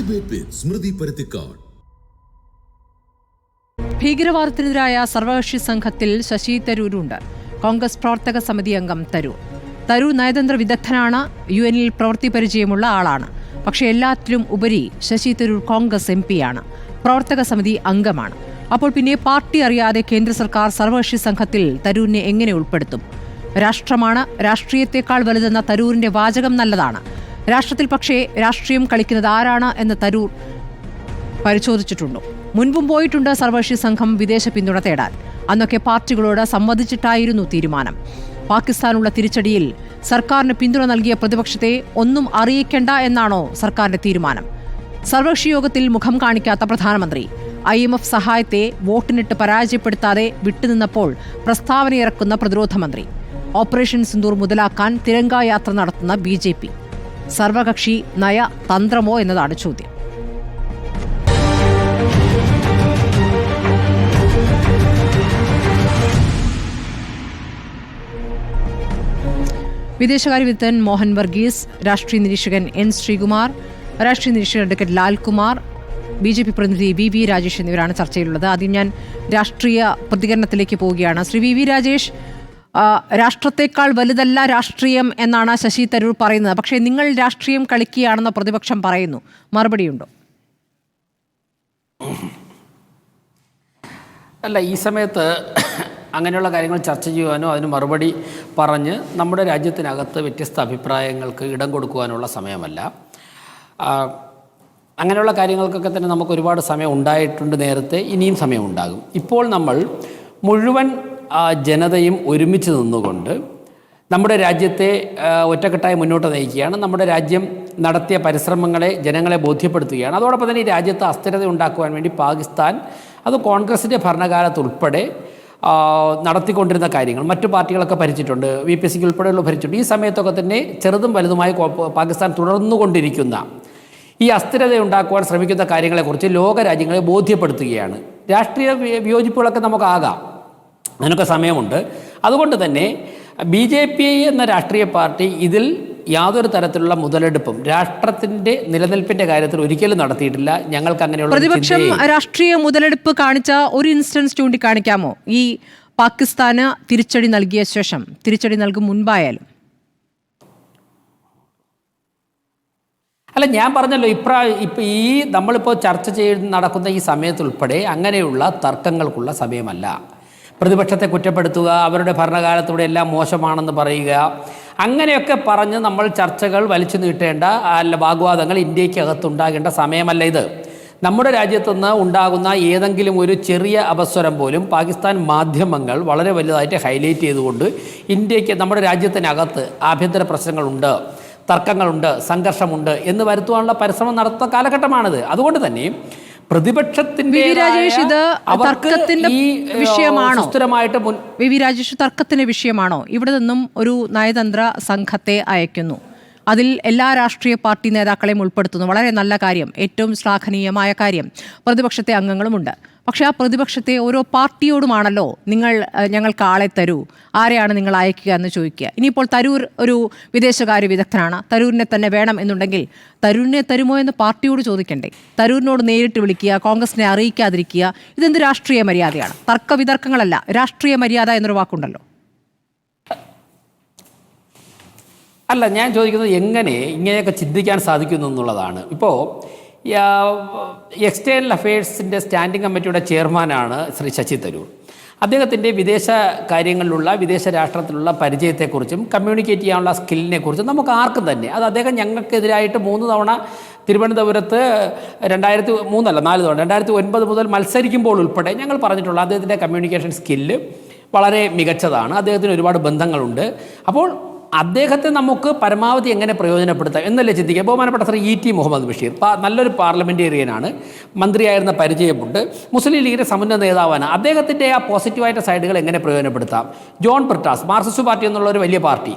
Debate വിത്ത് സ്മൃതി പരുത്തിക്കാട്. ഭീകരവാദത്തിനെതിരായ സർവകക്ഷി സംഘത്തിൽ ശശി തരൂരുണ്ട്. കോൺഗ്രസ് പ്രവർത്തക സമിതി അംഗം തരൂർ നയതന്ത്ര വിദഗ്ധനാണ്. UN പ്രവൃത്തി പരിചയമുള്ള ആളാണ്. പക്ഷേ എല്ലാത്തിലും ഉപരി ശശി തരൂർ കോൺഗ്രസ് MP-യാണ്, പ്രവർത്തക സമിതി അംഗമാണ്. അപ്പോൾ പിന്നെ പാർട്ടി അറിയാതെ കേന്ദ്ര സർക്കാർ സർവകക്ഷി സംഘത്തിൽ തരൂരിനെ എങ്ങനെ ഉൾപ്പെടുത്തും? രാഷ്ട്രമാണ് രാഷ്ട്രീയത്തെക്കാൾ വലുതെന്ന തരൂരിന്റെ വാചകം നല്ലതാണ്. രാഷ്ട്രത്തിൽ പക്ഷേ രാഷ്ട്രീയം കളിക്കുന്നത് ആരാണ് എന്ന് തരൂർ പരിശോധിച്ചിട്ടുണ്ടോ? മുൻപും പോയിട്ടുണ്ട് സർവകക്ഷി സംഘം വിദേശ പിന്തുണ തേടാൻ. അന്നൊക്കെ പാർട്ടികളോട് സമ്മതിച്ചിട്ടായിരുന്നു തീരുമാനം. പാകിസ്ഥാനുള്ള തിരിച്ചടിയിൽ സർക്കാരിന് പിന്തുണ നൽകിയ പ്രതിപക്ഷത്തെ ഒന്നും അറിയിക്കേണ്ട എന്നാണോ സർക്കാരിന്റെ തീരുമാനം? സർവകക്ഷി യോഗത്തിൽ മുഖം കാണിക്കാത്ത പ്രധാനമന്ത്രി, IMF സഹായത്തെ വോട്ടിനിട്ട് പരാജയപ്പെടുത്താതെ വിട്ടുനിന്നപ്പോൾ പ്രസ്താവനയിറക്കുന്ന പ്രതിരോധ മന്ത്രി, ഓപ്പറേഷൻ സിന്ദൂർ മുതലാക്കാൻ തിരങ്ക യാത്ര നടത്തുന്ന BJP, സർവകക്ഷി നയ തന്ത്രമോ എന്നതാണ് ചോദ്യം. വിദേശകാര്യ വിദഗ്ധൻ മോഹൻ വർഗീസ്, രാഷ്ട്രീയ നിരീക്ഷകൻ N ശ്രീകുമാർ, രാഷ്ട്രീയ നിരീക്ഷകൻ അഡ്വക്കേറ്റ് ലാൽകുമാർ, BJP പ്രതിനിധി VV രാജേഷ് എന്നിവരാണ് ചർച്ചയിലുള്ളത്. ആദ്യം ഞാൻ രാഷ്ട്രീയ പ്രതികരണത്തിലേക്ക് പോവുകയാണ്. ശ്രീ VV രാജേഷ്, രാഷ്ട്രത്തെക്കാൾ വലുതല്ല രാഷ്ട്രീയം എന്നാണ് ശശി തരൂർ പറയുന്നത്. പക്ഷേ നിങ്ങൾ രാഷ്ട്രീയം കളിക്കുകയാണെന്ന് പ്രതിപക്ഷം പറയുന്നു. മറുപടിയുണ്ടോ? അല്ല, ഈ സമയത്ത് അങ്ങനെയുള്ള കാര്യങ്ങൾ ചർച്ച ചെയ്യുവാനോ അതിന് മറുപടി പറഞ്ഞ് നമ്മുടെ രാജ്യത്തിനകത്ത് വ്യത്യസ്ത അഭിപ്രായങ്ങൾക്ക് ഇടം കൊടുക്കുവാനുള്ള സമയമല്ല. അങ്ങനെയുള്ള കാര്യങ്ങൾക്കൊക്കെ തന്നെ നമുക്ക് ഒരുപാട് സമയം ഉണ്ടായിട്ടുണ്ട് നേരത്തെ, ഇനിയും സമയമുണ്ടാകും. ഇപ്പോൾ നമ്മൾ മുഴുവൻ ജനതയും ഒരുമിച്ച് നിന്നുകൊണ്ട് നമ്മുടെ രാജ്യത്തെ ഒറ്റക്കെട്ടായി മുന്നോട്ട് നയിക്കുകയാണ്. നമ്മുടെ രാജ്യം നടത്തിയ പരിശ്രമങ്ങളെ ജനങ്ങളെ ബോധ്യപ്പെടുത്തുകയാണ്. അതോടൊപ്പം തന്നെ ഈ രാജ്യത്ത് അസ്ഥിരത ഉണ്ടാക്കുവാൻ വേണ്ടി പാകിസ്ഥാൻ, അത് കോൺഗ്രസിൻ്റെ ഭരണകാലത്തുൾപ്പെടെ നടത്തിക്കൊണ്ടിരുന്ന കാര്യങ്ങൾ മറ്റു പാർട്ടികളൊക്കെ ഭരിച്ചിട്ടുണ്ട്, VPC ഉൾപ്പെടെയുള്ള ഭരിച്ചിട്ടുണ്ട്. ഈ സമയത്തൊക്കെ തന്നെ ചെറുതും വലുതുമായി പാകിസ്ഥാൻ തുടർന്നുകൊണ്ടിരിക്കുന്ന ഈ അസ്ഥിരത ഉണ്ടാക്കുവാൻ ശ്രമിക്കുന്ന കാര്യങ്ങളെക്കുറിച്ച് ലോകരാജ്യങ്ങളെ ബോധ്യപ്പെടുത്തുകയാണ്. രാഷ്ട്രീയ വിയോജിപ്പുകളൊക്കെ നമുക്കാകാം, അതിനൊക്കെ സമയമുണ്ട്. അതുകൊണ്ട് തന്നെ BJP എന്ന രാഷ്ട്രീയ പാർട്ടി ഇതിൽ യാതൊരു തരത്തിലുള്ള മുതലെടുപ്പും രാഷ്ട്രത്തിന്റെ നിലനിൽപ്പിന്റെ കാര്യത്തിൽ ഒരിക്കലും നടത്തിയിട്ടില്ല. ഞങ്ങൾക്ക് അങ്ങനെയുള്ള പ്രതിപക്ഷം രാഷ്ട്രീയ മുതലെടുപ്പ് കാണിച്ച ഒരു ഇൻസ്റ്റൻസ് ചൂണ്ടിക്കാണിക്കാമോ? ഈ പാകിസ്ഥാന് തിരിച്ചടി നൽകിയ ശേഷം, തിരിച്ചടി നൽകും മുൻപായാലും. അല്ല, ഞാൻ പറഞ്ഞല്ലോ, ഇപ്പം ഈ നമ്മളിപ്പോൾ ചർച്ച ചെയ്ത് നടക്കുന്ന ഈ സമയത്തുൾപ്പെടെ അങ്ങനെയുള്ള തർക്കങ്ങൾക്കുള്ള സമയമല്ല. പ്രതിപക്ഷത്തെ കുറ്റപ്പെടുത്തുക, അവരുടെ ഭരണകാലത്തൂടെ എല്ലാം മോശമാണെന്ന് പറയുക, അങ്ങനെയൊക്കെ പറഞ്ഞ് നമ്മൾ ചർച്ചകൾ വലിച്ചു നീട്ടേണ്ട വാഗ്വാദങ്ങൾ ഇന്ത്യക്കകത്തുണ്ടാകേണ്ട സമയമല്ല ഇത്. നമ്മുടെ രാജ്യത്തുനിന്ന് ഉണ്ടാകുന്ന ഏതെങ്കിലും ഒരു ചെറിയ അപസ്വരം പോലും പാകിസ്ഥാൻ മാധ്യമങ്ങൾ വളരെ വലുതായിട്ട് ഹൈലൈറ്റ് ചെയ്തുകൊണ്ട് ഇന്ത്യക്ക്, നമ്മുടെ രാജ്യത്തിനകത്ത് ആഭ്യന്തര പ്രശ്നങ്ങളുണ്ട്, തർക്കങ്ങളുണ്ട്, സംഘർഷമുണ്ട് എന്ന് വരുത്തുവാനുള്ള പരിശ്രമം നടത്തുന്ന കാലഘട്ടമാണിത്. അതുകൊണ്ട് തന്നെ പ്രതിപക്ഷത്തിന്റെ വിഷയമാണോ? VV രാജേഷ്, തർക്കത്തിന്റെ വിഷയമാണോ? ഇവിടെ നിന്നും ഒരു നയതന്ത്ര സംഘത്തെ അയക്കുന്നു, അതിൽ എല്ലാ രാഷ്ട്രീയ പാർട്ടി നേതാക്കളെയും ഉൾപ്പെടുത്തുന്നു. വളരെ നല്ല കാര്യം, ഏറ്റവും ശ്ലാഘനീയമായ കാര്യം. പ്രതിപക്ഷത്തെ അംഗങ്ങളുമുണ്ട്. പക്ഷേ ആ പ്രതിപക്ഷത്തെ ഓരോ പാർട്ടിയോടുമാണല്ലോ ഞങ്ങൾക്ക് ആളെ തരൂ, ആരെയാണ് നിങ്ങൾ അയക്കുക എന്ന് ചോദിക്കുക. ഇനിയിപ്പോൾ തരൂർ ഒരു വിദേശകാര്യ വിദഗ്ധനാണ്, തരൂരിനെ തന്നെ വേണം എന്നുണ്ടെങ്കിൽ തരൂരിനെ തരുമോ എന്ന് പാർട്ടിയോട് ചോദിക്കണ്ടേ? തരൂരിനോട് നേരിട്ട് വിളിക്കുക, കോൺഗ്രസിനെ അറിയിക്കാതിരിക്കുക, ഇതെന്ത് രാഷ്ട്രീയ മര്യാദയാണ്? തർക്ക വിതർക്കങ്ങളല്ല, രാഷ്ട്രീയ മര്യാദ എന്നൊരു വാക്കുണ്ടല്ലോ. അല്ല, ഞാൻ ചോദിക്കുന്നത് എങ്ങനെ ഇങ്ങനെയൊക്കെ ചിന്തിക്കാൻ സാധിക്കുന്നു എന്നുള്ളതാണ്. ഇപ്പോൾ എക്സ്റ്റേണൽ അഫയേഴ്സിൻ്റെ സ്റ്റാൻഡിംഗ് കമ്മിറ്റിയുടെ ചെയർമാനാണ് ശ്രീ ശശി തരൂർ. അദ്ദേഹത്തിൻ്റെ വിദേശ കാര്യങ്ങളിലുള്ള, വിദേശ രാഷ്ട്രത്തിലുള്ള പരിചയത്തെക്കുറിച്ചും കമ്മ്യൂണിക്കേറ്റ് ചെയ്യാനുള്ള സ്കില്ലിനെക്കുറിച്ചും നമുക്ക് ആർക്കും തന്നെ, അത് അദ്ദേഹം ഞങ്ങൾക്കെതിരായിട്ട് 3 തവണ തിരുവനന്തപുരത്ത് 4 തവണ 2009 മുതൽ മത്സരിക്കുമ്പോൾ ഉൾപ്പെടെ ഞങ്ങൾ പറഞ്ഞിട്ടുള്ള അദ്ദേഹത്തിൻ്റെ കമ്മ്യൂണിക്കേഷൻ സ്കില്ല് വളരെ മികച്ചതാണ്. അദ്ദേഹത്തിന് ഒരുപാട് ബന്ധങ്ങളുണ്ട്. അപ്പോൾ അദ്ദേഹത്തെ നമുക്ക് പരമാവധി എങ്ങനെ പ്രയോജനപ്പെടുത്താം എന്നല്ലേ ചിന്തിക്കുക. ബഹുമാനപ്പെട്ട ശ്രീ ET മുഹമ്മദ് ബഷീർ നല്ലൊരു പാർലമെൻറ്റേറിയനാണ്, മന്ത്രിയായിരുന്ന പരിചയമുണ്ട്, മുസ്ലിം ലീഗിൻ്റെ സമുന്നത നേതാവാണ്. അദ്ദേഹത്തിൻ്റെ ആ പോസിറ്റീവായിട്ട് സൈഡുകൾ എങ്ങനെ പ്രയോജനപ്പെടുത്താം? ജോൺ ബ്രിട്ടാസ്, മാർക്സിസ്റ്റ് പാർട്ടി എന്നുള്ള ഒരു വലിയ പാർട്ടി,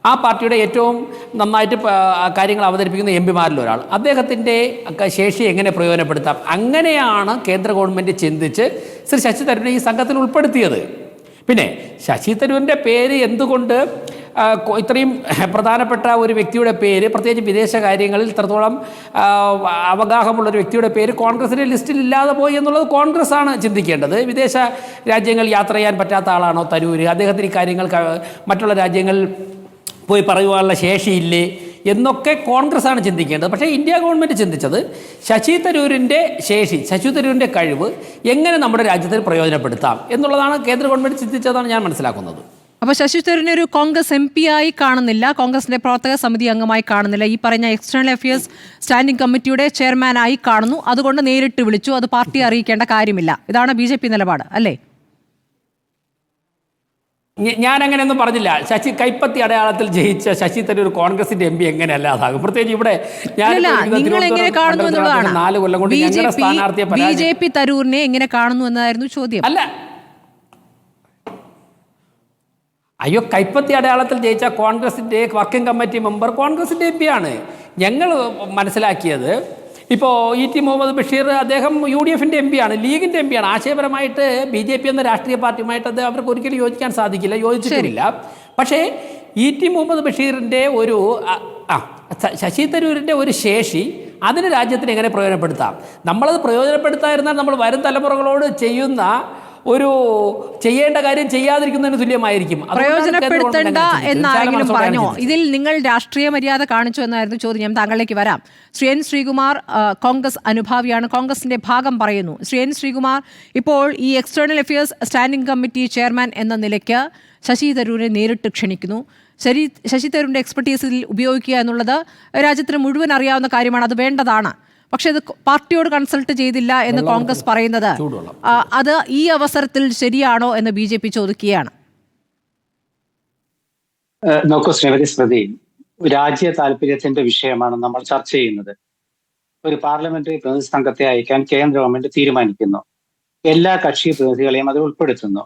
ആ പാർട്ടിയുടെ ഏറ്റവും നന്നായിട്ട് കാര്യങ്ങൾ അവതരിപ്പിക്കുന്ന MP-മാരിൽ ഒരാൾ, അദ്ദേഹത്തിൻ്റെ ശേഷി എങ്ങനെ പ്രയോജനപ്പെടുത്താം? അങ്ങനെയാണ് കേന്ദ്ര ഗവൺമെൻറ് ചിന്തിച്ച് ശ്രീ ശശി തരൂരിനെ ഈ സംഘത്തിൽ ഉൾപ്പെടുത്തിയത്. പിന്നെ ശശി തരൂരിൻ്റെ പേര് എന്തുകൊണ്ട് ഇത്രയും പ്രധാനപ്പെട്ട ഒരു വ്യക്തിയുടെ പേര്, പ്രത്യേകിച്ച് വിദേശ കാര്യങ്ങളിൽ ഇത്രത്തോളം അവഗാഹമുള്ളൊരു വ്യക്തിയുടെ പേര് കോൺഗ്രസിൻ്റെ ലിസ്റ്റിൽ ഇല്ലാതെ പോയി എന്നുള്ളത് കോൺഗ്രസ് ആണ് ചിന്തിക്കേണ്ടത്. വിദേശ രാജ്യങ്ങൾ യാത്ര ചെയ്യാൻ പറ്റാത്ത ആളാണോ തരൂർ? അദ്ദേഹത്തിന് ഈ കാര്യങ്ങൾ മറ്റുള്ള രാജ്യങ്ങളിൽ പോയി പറയുവാനുള്ള ശേഷിയില്ലേ എന്നൊക്കെ കോൺഗ്രസ് ആണ് ചിന്തിക്കേണ്ടത്. പക്ഷേ ഇന്ത്യ ഗവൺമെൻറ് ചിന്തിച്ചത് ശശി തരൂരിൻ്റെ ശേഷി, ശശി തരൂരിൻ്റെ കഴിവ് എങ്ങനെ നമ്മുടെ രാജ്യത്തിന് പ്രയോജനപ്പെടുത്താം എന്നുള്ളതാണ് കേന്ദ്ര ഗവൺമെൻറ് ചിന്തിച്ചതാണ് ഞാൻ മനസ്സിലാക്കുന്നത്. അപ്പോൾ ശശി തരൂരിനെ ഒരു കോൺഗ്രസ് MP ആയി കാണുന്നില്ല, കോൺഗ്രസിന്റെ പ്രവർത്തക സമിതി അംഗമായി കാണുന്നില്ല, ഈ പറഞ്ഞ എക്സ്റ്റേണൽ അഫയേഴ്സ് സ്റ്റാൻഡിംഗ് കമ്മിറ്റിയുടെ ചെയർമാനായി കാണുന്നു. അതുകൊണ്ട് നേരിട്ട് വിളിച്ചു, അത് പാർട്ടിയെ അറിയിക്കേണ്ട കാര്യമില്ല. ഇതാണ് BJP നിലപാട് അല്ലേ? ഞാൻ അങ്ങനെയൊന്നും പറഞ്ഞില്ല. കൈപ്പത്തി അടയാളത്തിൽ ജയിച്ച ശശി തരൂർ കോൺഗ്രസിന്റെ MP എങ്ങനെ അല്ലാതാകും? പ്രത്യേകിച്ച് ഇവിടെ നിങ്ങൾ എങ്ങനെ കാണുന്നു എന്നുള്ളതാണ്. 4 കൊല്ലം കൊണ്ട് ഞങ്ങളുടെ സ്ഥാനാർത്ഥിയെ BJP തരൂരിനെ എങ്ങനെ കാണുന്നു എന്നതായിരുന്നു ചോദ്യം. അല്ല, അയ്യോ, കൈപ്പത്തി അടയാളത്തിൽ ജയിച്ച കോൺഗ്രസിൻ്റെ വർക്കിംഗ് കമ്മിറ്റി മെമ്പർ കോൺഗ്രസിൻ്റെ MP ആണ്. ഞങ്ങൾ മനസ്സിലാക്കിയത് ഇപ്പോൾ E.T. മുഹമ്മദ് ബഷീർ അദ്ദേഹം UDFൻ്റെ MP ആണ്, ലീഗിൻ്റെ MP ആണ്. ആശയപരമായിട്ട് BJP എന്ന രാഷ്ട്രീയ പാർട്ടിയുമായിട്ട് അത് അവർക്ക് ഒരിക്കലും യോജിക്കാൻ സാധിക്കില്ല, യോജിച്ചിട്ടില്ല. പക്ഷേ E.T. മുഹമ്മദ് ബഷീറിൻ്റെ ഒരു ശശി തരൂരിൻ്റെ ഒരു ശേഷി അതിന് രാജ്യത്തിന് എങ്ങനെ പ്രയോജനപ്പെടുത്താം? നമ്മളത് പ്രയോജനപ്പെടുത്താതിരുന്നാൽ നമ്മൾ വരും തലമുറകളോട് ചെയ്യേണ്ട കാര്യം ചെയ്യാതിരിക്കുന്നതിന് തുല്യമായിരിക്കും. പ്രയോജനപ്പെടുത്തേണ്ട എന്നാരെങ്കിലും പറഞ്ഞോ? ഇതിൽ നിങ്ങൾ രാഷ്ട്രീയ മര്യാദ കാണിച്ചു എന്നായിരുന്നു ചോദ്യം. ഞാൻ താങ്കളിലേക്ക് വരാം. ശ്രീ N. ശ്രീകുമാർ കോൺഗ്രസ് അനുഭാവിയാണ്, കോൺഗ്രസിന്റെ ഭാഗം പറയുന്നു. ശ്രീ N. ശ്രീകുമാർ, ഇപ്പോൾ ഈ external affairs standing committee chairman എന്ന നിലയ്ക്ക് ശശി തരൂരിനെ നേരിട്ട് ക്ഷണിക്കുന്നു. ശശി തരൂരിന്റെ എക്സ്പെർട്ടീസിൽ ഉപയോഗിക്കുക എന്നുള്ളത് രാജ്യത്തിന് മുഴുവൻ അറിയാവുന്ന കാര്യമാണ്, അത് വേണ്ടതാണ്. പക്ഷെ അത് പാർട്ടിയോട് കൺസൾട്ട് ചെയ്തില്ല എന്ന് കോൺഗ്രസ് പറയുന്നത് അത് ഈ അവസരത്തിൽ ശരിയാണോ എന്ന് BJP ചോദിക്കുകയാണ്. നോക്കൂ ശ്രീമതി സ്മൃതി, രാജ്യ താല്പര്യത്തിന്റെ വിഷയമാണ് നമ്മൾ ചർച്ച ചെയ്യുന്നത്. ഒരു പാർലമെന്ററി പ്രതിനിധി സംഘത്തെ അയക്കാൻ കേന്ദ്ര ഗവൺമെന്റ് തീരുമാനിക്കുന്നു. എല്ലാ കക്ഷി പ്രതിനിധികളെയും അത് ഉൾപ്പെടുത്തുന്നു.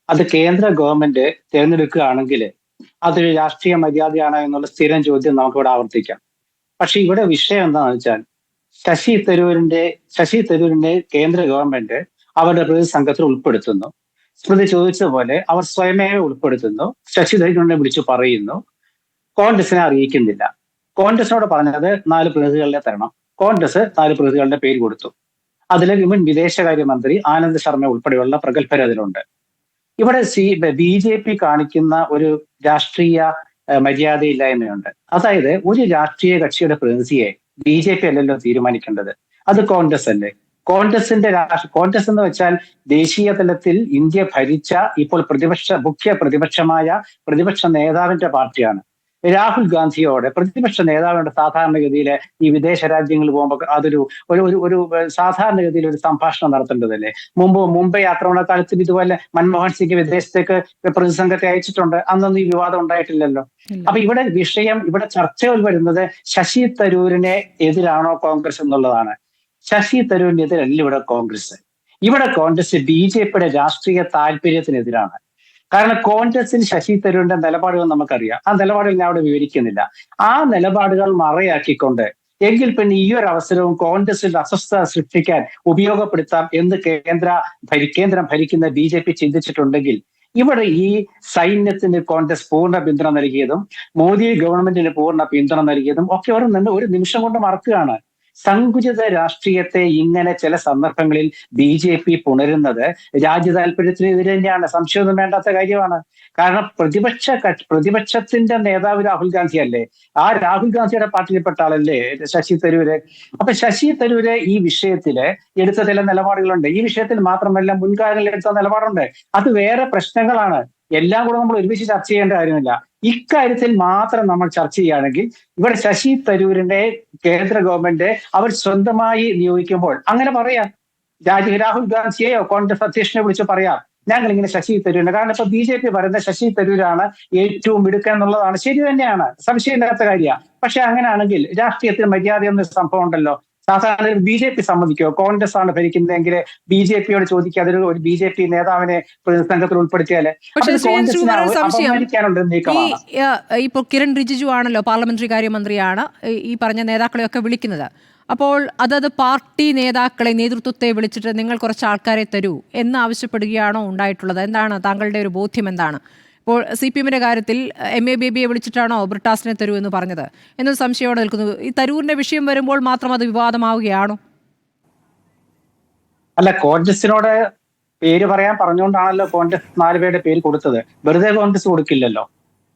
അത് കേന്ദ്ര ഗവൺമെന്റ് തിരഞ്ഞെടുക്കുകയാണെങ്കിൽ അതൊരു രാഷ്ട്രീയ മര്യാദയാണോ എന്നുള്ള സ്ഥിരം ചോദ്യം നമുക്കിവിടെ ആവർത്തിക്കാം. പക്ഷെ ഇവിടെ വിഷയം എന്താണെന്ന് വെച്ചാൽ ശശി തരൂരിന്റെ കേന്ദ്ര ഗവൺമെന്റ് അവരുടെ പ്രതിനിധി സംഘത്തിൽ ഉൾപ്പെടുത്തുന്നു. സ്മൃതി ചോദിച്ചതുപോലെ അവർ സ്വയമേവ ഉൾപ്പെടുത്തുന്നു. ശശി തരൂരിനെ വിളിച്ചു പറയുന്നു, കോൺഗ്രസിനെ അറിയിക്കുന്നില്ല. കോൺഗ്രസിനോട് പറഞ്ഞത് 4 പ്രതിനിധികളെ തരണം. കോൺഗ്രസ് 4 പ്രതിനിധികളുടെ പേര് കൊടുത്തു. അതിൽ മുൻ വിദേശകാര്യമന്ത്രി ആനന്ദ് ശർമ്മ ഉൾപ്പെടെയുള്ള പ്രഗത്ഭർ അതിലുണ്ട്. ഇവിടെ BJP കാണിക്കുന്ന ഒരു രാഷ്ട്രീയ മര്യാദയില്ലായ്മയുണ്ട്. അതായത് ഒരു രാഷ്ട്രീയ കക്ഷിയുടെ പ്രതിനിധിയെ BJP അല്ലല്ലോ തീരുമാനിക്കേണ്ടത്, അത് കോൺഗ്രസ് അല്ലേ. കോൺഗ്രസ് എന്ന് വെച്ചാൽ ദേശീയ തലത്തിൽ ഇന്ത്യ ഭരിച്ച ഇപ്പോൾ മുഖ്യ പ്രതിപക്ഷ നേതാവിന്റെ പാർട്ടിയാണ്. രാഹുൽ ഗാന്ധിയോട് പ്രതിപക്ഷ നേതാവിനോട് സാധാരണഗതിയിൽ ഈ വിദേശ രാജ്യങ്ങളിൽ പോകുമ്പോൾ അതൊരു ഒരു സാധാരണഗതിയിൽ ഒരു സംഭാഷണം നടത്തേണ്ടതല്ലേ. മുംബൈ ആക്രമണകാലത്തിൽ ഇതുപോലെ മൻമോഹൻ സിംഗ് വിദേശത്തേക്ക് പ്രതിസംഘത്തെ അയച്ചിട്ടുണ്ട്, അന്നൊന്നും ഈ വിവാദം ഉണ്ടായിട്ടില്ലല്ലോ. അപ്പൊ ഇവിടെ ചർച്ചകൾ വരുന്നത് ശശി തരൂരിനെ എതിരാണോ കോൺഗ്രസ് എന്നുള്ളതാണ്. ശശി തരൂരിനെതിരല്ല ഇവിടെ കോൺഗ്രസ്. ഇവിടെ കോൺഗ്രസ് BJPയുടെ രാഷ്ട്രീയ താല്പര്യത്തിനെതിരാണ്. കാരണം കോൺഗ്രസിന് ശശി തരൂരിന്റെ നിലപാടുകൾ നമുക്കറിയാം. ആ നിലപാടുകൾ ഞാൻ അവിടെ വിവരിക്കുന്നില്ല. ആ നിലപാടുകൾ മറയാക്കിക്കൊണ്ട് എങ്കിൽ പിന്നെ ഈ ഒരു അവസരവും കോൺഗ്രസിന്റെ അസ്വസ്ഥത സൃഷ്ടിക്കാൻ ഉപയോഗപ്പെടുത്താം എന്ന് കേന്ദ്രം ഭരിക്കുന്ന BJP ചിന്തിച്ചിട്ടുണ്ടെങ്കിൽ ഇവിടെ ഈ സൈന്യത്തിന് കോൺഗ്രസ് പൂർണ്ണ പിന്തുണ നൽകിയതും മോദി ഗവൺമെന്റിന് പൂർണ്ണ പിന്തുണ നൽകിയതും ഒക്കെ ഒരു നിമിഷം കൊണ്ട് മറക്കുകയാണ്. സങ്കുചിത രാഷ്ട്രീയത്തെ ഇങ്ങനെ ചില സന്ദർഭങ്ങളിൽ BJP പുണരുന്നത് രാജ്യ താല്പര്യത്തിനെതിരെ തന്നെയാണ്, സംശയമൊന്നും വേണ്ടാത്ത കാര്യമാണ്. കാരണം പ്രതിപക്ഷത്തിന്റെ നേതാവ് രാഹുൽ ഗാന്ധി അല്ലേ, ആ രാഹുൽ ഗാന്ധിയുടെ പാർട്ടിയിൽപ്പെട്ട ആളല്ലേ ശശി തരൂര്. അപ്പൊ ശശി തരൂര് ഈ വിഷയത്തില് എടുത്ത ചില നിലപാടുകളുണ്ട്. ഈ വിഷയത്തിൽ മാത്രമല്ല മുൻകാലങ്ങളിൽ എടുത്ത നിലപാടുണ്ട്. അത് വേറെ പ്രശ്നങ്ങളാണ്. എല്ലാം കൂടെ നമ്മൾ ഒരുമിച്ച് ചർച്ച ചെയ്യേണ്ട കാര്യമില്ല. ഇക്കാര്യത്തിൽ മാത്രം നമ്മൾ ചർച്ച ചെയ്യുകയാണെങ്കിൽ ഇവിടെ ശശി തരൂരിനെ കേന്ദ്ര ഗവൺമെന്റ് അവർ സ്വന്തമായി നിയോഗിക്കുമ്പോൾ അങ്ങനെ പറയാം. രാഹുൽ ഗാന്ധിയെയോ കോൺഗ്രസ് അധ്യക്ഷനെ വിളിച്ച് പറയാം, ഞങ്ങൾ ഇങ്ങനെ ശശി തരൂരിനെ, കാരണം ഇപ്പൊ BJP പറയുന്ന ശശി തരൂരാണ് ഏറ്റവും മിടുക്കൻ എന്നുള്ളതാണ്. ശരി തന്നെയാണ്, സംശയമില്ലാത്ത കാര്യമാണ്. പക്ഷെ അങ്ങനെയാണെങ്കിൽ രാഷ്ട്രീയത്തിൽ മര്യാദ എന്നൊരു സംഭവം ഉണ്ടല്ലോ. സാധാരണ BJP സമ്മതിക്കോ? കോൺഗ്രസ് ആണ് ഭരിക്കുന്നതെങ്കിൽ BJPയോട് ചോദിക്കുക, അതൊരു ഒരു BJP നേതാവിനെ സംഘത്തിൽ ഉൾപ്പെടുത്തിയാല് ഇപ്പോൾ കിരൺ റിജിജു ആണല്ലോ പാർലമെന്ററി കാര്യമന്ത്രിയാണ് ഈ പറഞ്ഞ നേതാക്കളെയൊക്കെ വിളിക്കുന്നത്. അപ്പോൾ അതത് പാർട്ടി നേതൃത്വത്തെ വിളിച്ചിട്ട് നിങ്ങൾ കുറച്ച് ആൾക്കാരെ തരൂ എന്ന് ആവശ്യപ്പെടുകയാണോ ഉണ്ടായിട്ടുള്ളത്? എന്താണ് താങ്കളുടെ ഒരു ബോധ്യം എന്താണ്? ഇപ്പോൾ CPM-ന്റെ കാര്യത്തിൽ MA ബേബിയെ വിളിച്ചിട്ടാണോ ബ്രിട്ടാസിനെ തരൂ എന്ന് പറഞ്ഞത് എന്നൊരു സംശയമോടെ നിൽക്കുന്നു. ഈ തരൂരിന്റെ വിഷയം വരുമ്പോൾ മാത്രം അത് വിവാദമാവുകയാണോ? അല്ല, കോൺഗ്രസിനോട് പേര് പറയാൻ പറഞ്ഞുകൊണ്ടാണല്ലോ കോൺഗ്രസ് 4 പേരുടെ പേര് കൊടുത്തത്. വെറുതെ കോൺഗ്രസ് കൊടുക്കില്ലല്ലോ.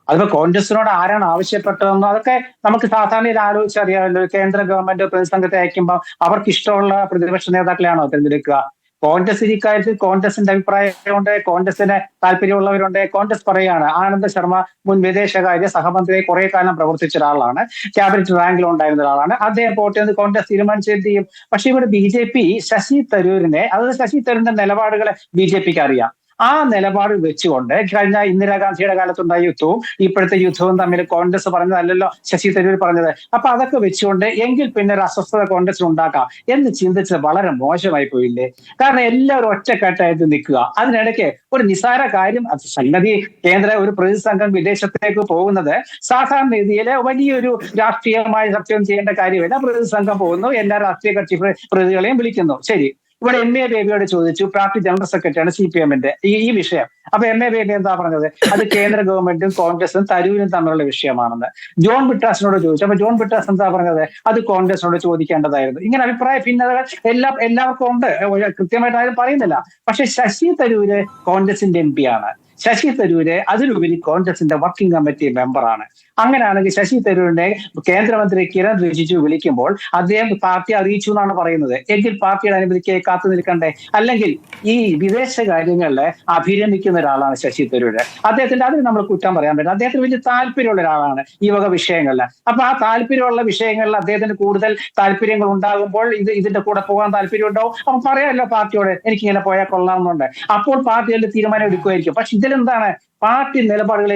അതിപ്പോ കോൺഗ്രസിനോട് ആരാണ് ആവശ്യപ്പെട്ടതെന്നോ അതൊക്കെ നമുക്ക് സാധാരണ ആലോചിച്ചറിയാമല്ലോ. കേന്ദ്ര ഗവൺമെന്റ് പ്രതിസംഘത്തെ അയക്കുമ്പോൾ അവർക്ക് ഇഷ്ടമുള്ള പ്രതിപക്ഷ നേതാക്കളെയാണോ തിരഞ്ഞെടുക്കുക? കോൺഗ്രസ് ഇക്കാര്യത്തിൽ കോൺഗ്രസിന്റെ അഭിപ്രായമുണ്ട്, കോൺഗ്രസിന് താല്പര്യമുള്ളവരുണ്ട്. കോൺഗ്രസ് പറയാണ്, ആനന്ദ് ശർമ്മ മുൻ വിദേശകാര്യ സഹമന്ത്രി കുറെ കാലം പ്രവർത്തിച്ച ഒരാളാണ്, ക്യാബിനറ്റ് റാങ്കിൽ ഉണ്ടായിരുന്ന ഒരാളാണ്, അദ്ദേഹം പോട്ടെ എന്ന് കോൺഗ്രസ് തീരുമാനിച്ചെന്ത് ചെയ്യും? പക്ഷെ ഇവിടെ BJP ശശി തരൂരിനെ, അതായത് ശശി തരൂരിന്റെ നിലപാടുകളെ BJPക്ക് അറിയാം. ആ നിലപാട് വെച്ചുകൊണ്ട് കഴിഞ്ഞ ഇന്ദിരാഗാന്ധിയുടെ കാലത്തുണ്ടായ യുദ്ധവും ഇപ്പോഴത്തെ യുദ്ധവും തമ്മിൽ കോൺഗ്രസ് പറഞ്ഞതല്ലല്ലോ ശശി തരൂർ പറഞ്ഞത്. അപ്പൊ അതൊക്കെ വെച്ചുകൊണ്ട് എങ്കിൽ പിന്നെ ഒരു അസ്വസ്ഥത കോൺഗ്രസിൽ ഉണ്ടാക്കാം എന്ന് ചിന്തിച്ചത് വളരെ മോശമായി പോയില്ലേ? കാരണം എല്ലാവരും ഒറ്റക്കെട്ടായിട്ട് നിൽക്കുക. അതിനിടയ്ക്ക് ഒരു നിസാര കാര്യം, സംഗതി കേന്ദ്ര ഒരു പ്രതിസംഘം വിദേശത്തേക്ക് പോകുന്നത് സാധാരണ രീതിയിൽ വലിയൊരു രാഷ്ട്രീയമായ ചർച്ചയും ചെയ്യേണ്ട കാര്യമില്ല. പ്രതിസംഘം പോകുന്നു, എല്ലാ രാഷ്ട്രീയ കക്ഷി പ്രതികളെയും വിളിക്കുന്നു. ശരി, ഇവിടെ MA ബേബിയോട് ചോദിച്ചു, പാർട്ടി ജനറൽ സെക്രട്ടറിയാണ് CPM-ന്റെ ഈ വിഷയം. അപ്പൊ MA ബേബി എന്താ പറഞ്ഞത്? അത് കേന്ദ്ര ഗവൺമെന്റും കോൺഗ്രസും തരൂരും തമ്മിലുള്ള വിഷയമാണെന്ന്. ജോൺ ബ്രിട്ടാസിനോട് ചോദിച്ചു. അപ്പൊ ജോൺ ബ്രിട്ടാസ് എന്താ പറഞ്ഞത്? അത് കോൺഗ്രസിനോട് ചോദിക്കേണ്ടതായിരുന്നു. ഇങ്ങനെ അഭിപ്രായ ഭിന്നതകൾ എല്ലാവർക്കും ഉണ്ട്, കൃത്യമായിട്ട് ആരും പറയുന്നില്ല. പക്ഷെ ശശി തരൂര് കോൺഗ്രസിന്റെ MP ആണ്. ശശി തരൂര് അതിലുപരി കോൺഗ്രസിന്റെ വർക്കിംഗ് കമ്മിറ്റി മെമ്പറാണ്. അങ്ങനെയാണെങ്കിൽ ശശി തരൂരിനെ കേന്ദ്രമന്ത്രി കിരൺ റിജിജു വിളിക്കുമ്പോൾ അദ്ദേഹം പാർട്ടി അറിയിച്ചു എന്നാണ് പറയുന്നത്. എങ്കിൽ പാർട്ടിയുടെ അനുമതിക്ക് കാത്തു നിൽക്കണ്ടേ? അല്ലെങ്കിൽ ഈ വിദേശ കാര്യങ്ങളില് അഭിരമിക്കുന്ന ഒരാളാണ് ശശി തരൂര്. അദ്ദേഹത്തിന്റെ അതിന് നമ്മൾ കുറ്റം പറയാൻ പറ്റില്ല. അദ്ദേഹത്തിന് വലിയ താല്പര്യമുള്ള ഒരാളാണ് ഈ വക വിഷയങ്ങളിൽ. അപ്പൊ ആ താല്പര്യമുള്ള വിഷയങ്ങളിൽ അദ്ദേഹത്തിന് കൂടുതൽ താല്പര്യങ്ങൾ ഉണ്ടാകുമ്പോൾ ഇതിന്റെ കൂടെ പോകാൻ താല്പര്യം ഉണ്ടാവും. അപ്പൊ പറയാമല്ലോ പാർട്ടിയോട്, എനിക്കിങ്ങനെ പോയാൽ കൊള്ളാമെന്നുണ്ട്. അപ്പോൾ പാർട്ടികളുടെ തീരുമാനം എടുക്കുമായിരിക്കും. പക്ഷെ ഇതിലെന്താണ്? പാർട്ടി നിലപാടുകളെ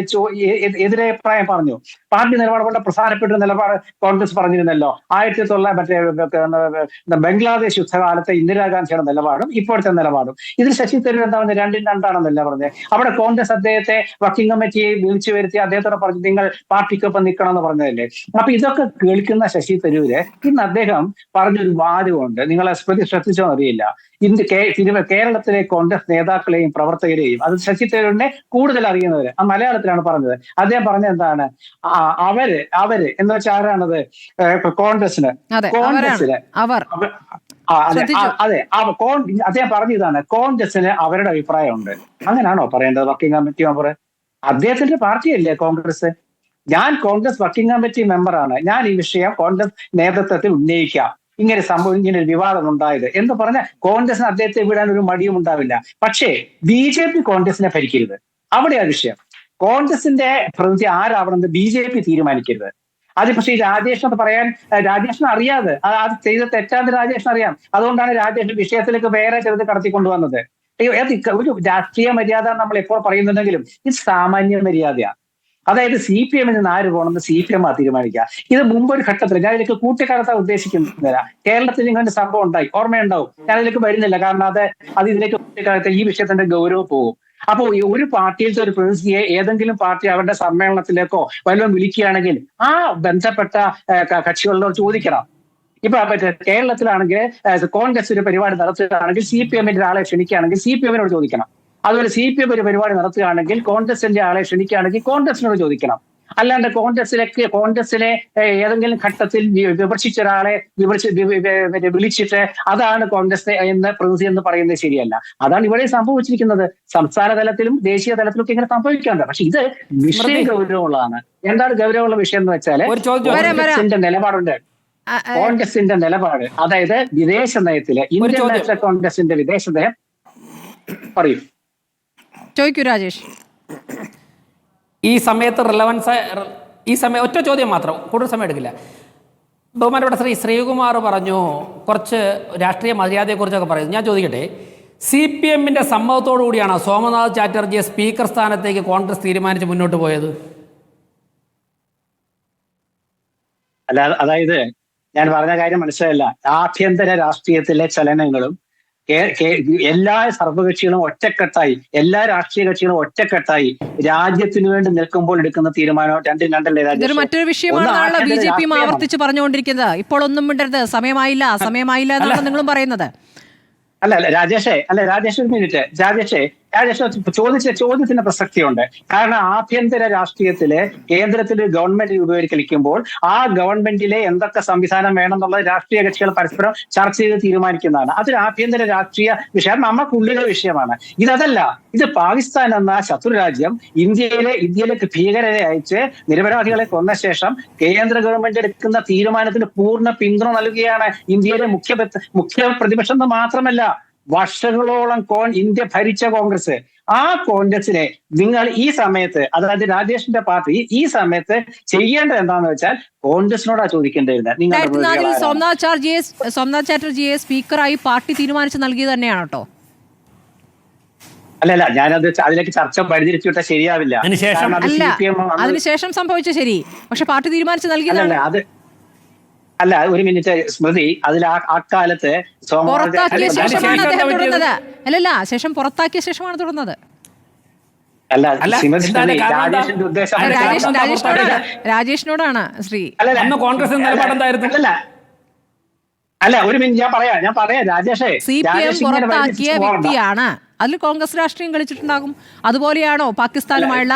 എതിരഭിപ്രായം പറഞ്ഞു. പാർട്ടി നിലപാട് വളരെ പ്രധാനപ്പെട്ട നിലപാട് കോൺഗ്രസ് പറഞ്ഞിരുന്നല്ലോ. 1900 ബംഗ്ലാദേശ് യുദ്ധകാലത്തെ ഇന്ദിരാഗാന്ധിയുടെ നിലപാടും ഇപ്പോഴത്തെ നിലപാടും. ഇതിൽ ശശി തരൂർ എന്താ പറഞ്ഞത്? രണ്ടും രണ്ടാണെന്നല്ല പറഞ്ഞത്. അവിടെ കോൺഗ്രസ് അദ്ദേഹത്തെ വർക്കിംഗ് കമ്മിറ്റിയെ വിളിച്ചു വരുത്തി അദ്ദേഹത്തോട് പറഞ്ഞു, നിങ്ങൾ പാർട്ടിക്കൊപ്പം നിൽക്കണം എന്ന് പറഞ്ഞതല്ലേ. അപ്പൊ ഇതൊക്കെ കേൾക്കുന്ന ശശി തരൂര് ഇന്ന് അദ്ദേഹം പറഞ്ഞൊരു വാദമുണ്ട്, നിങ്ങളെ ശ്രദ്ധിച്ചോ അറിയില്ല. കേരളത്തിലെ കോൺഗ്രസ് നേതാക്കളെയും പ്രവർത്തകരെയും, അത് ശശി തരൂരിനെ കൂടുതൽ അറിയുന്നവര്, ആ മലയാളത്തിലാണ് പറഞ്ഞത്. അദ്ദേഹം പറഞ്ഞത് എന്താണ്? അവര് എന്ന് വെച്ചാൽ ആരാണത്? കോൺഗ്രസിന് അതെ അദ്ദേഹം പറഞ്ഞതാണ്, കോൺഗ്രസിന് അവരുടെ അഭിപ്രായമുണ്ട്. അങ്ങനെയാണോ പറയേണ്ടത് വർക്കിംഗ് കമ്മിറ്റി മെമ്പർ? അദ്ദേഹത്തിന്റെ പാർട്ടിയല്ലേ കോൺഗ്രസ്. ഞാൻ കോൺഗ്രസ് വർക്കിംഗ് കമ്മിറ്റി മെമ്പറാണ്, ഞാൻ ഈ വിഷയം കോൺഗ്രസ് നേതൃത്വത്തിൽ ഉന്നയിക്കാം, ഇങ്ങനെ സംഭവം, ഇങ്ങനെ ഒരു വിവാദം ഉണ്ടായത് എന്ന് പറഞ്ഞാൽ കോൺഗ്രസിന് അദ്ദേഹത്തെ വിടാൻ ഒരു മടിയും ഉണ്ടാവില്ല. പക്ഷേ BJP കോൺഗ്രസിനെ ഭരിക്കരുത്, അവിടെയാ വിഷയം. കോൺഗ്രസിന്റെ പ്രതിനിധി ആരാവണമെന്ന് BJP തീരുമാനിക്കരുത്. അത് പക്ഷേ ഈ രാജേഷിനോട് പറയാൻ, രാജേഷിന് അറിയാതെ അത് ചെയ്ത തെറ്റാന്ന് രാജേഷിന് അറിയാം. അതുകൊണ്ടാണ് രാജേഷ് വിഷയത്തിലേക്ക് വേറെ ചെറുത് കടത്തിക്കൊണ്ടുവന്നത്. ഒരു രാഷ്ട്രീയ മര്യാദ നമ്മൾ എപ്പോൾ പറയുന്നുണ്ടെങ്കിലും ഇത് സാമാന്യ മര്യാദയാണ്. അതായത് CPM-ൽ നിന്ന് ആര് പോകണമെന്ന് CPM തീരുമാനിക്കുക. ഇത് മുമ്പൊരു ഘട്ടത്തിൽ, ഞാൻ ഇതിലേക്ക് കൂട്ടിക്കടത്താൻ ഉദ്ദേശിക്കുന്നില്ല. കേരളത്തിൽ ഇങ്ങനെ സംഭവം ഉണ്ടായി, ഓർമ്മയുണ്ടാവും. ഞാൻ ഇതിലേക്ക് വരുന്നില്ല, കാരണം അത് ഇതിലേക്ക് കൂട്ടിക്കടത്ത ഈ വിഷയത്തിന്റെ ഗൗരവം പോകും. അപ്പൊ ഒരു പാർട്ടിയിലത്തെ ഒരു പ്രതിനിധിയെ ഏതെങ്കിലും പാർട്ടി അവരുടെ സമ്മേളനത്തിലേക്കോ വല്ലതും വിളിക്കുകയാണെങ്കിൽ ആ ബന്ധപ്പെട്ട കക്ഷികളോട് ചോദിക്കണം. ഇപ്പൊ കേരളത്തിലാണെങ്കിൽ കോൺഗ്രസ് ഒരു പരിപാടി നടത്തുകയാണെങ്കിൽ CPM-ന്റെ ആളെ ക്ഷണിക്കുകയാണെങ്കിൽ CPM-നോട് ചോദിക്കണം. അതുപോലെ CPM ഒരു പരിപാടി നടത്തുകയാണെങ്കിൽ കോൺഗ്രസിന്റെ ആളെ ക്ഷണിക്കുകയാണെങ്കിൽ കോൺഗ്രസിനോട് ചോദിക്കണം. അല്ലാണ്ട് കോൺഗ്രസിനെ ഏതെങ്കിലും ഘട്ടത്തിൽ വിമർശിച്ച ഒരാളെ വിളിച്ചിട്ട് അതാണ് കോൺഗ്രസ് എന്ന് പ്രതിനിധി എന്ന് പറയുന്നത് ശരിയല്ല. അതാണ് ഇവിടെ സംഭവിച്ചിരിക്കുന്നത്. സംസ്ഥാന തലത്തിലും ദേശീയ തലത്തിലും ഇങ്ങനെ സംഭവിക്കാറുണ്ട്. പക്ഷെ ഇത് വിഷയം ഗൗരവമുള്ളതാണ്. എന്താണ് ഗൗരവമുള്ള വിഷയം എന്ന് വെച്ചാൽ കോൺഗ്രസിന്റെ നിലപാടുണ്ട്. കോൺഗ്രസിന്റെ നിലപാട്, അതായത് വിദേശ നയത്തില് ഇന്ത്യൻ നാഷണൽ കോൺഗ്രസിന്റെ വിദേശ നയം പറയും. ചോദിക്കൂ രാജേഷ്. ഈ സമയത്ത് റിലവൻസ്, ഈ സമയം ഒറ്റ ചോദ്യം മാത്രം, കൂടുതൽ സമയം എടുക്കില്ല. ബഹുമാനപ്പെട്ട ശ്രീകുമാർ പറഞ്ഞു കുറച്ച് രാഷ്ട്രീയ മര്യാദയെക്കുറിച്ചൊക്കെ പറയുന്നു. ഞാൻ ചോദിക്കട്ടെ, CPM-ന്റെ സമ്മതത്തോടു കൂടിയാണോ സോമനാഥ് ചാറ്റർജിയെ സ്പീക്കർ സ്ഥാനത്തേക്ക് കോൺഗ്രസ് തീരുമാനിച്ച് മുന്നോട്ട് പോയത്? അല്ല, അതായത് ഞാൻ പറഞ്ഞ കാര്യം മനസ്സിലായില്ല. ആഭ്യന്തര രാഷ്ട്രീയത്തിലെ ചലനങ്ങളും എല്ലാ സർവകക്ഷികളും ഒറ്റക്കെട്ടായി, എല്ലാ രാഷ്ട്രീയ കക്ഷികളും ഒറ്റക്കെട്ടായി രാജ്യത്തിന് വേണ്ടി നിൽക്കുമ്പോൾ എടുക്കുന്ന തീരുമാനം രണ്ടും രണ്ടല്ലേ? ഇതൊരു മറ്റൊരു വിഷയമാണെന്നാണല്ലോ BJP ആവർത്തിച്ച് പറഞ്ഞുകൊണ്ടിരിക്കുന്നത്. ഇപ്പോൾ ഒന്നും മിണ്ടരുത്, സമയമായില്ല എന്നാണ് നിങ്ങളും പറയുന്നത്. രാജേഷ് ഒരു മിനിറ്റ്. രാജേഷ്, രാജേഷ് ചോദ്യത്തിന് പ്രസക്തിയുണ്ട്. കാരണം ആഭ്യന്തര രാഷ്ട്രീയത്തില് കേന്ദ്രത്തിൽ ഗവൺമെന്റ് രൂപീകരിക്കുമ്പോൾ ആ ഗവൺമെന്റിലെ എന്തൊക്കെ സംവിധാനം വേണമെന്നുള്ളത് രാഷ്ട്രീയ കക്ഷികൾ പരസ്പരം ചർച്ച ചെയ്ത് തീരുമാനിക്കുന്നതാണ്. അതൊരു ആഭ്യന്തര രാഷ്ട്രീയ വിഷയം, നമുക്കുള്ളിലെ വിഷയമാണ്. ഇതല്ല, ഇത് പാകിസ്ഥാൻ എന്ന ശത്രു രാജ്യം ഇന്ത്യയിലേക്ക് ഭീകരരെ അയച്ച് നിരപരാധികളെ കൊന്ന ശേഷം കേന്ദ്ര ഗവൺമെന്റ് എടുക്കുന്ന തീരുമാനത്തിന് പൂർണ്ണ പിന്തുണ നൽകുകയാണ് ഇന്ത്യയിലെ മുഖ്യ പ്രതിപക്ഷം എന്ന് മാത്രമല്ല വർഷങ്ങളോളം ഇന്ത്യ ഭരിച്ച കോൺഗ്രസ്. ആ കോൺഗ്രസിനെ നിങ്ങൾ ഈ സമയത്ത്, അതായത് രാജേഷിന്റെ പാർട്ടി ഈ സമയത്ത് ചെയ്യേണ്ടത് എന്താണെന്ന് വെച്ചാൽ കോൺഗ്രസിനോടാ ചോദിക്കേണ്ടിയിരുന്നത്. നിങ്ങൾ സോംനാഥ് ചാറ്റർജിയെ സ്പീക്കറായി പാർട്ടി തീരുമാനിച്ച് നൽകിയത് തന്നെയാണ് കേട്ടോ. അല്ലല്ല, ഞാനത് അതിലേക്ക് ചർച്ച പരിധിരിച്ചുവിട്ടാൽ ശരിയാവില്ല. അതിനുശേഷം സംഭവിച്ച ശരി, പക്ഷെ പാർട്ടി തീരുമാനിച്ച് നൽകിയതല്ല. അത് അല്ല, ഒരു മിനിറ്റ് സ്മൃതി, അതിൽ അക്കാലത്ത് പുറത്താക്കിയ ശേഷമാണ് അദ്ദേഹം തുടർന്നത്. അല്ലല്ല, ശേഷം പുറത്താക്കിയ ശേഷമാണ് തുടർന്നത്. രാജേഷിനോടാണ് ശ്രീ. അല്ല, ഒരു മിനിറ്റ് ഞാൻ പറയാം രാജേഷേ. CPM പുറത്താക്കിയ വ്യക്തിയാണ്. അതിൽ കോൺഗ്രസ് രാഷ്ട്രീയം കളിച്ചിട്ടുണ്ടാകും. അതുപോലെയാണോ പാകിസ്ഥാനുമായുള്ള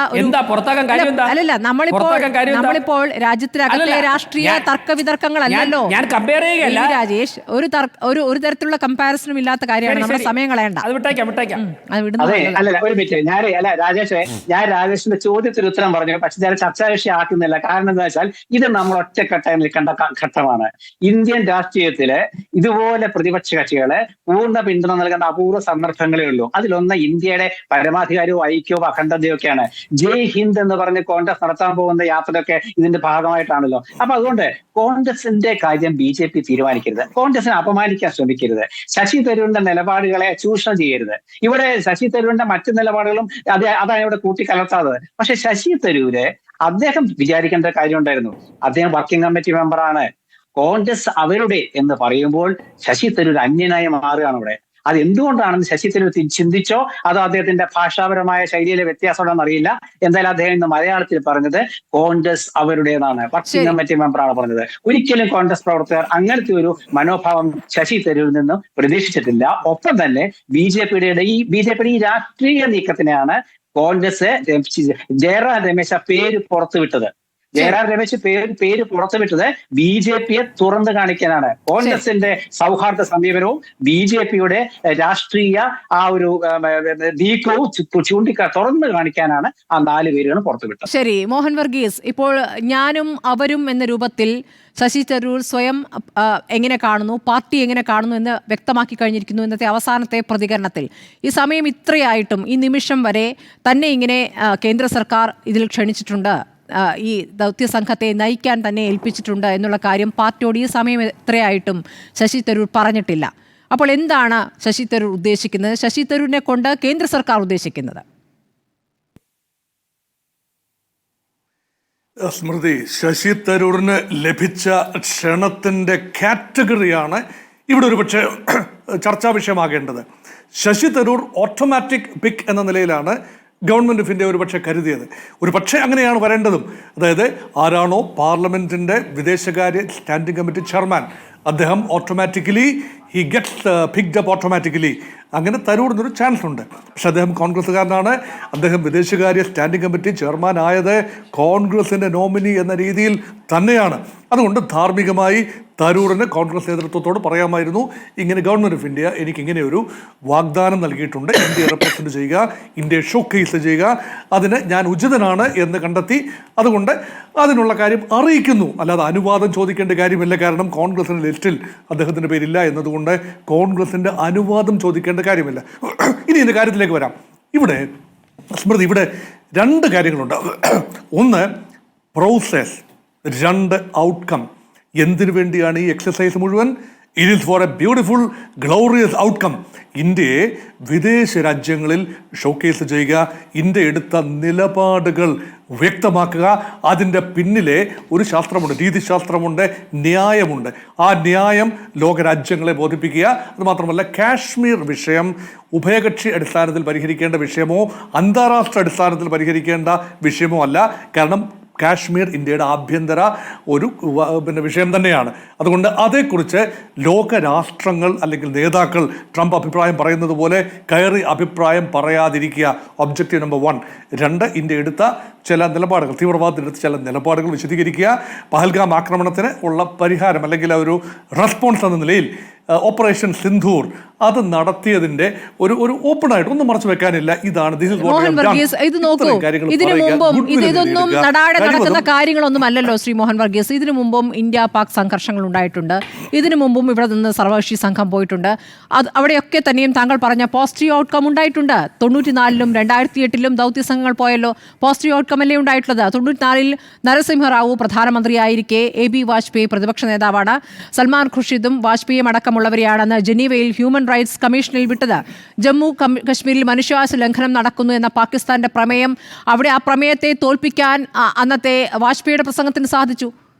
അല്ലല്ല, നമ്മളിപ്പോൾ രാജ്യത്തിനകത്തെ രാഷ്ട്രീയ തർക്ക വിതർക്കങ്ങളല്ലല്ലോ രാജേഷ്. ഒരു തരത്തിലുള്ള കമ്പാരിസണും ഇല്ലാത്ത കാര്യമാണ്. നമ്മുടെ സമയം കളയണ്ട. രാജേഷേ, ഞാൻ രാജേഷിന്റെ ചോദ്യത്തിന് ഉത്തരം പറഞ്ഞു, പക്ഷെ ഞാൻ ചർച്ചാ വിഷയം ആക്കുന്നില്ല. കാരണം എന്താ വെച്ചാൽ ഇത് നമ്മൾ ഒറ്റക്കെട്ടായി നിൽക്കേണ്ട ഘട്ടമാണ്. ഇന്ത്യൻ രാഷ്ട്രീയത്തില് ഇതുപോലെ പ്രതിപക്ഷ കക്ഷികളെ പൂർണ്ണ പിന്തുണ നൽകേണ്ട അപൂർവ സന്ദർഭങ്ങളേ ഉള്ളൂ. അതിലൊന്ന് ഇന്ത്യയുടെ പരമാധികാരവും ഐക്യവും അഖണ്ഡതയും ഒക്കെയാണ്. ജയ് ഹിന്ദ് എന്ന് പറഞ്ഞ് കോൺഗ്രസ് നടത്താൻ പോകുന്ന യാത്രയൊക്കെ ഇതിന്റെ ഭാഗമായിട്ടാണല്ലോ. അപ്പൊ അതുകൊണ്ട് കോൺഗ്രസിന്റെ കാര്യം BJP തീരുമാനിക്കരുത്, കോൺഗ്രസിനെ അപമാനിക്കാൻ ശ്രമിക്കരുത്, ശശി തരൂരിന്റെ നിലപാടുകളെ ചൂഷണം ചെയ്യരുത്. ഇവിടെ ശശി തരൂരിന്റെ മറ്റു നിലപാടുകളും അതാണ് ഇവിടെ കൂട്ടിക്കലർത്താത്തത്. പക്ഷെ ശശി തരൂര് അദ്ദേഹം വിചാരിക്കേണ്ട കാര്യം ഉണ്ടായിരുന്നു. അദ്ദേഹം വർക്കിംഗ് കമ്മിറ്റി മെമ്പറാണ്. കോൺഗ്രസ് അവരുടെ എന്ന് പറയുമ്പോൾ ശശി തരൂർ അന്യനായി മാറുകയാണ് ഇവിടെ. അത് എന്തുകൊണ്ടാണെന്ന് ശശി തരൂർ ചിന്തിച്ചോ അതോ അദ്ദേഹത്തിന്റെ ഭാഷാപരമായ ശൈലിയിലെ വ്യത്യാസമാണെന്ന് അറിയില്ല. എന്തായാലും അദ്ദേഹം ഇന്ന് മലയാളത്തിൽ പറഞ്ഞത് കോൺഗ്രസ് അവരുടേതാണ്, വർക്കിംഗ് കമ്മിറ്റി മെമ്പറാണ് പറഞ്ഞത്. ഒരിക്കലും കോൺഗ്രസ് പ്രവർത്തകർ അങ്ങനത്തെ ഒരു മനോഭാവം ശശി തരൂരിൽ നിന്നും പ്രതീക്ഷിച്ചിട്ടില്ല. ഒപ്പം തന്നെ BJPയുടെ ഈ രാഷ്ട്രീയ നീക്കത്തിനെയാണ് കോൺഗ്രസ് ജയറാം രമേശ് പേര് പുറത്തുവിട്ടത്. ജയറാം രമേശ് പേര് പുറത്തുവിട്ടത് BJPയെ തുറന്നു കാണിക്കാനാണ്. കോൺഗ്രസിന്റെ സൗഹാർദ്ദ സമീപനവും BJPയുടെ രാഷ്ട്രീയ ആ ഒരു നീക്കവും തുറന്നു കാണിക്കാനാണ് ആ 4 പേരുകളും പുറത്തുവിട്ടത്. ശരി, മോഹൻ വർഗീസ്, ഇപ്പോൾ ഞാനും അവരും എന്ന രൂപത്തിൽ ശശി തരൂർ സ്വയം എങ്ങനെ കാണുന്നു, പാർട്ടി എങ്ങനെ കാണുന്നു എന്ന് വ്യക്തമാക്കി കഴിഞ്ഞിരിക്കുന്നു ഇന്നത്തെ അവസാനത്തെ പ്രതികരണത്തിൽ. ഈ സമയം ഇത്രയായിട്ടും ഈ നിമിഷം വരെ തന്നെ ഇങ്ങനെ കേന്ദ്ര സർക്കാർ ഇതിൽ ക്ഷണിച്ചിട്ടുണ്ട്, ഈ ദൗത്യ സംഘത്തെ നയിക്കാൻ തന്നെ ഏൽപ്പിച്ചിട്ടുണ്ട് എന്നുള്ള കാര്യം പാർട്ടിയോട് ഈ സമയം എത്രയായിട്ടും ശശി തരൂർ പറഞ്ഞിട്ടില്ല. അപ്പോൾ എന്താണ് ശശി തരൂർ ഉദ്ദേശിക്കുന്നത്, ശശി തരൂരിനെ കൊണ്ട് കേന്ദ്ര സർക്കാർ ഉദ്ദേശിക്കുന്നത്? സ്മൃതി, ശശി തരൂരിന് ലഭിച്ച ക്ഷണത്തിൻ്റെ കാറ്റഗറിയാണ് ഇവിടെ ഒരു പക്ഷേ ചർച്ചാ വിഷയമാകേണ്ടത്. ശശി തരൂർ ഓട്ടോമാറ്റിക് പിക്ക് എന്ന നിലയിലാണ് ഗവൺമെൻറ് ഓഫ് ഇന്ത്യ ഒരു പക്ഷേ കരുതിയത്. ഒരു പക്ഷേ അങ്ങനെയാണ് വരേണ്ടതും. അതായത് ആരാണോ പാർലമെൻറ്റിൻ്റെ വിദേശകാര്യ സ്റ്റാൻഡിംഗ് കമ്മിറ്റി ചെയർമാൻ, അദ്ദേഹം automatically he gets picked up automatically. അങ്ങനെ തരൂറിനൊരു ചാൻസ് ഉണ്ട്. പക്ഷെ അദ്ദേഹം കോൺഗ്രസ്സുകാരനാണ്. അദ്ദേഹം വിദേശകാര്യ സ്റ്റാൻഡിംഗ് കമ്മിറ്റി ചെയർമാൻ ആയത് കോൺഗ്രസിൻ്റെ നോമിനി എന്ന രീതിയിൽ തന്നെയാണ്. അതുകൊണ്ട് ധാർമ്മികമായി തരൂറിന് കോൺഗ്രസ് നേതൃത്വത്തോട് പറയാമായിരുന്നു, ഇങ്ങനെ ഗവൺമെൻറ് ഓഫ് ഇന്ത്യ എനിക്കിങ്ങനെ ഒരു വാഗ്ദാനം നൽകിയിട്ടുണ്ട്, ഇന്ത്യയെ റെപ്രസെൻറ്റ് ചെയ്യുക, ഇന്ത്യയെ ഷോക്കേസ് ചെയ്യുക, അതിന് ഞാൻ ഉചിതനാണ് എന്ന് കണ്ടെത്തി, അതുകൊണ്ട് അതിനുള്ള കാര്യം അറിയിക്കുന്നു. അല്ലാതെ അനുവാദം ചോദിക്കേണ്ട കാര്യമില്ല. കാരണം കോൺഗ്രസിൻ്റെ ലിസ്റ്റിൽ അദ്ദേഹത്തിൻ്റെ പേരില്ല എന്നതുകൊണ്ട് കോൺഗ്രസിൻ്റെ അനുവാദം ചോദിക്കേണ്ട കാര്യമില്ല. ഇനി ഇതിൻ്റെ കാര്യത്തിലേക്ക് വരാം. ഇവിടെ സ്മൃതി, ഇവിടെ 2 കാര്യങ്ങളുണ്ട്. ഒന്ന് പ്രോസസ്, 2 ഔട്ട്കം. എന്തിനു വേണ്ടിയാണ് ഈ എക്സസൈസ് മുഴുവൻ? It is for a beautiful glorious outcome. ഇന്ത്യയെ വിദേശ രാജ്യങ്ങളിൽ ഷോക്കേസ് ചെയ്യുക, ഇന്ത്യ എടുത്ത നിലപാടുകൾ വ്യക്തമാക്കുക. അതിൻ്റെ പിന്നിലെ ഒരു ശാസ്ത്രമുണ്ട്, രീതിശാസ്ത്രമുണ്ട്, ന്യായമുണ്ട്. ആ ന്യായം ലോകരാജ്യങ്ങളെ ബോധിപ്പിക്കുക. അതുമാത്രമല്ല, കാശ്മീർ വിഷയം ഉഭയകക്ഷി അടിസ്ഥാനത്തിൽ പരിഹരിക്കേണ്ട വിഷയമോ അന്താരാഷ്ട്ര അടിസ്ഥാനത്തിൽ പരിഹരിക്കേണ്ട വിഷയമോ അല്ല. കാരണം കാശ്മീർ ഇന്ത്യയുടെ ആഭ്യന്തര ഒരു വിഷയം തന്നെയാണ്. അതുകൊണ്ട് അതേക്കുറിച്ച് ലോകരാഷ്ട്രങ്ങൾ അല്ലെങ്കിൽ നേതാക്കൾ ട്രംപ് അഭിപ്രായം പറയുന്നത് പോലെ കയറി അഭിപ്രായം പറയാതിരിക്കുക. Objective number 1. 2, ഇന്ത്യ എടുത്ത ചില നിലപാടുകൾ, തീവ്രവാദത്തിനെടുത്ത ചില നിലപാടുകൾ വിശദീകരിക്കുക. പഹൽഗാം ആക്രമണത്തിന് ഉള്ള പരിഹാരം അല്ലെങ്കിൽ ഒരു റെസ്പോൺസ് എന്ന നിലയിൽ ഓപ്പറേഷൻ സിന്ധൂർ അത് നടത്തിയതിന്റെ ഒരു ഓപ്പണായിട്ട് ഒന്നും മറച്ചു വെക്കാനില്ല. ഇതാണ് മോഹൻ വർഗീസ്. ഇത് നോക്കൂ, ഇതിനു മുമ്പും ഇതൊന്നും നടാടെ നടക്കുന്ന കാര്യങ്ങളൊന്നും അല്ലല്ലോ ശ്രീ മോഹൻ വർഗീസ്. ഇതിനു മുമ്പും ഇന്ത്യ പാക് സംഘർഷങ്ങൾ ഉണ്ടായിട്ടുണ്ട്. ഇതിനു മുമ്പും ഇവിടെ നിന്ന് സർവകക്ഷി സംഘം പോയിട്ടുണ്ട്. അവിടെയൊക്കെ തന്നെയും താങ്കൾ പറഞ്ഞ പോസിറ്റീവ് ഔട്ട്കം ഉണ്ടായിട്ടുണ്ട്. 94-ലും 2008-ലും ദൗത്യ സംഘങ്ങൾ പോയല്ലോ. പോസിറ്റീവ് ഔട്ട്കം അല്ലേ ഉണ്ടായിട്ടുള്ളത്. 94-ൽ നരസിംഹറാവു പ്രധാനമന്ത്രിയായിരിക്കെ AB വാജ്പേയി പ്രതിപക്ഷ നേതാവാണ്. സൽമാൻ ഖുർഷിദും വാജ്പേയിയും അടക്കമുള്ളവരെയാണെന്ന് ജനീവയിൽ ഹ്യൂമൻ റൈറ്റ്സ് കമ്മീഷനിൽ വിട്ടത്. ജമ്മു കശ്മീരിൽ മനുഷ്യാവകാശ ലംഘനം നടക്കുന്നു എന്ന പാകിസ്ഥാന്റെ പ്രമേയം, അവിടെ ആ പ്രമേയത്തെ തോൽപ്പിക്കാൻ അന്നത്തെ വാജ്പേയിയുടെ പ്രസംഗത്തിന് സാധിച്ചു.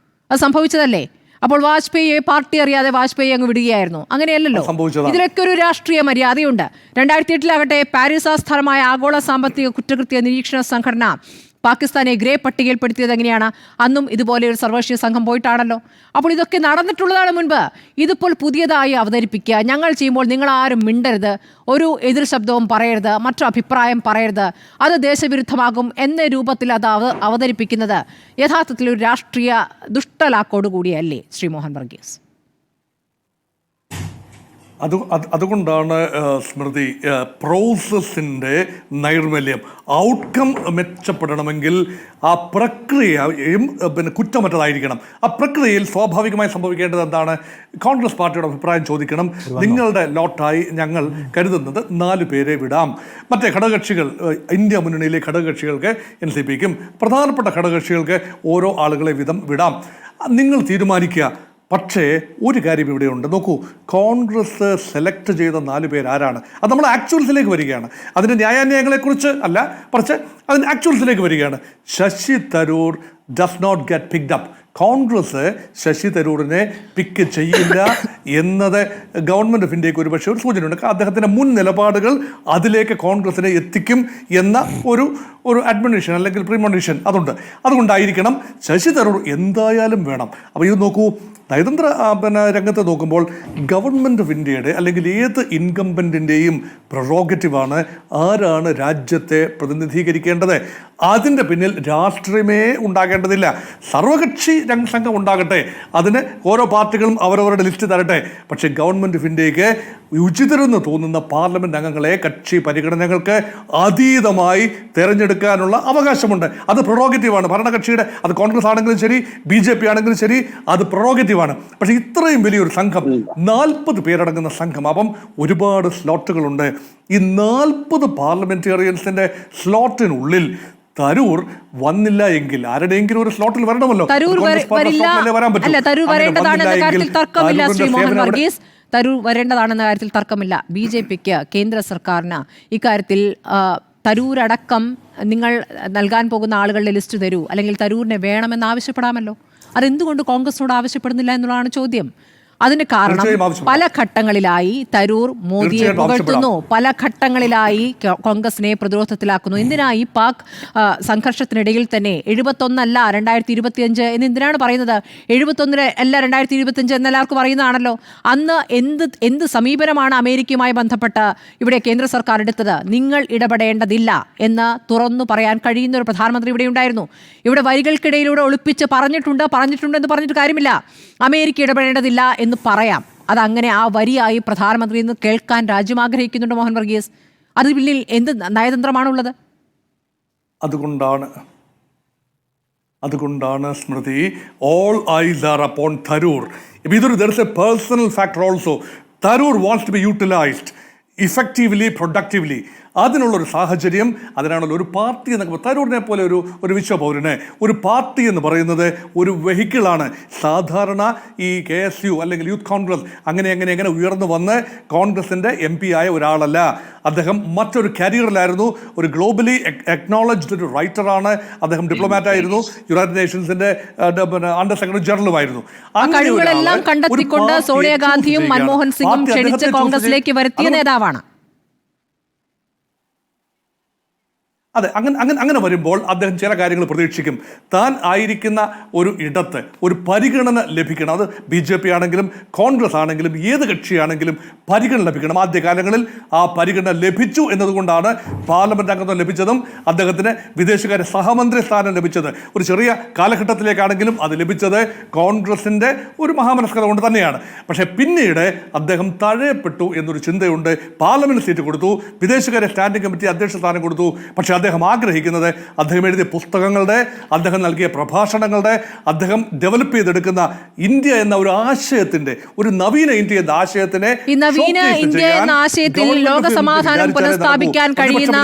അത് സംഭവിച്ചതല്ലേ? അപ്പോൾ വാജ്പേയിയെ പാർട്ടി അറിയാതെ വാജ്പേയി അങ്ങ് വിടുകയായിരുന്നു. അങ്ങനെയല്ലല്ലോ. ഇതിലൊക്കെ ഒരു രാഷ്ട്രീയ മര്യാദയുണ്ട്. 2008-ലാകട്ടെ പാരീസ് ആസ്ഥാനമായ ആഗോള സാമ്പത്തിക കുറ്റകൃത്യ നിരീക്ഷണ സംഘടന പാകിസ്ഥാനെ ഗ്രേ പട്ടികയിൽപ്പെടുത്തിയത് എങ്ങനെയാണ്? അന്നും ഇതുപോലെ ഒരു സർവകക്ഷി സംഘം പോയിട്ടാണല്ലോ. അപ്പോൾ ഇതൊക്കെ നടന്നിട്ടുള്ളതാണ് മുൻപ്. ഇതിപ്പോൾ പുതിയതായി അവതരിപ്പിക്കുക, ഞങ്ങൾ ചെയ്യുമ്പോൾ നിങ്ങൾ ആരും മിണ്ടരുത്, ഒരു എതിർ ശബ്ദവും പറയരുത്, മറ്റു അഭിപ്രായം പറയരുത്, അത് ദേശവിരുദ്ധമാകും എന്ന രൂപത്തിൽ അത് അവതരിപ്പിക്കുന്നത് യഥാർത്ഥത്തിൽ ഒരു രാഷ്ട്രീയ ദുഷ്ടലാക്കോടുകൂടിയല്ലേ ശ്രീ മോഹൻ വർഗീസ്? അതുകൊണ്ടാണ് സ്മൃതി, പ്രോസസ്സിൻ്റെ നൈർമല്യം, ഔട്ട്കം മെച്ചപ്പെടണമെങ്കിൽ ആ പ്രക്രിയയും കുറ്റമറ്റതായിരിക്കണം. ആ പ്രക്രിയയിൽ സ്വാഭാവികമായി സംഭവിക്കേണ്ടത് എന്താണ്? കോൺഗ്രസ് പാർട്ടിയുടെ അഭിപ്രായം ചോദിക്കണം. നിങ്ങളുടെ ലോട്ടായി ഞങ്ങൾ കരുതുന്നത് 4 പേരെ വിടാം. മറ്റേ ഘടകകക്ഷികൾ, ഇന്ത്യ മുന്നണിയിലെ ഘടകകക്ഷികൾക്ക് NCPക്കും പ്രധാനപ്പെട്ട ഘടകകക്ഷികൾക്ക് ഓരോ ആളുകളെ വീതം വിടാം. നിങ്ങൾ തീരുമാനിക്കുക. പക്ഷേ ഒരു കാര്യം ഇവിടെയുണ്ട്. നോക്കൂ, കോൺഗ്രസ് സെലക്ട് ചെയ്ത 4 പേർ ആരാണ്? അത് നമ്മൾ ആക്ച്വൽസിലേക്ക് വരികയാണ്. അതിൻ്റെ ന്യായാന്യായങ്ങളെക്കുറിച്ച് അല്ല, മറിച്ച് അതിന് ആക്ച്വൽസിലേക്ക് വരികയാണ്. Shashi Tharoor does not get picked up. Congress Shashi തരൂരിനെ പിക്ക് ചെയ്യില്ല എന്നത് ഗവൺമെൻറ് ഓഫ് ഇന്ത്യക്ക് ഒരുപക്ഷെ ഒരു സൂചനയുണ്ട്. അദ്ദേഹത്തിൻ്റെ മുൻ നിലപാടുകൾ അതിലേക്ക് കോൺഗ്രസിനെ എത്തിക്കും എന്ന ഒരു അഡ്മിനിഷൻ അല്ലെങ്കിൽ പ്രീമോണിഷൻ അതുണ്ട്. അതുകൊണ്ടായിരിക്കണം ശശി തരൂർ എന്തായാലും വേണം. അപ്പോൾ ഇത് നോക്കൂ, നയതന്ത്ര രംഗത്ത് നോക്കുമ്പോൾ ഗവൺമെൻറ് ഓഫ് ഇന്ത്യയുടെ അല്ലെങ്കിൽ ഏത് ഇൻകംബൻറ്റിൻ്റെയും പ്രൊറോഗറ്റീവാണ് ആരാണ് രാജ്യത്തെ പ്രതിനിധീകരിക്കേണ്ടത്. അതിൻ്റെ പിന്നിൽ രാഷ്ട്രീയമേ ഉണ്ടാകേണ്ടതില്ല. സർവകക്ഷി സംഘം ഉണ്ടാകട്ടെ, അതിന് ഓരോ പാർട്ടികളും അവരവരുടെ ലിസ്റ്റ് തരട്ടെ. പക്ഷേ ഗവൺമെൻറ് ഓഫ് ഇന്ത്യക്ക് ഉചിതരെന്ന് തോന്നുന്ന പാർലമെൻറ്റ് അംഗങ്ങളെ കക്ഷി പരിഗണനകൾക്ക് അതീതമായി തിരഞ്ഞെടുക്കാനുള്ള അവകാശമുണ്ട്. അത് പ്രൊറോഗറ്റീവാണ് ഭരണകക്ഷിയുടെ. അത് കോൺഗ്രസ് ആണെങ്കിലും ശരി, BJP ആണെങ്കിലും ശരി, അത് പ്രൊറോഗറ്റീവാണ്. പക്ഷേ ഇത്രയും വലിയൊരു സംഘം, 40 പേരടങ്ങുന്ന സംഘം, അപ്പം ഒരുപാട് സ്ലോട്ടുകളുണ്ട്. ഈ 40 പാർലമെന്റേറിയൻസിന്റെ സ്ലോട്ടിനുള്ളിൽ തരൂർ വന്നില്ല എങ്കിൽ ആരുടെയെങ്കിലും ഒരു സ്ലോട്ടിൽ വരണമല്ലോ. തരൂർ വരേണ്ടതാണെന്ന കാര്യത്തിൽ തർക്കമില്ല ശ്രീ മോഹൻ വർഗീസ്. തരൂർ വരേണ്ടതാണെന്ന കാര്യത്തിൽ തർക്കമില്ല. BJPക്ക്, കേന്ദ്ര സർക്കാരിന് ഇക്കാര്യത്തിൽ തരൂരടക്കം നിങ്ങൾ നൽകാൻ പോകുന്ന ആളുകളുടെ ലിസ്റ്റ് തരൂ, അല്ലെങ്കിൽ തരൂരിനെ വേണമെന്ന് ആവശ്യപ്പെടാമല്ലോ. അതെന്തുകൊണ്ട് കോൺഗ്രസിനോട് ആവശ്യപ്പെടുന്നില്ല എന്നുള്ളതാണ് ചോദ്യം. അതിന് കാരണം പല ഘട്ടങ്ങളിലായി തരൂർ മോദിയെ പുകഴ്ത്തുന്നു, പല ഘട്ടങ്ങളിലായി കോൺഗ്രസിനെ പ്രതിരോധത്തിലാക്കുന്നു. എന്തിനായി പാക് സംഘർഷത്തിനിടയിൽ തന്നെ 71 അല്ല 2025 എന്നെന്തിനാണ് പറയുന്നത്? 71 അല്ല 2025 എന്നെല്ലാവർക്കും അറിയുന്നതാണല്ലോ. അന്ന് എന്ത് സമീപനമാണ് അമേരിക്കയുമായി ബന്ധപ്പെട്ട് ഇവിടെ കേന്ദ്ര സർക്കാർ എടുത്തത്? നിങ്ങൾ ഇടപെടേണ്ടതില്ല എന്ന് തുറന്നു പറയാൻ കഴിയുന്ന ഒരു പ്രധാനമന്ത്രി ഇവിടെ ഉണ്ടായിരുന്നു. ഇവിടെ വരികൾക്കിടയിലൂടെ ഒളിപ്പിച്ച് പറഞ്ഞിട്ടുണ്ട് എന്ന് പറഞ്ഞിട്ട് കാര്യമില്ല. അമേരിക്ക ഇടപെടേണ്ടതില്ല എന്ന് പറയാം. അതങ്ങനെ ആ വരിയായി പ്രധാനമന്ത്രി എന്ന് കേൾക്കാൻ രാജ്യം ആഗ്രഹിക്കുന്നുണ്ട് മോഹൻ വർഗീസ്. അത് പിന്നിൽ എന്ത് നയതന്ത്രമാണുള്ളത്? അതുകൊണ്ടാണ് Smriti, all eyes are upon Tharoor. there is a personal factor also. Tharoor wants to be utilized effectively, productively. അതിനുള്ളൊരു സാഹചര്യം, അതിനാണല്ലോ ഒരു പാർട്ടി എന്നൊക്കെ. തരൂരിനെ പോലെ ഒരു വിശ്വപൗരന് ഒരു പാർട്ടി എന്ന് പറയുന്നത് ഒരു വെഹിക്കിളാണ്. സാധാരണ ഈ KSU അല്ലെങ്കിൽ യൂത്ത് കോൺഗ്രസ് അങ്ങനെ ഉയർന്നു വന്ന് കോൺഗ്രസിൻ്റെ MP ആയ ഒരാളല്ല. അദ്ദേഹം മറ്റൊരു കരിയറിലായിരുന്നു. ഒരു ഗ്ലോബലി അക്നോളജ്ഡ് ഒരു റൈറ്ററാണ് അദ്ദേഹം. ഡിപ്ലോമാറ്റായിരുന്നു, യുണൈറ്റഡ് നേഷൻസിൻ്റെ അണ്ടർ സെക്രട്ടറി ജനറലുമായിരുന്നു. കഴിവുകളെല്ലാം കണ്ടെത്തിക്കൊണ്ട് സോണിയാഗാന്ധിയും മൻമോഹൻ സിംഗും ക്ഷണിച്ച് കോൺഗ്രസിലേക്ക് വരുത്തിയ നേതാവാണ്. അതെ, അങ്ങനെ വരുമ്പോൾ അദ്ദേഹം ചില കാര്യങ്ങൾ പ്രതീക്ഷിക്കും. താൻ ആയിരിക്കുന്ന ഒരു ഇടത്ത് ഒരു പരിഗണന ലഭിക്കണം. അത് BJP ആണെങ്കിലും കോൺഗ്രസ് ആണെങ്കിലും ഏത് കക്ഷിയാണെങ്കിലും പരിഗണന ലഭിക്കണം. ആദ്യകാലങ്ങളിൽ ആ പരിഗണന ലഭിച്ചു എന്നതുകൊണ്ടാണ് പാർലമെന്റ് അംഗത്വം ലഭിച്ചതും അദ്ദേഹത്തിന് വിദേശകാര്യ സഹമന്ത്രി സ്ഥാനം ലഭിച്ചത്. ഒരു ചെറിയ കാലഘട്ടത്തിലേക്കാണെങ്കിലും അത് ലഭിച്ചത് കോൺഗ്രസിന്റെ ഒരു മഹാമനസ്കത കൊണ്ട് തന്നെയാണ്. പക്ഷേ പിന്നീട് അദ്ദേഹം തഴയപ്പെട്ടു എന്നൊരു ചിന്തയുണ്ട്. പാർലമെന്റ് സീറ്റ് കൊടുത്തു, വിദേശകാര്യ സ്റ്റാൻഡിംഗ് കമ്മിറ്റി അധ്യക്ഷ സ്ഥാനം കൊടുത്തു. പക്ഷേ അദ്ദേഹം ആഗ്രഹിക്കുന്നത്, അദ്ദേഹം എഴുതിയ പുസ്തകങ്ങളുടെ, അദ്ദേഹം നൽകിയ പ്രഭാഷണങ്ങളുടെ, അദ്ദേഹം ഡെവലപ്പ് ചെയ്തെടുക്കുന്ന ഇന്ത്യ എന്ന ഒരു ആശയത്തിന്റെ, ഒരു നവീന ഇന്ത്യ എന്ന ആശയത്തിനെ, ഈ നവീന ഇന്ത്യ എന്ന ആശയത്തിൽ ലോക സമാധാനം പുനഃസ്ഥാപിക്കാൻ കഴിയുന്ന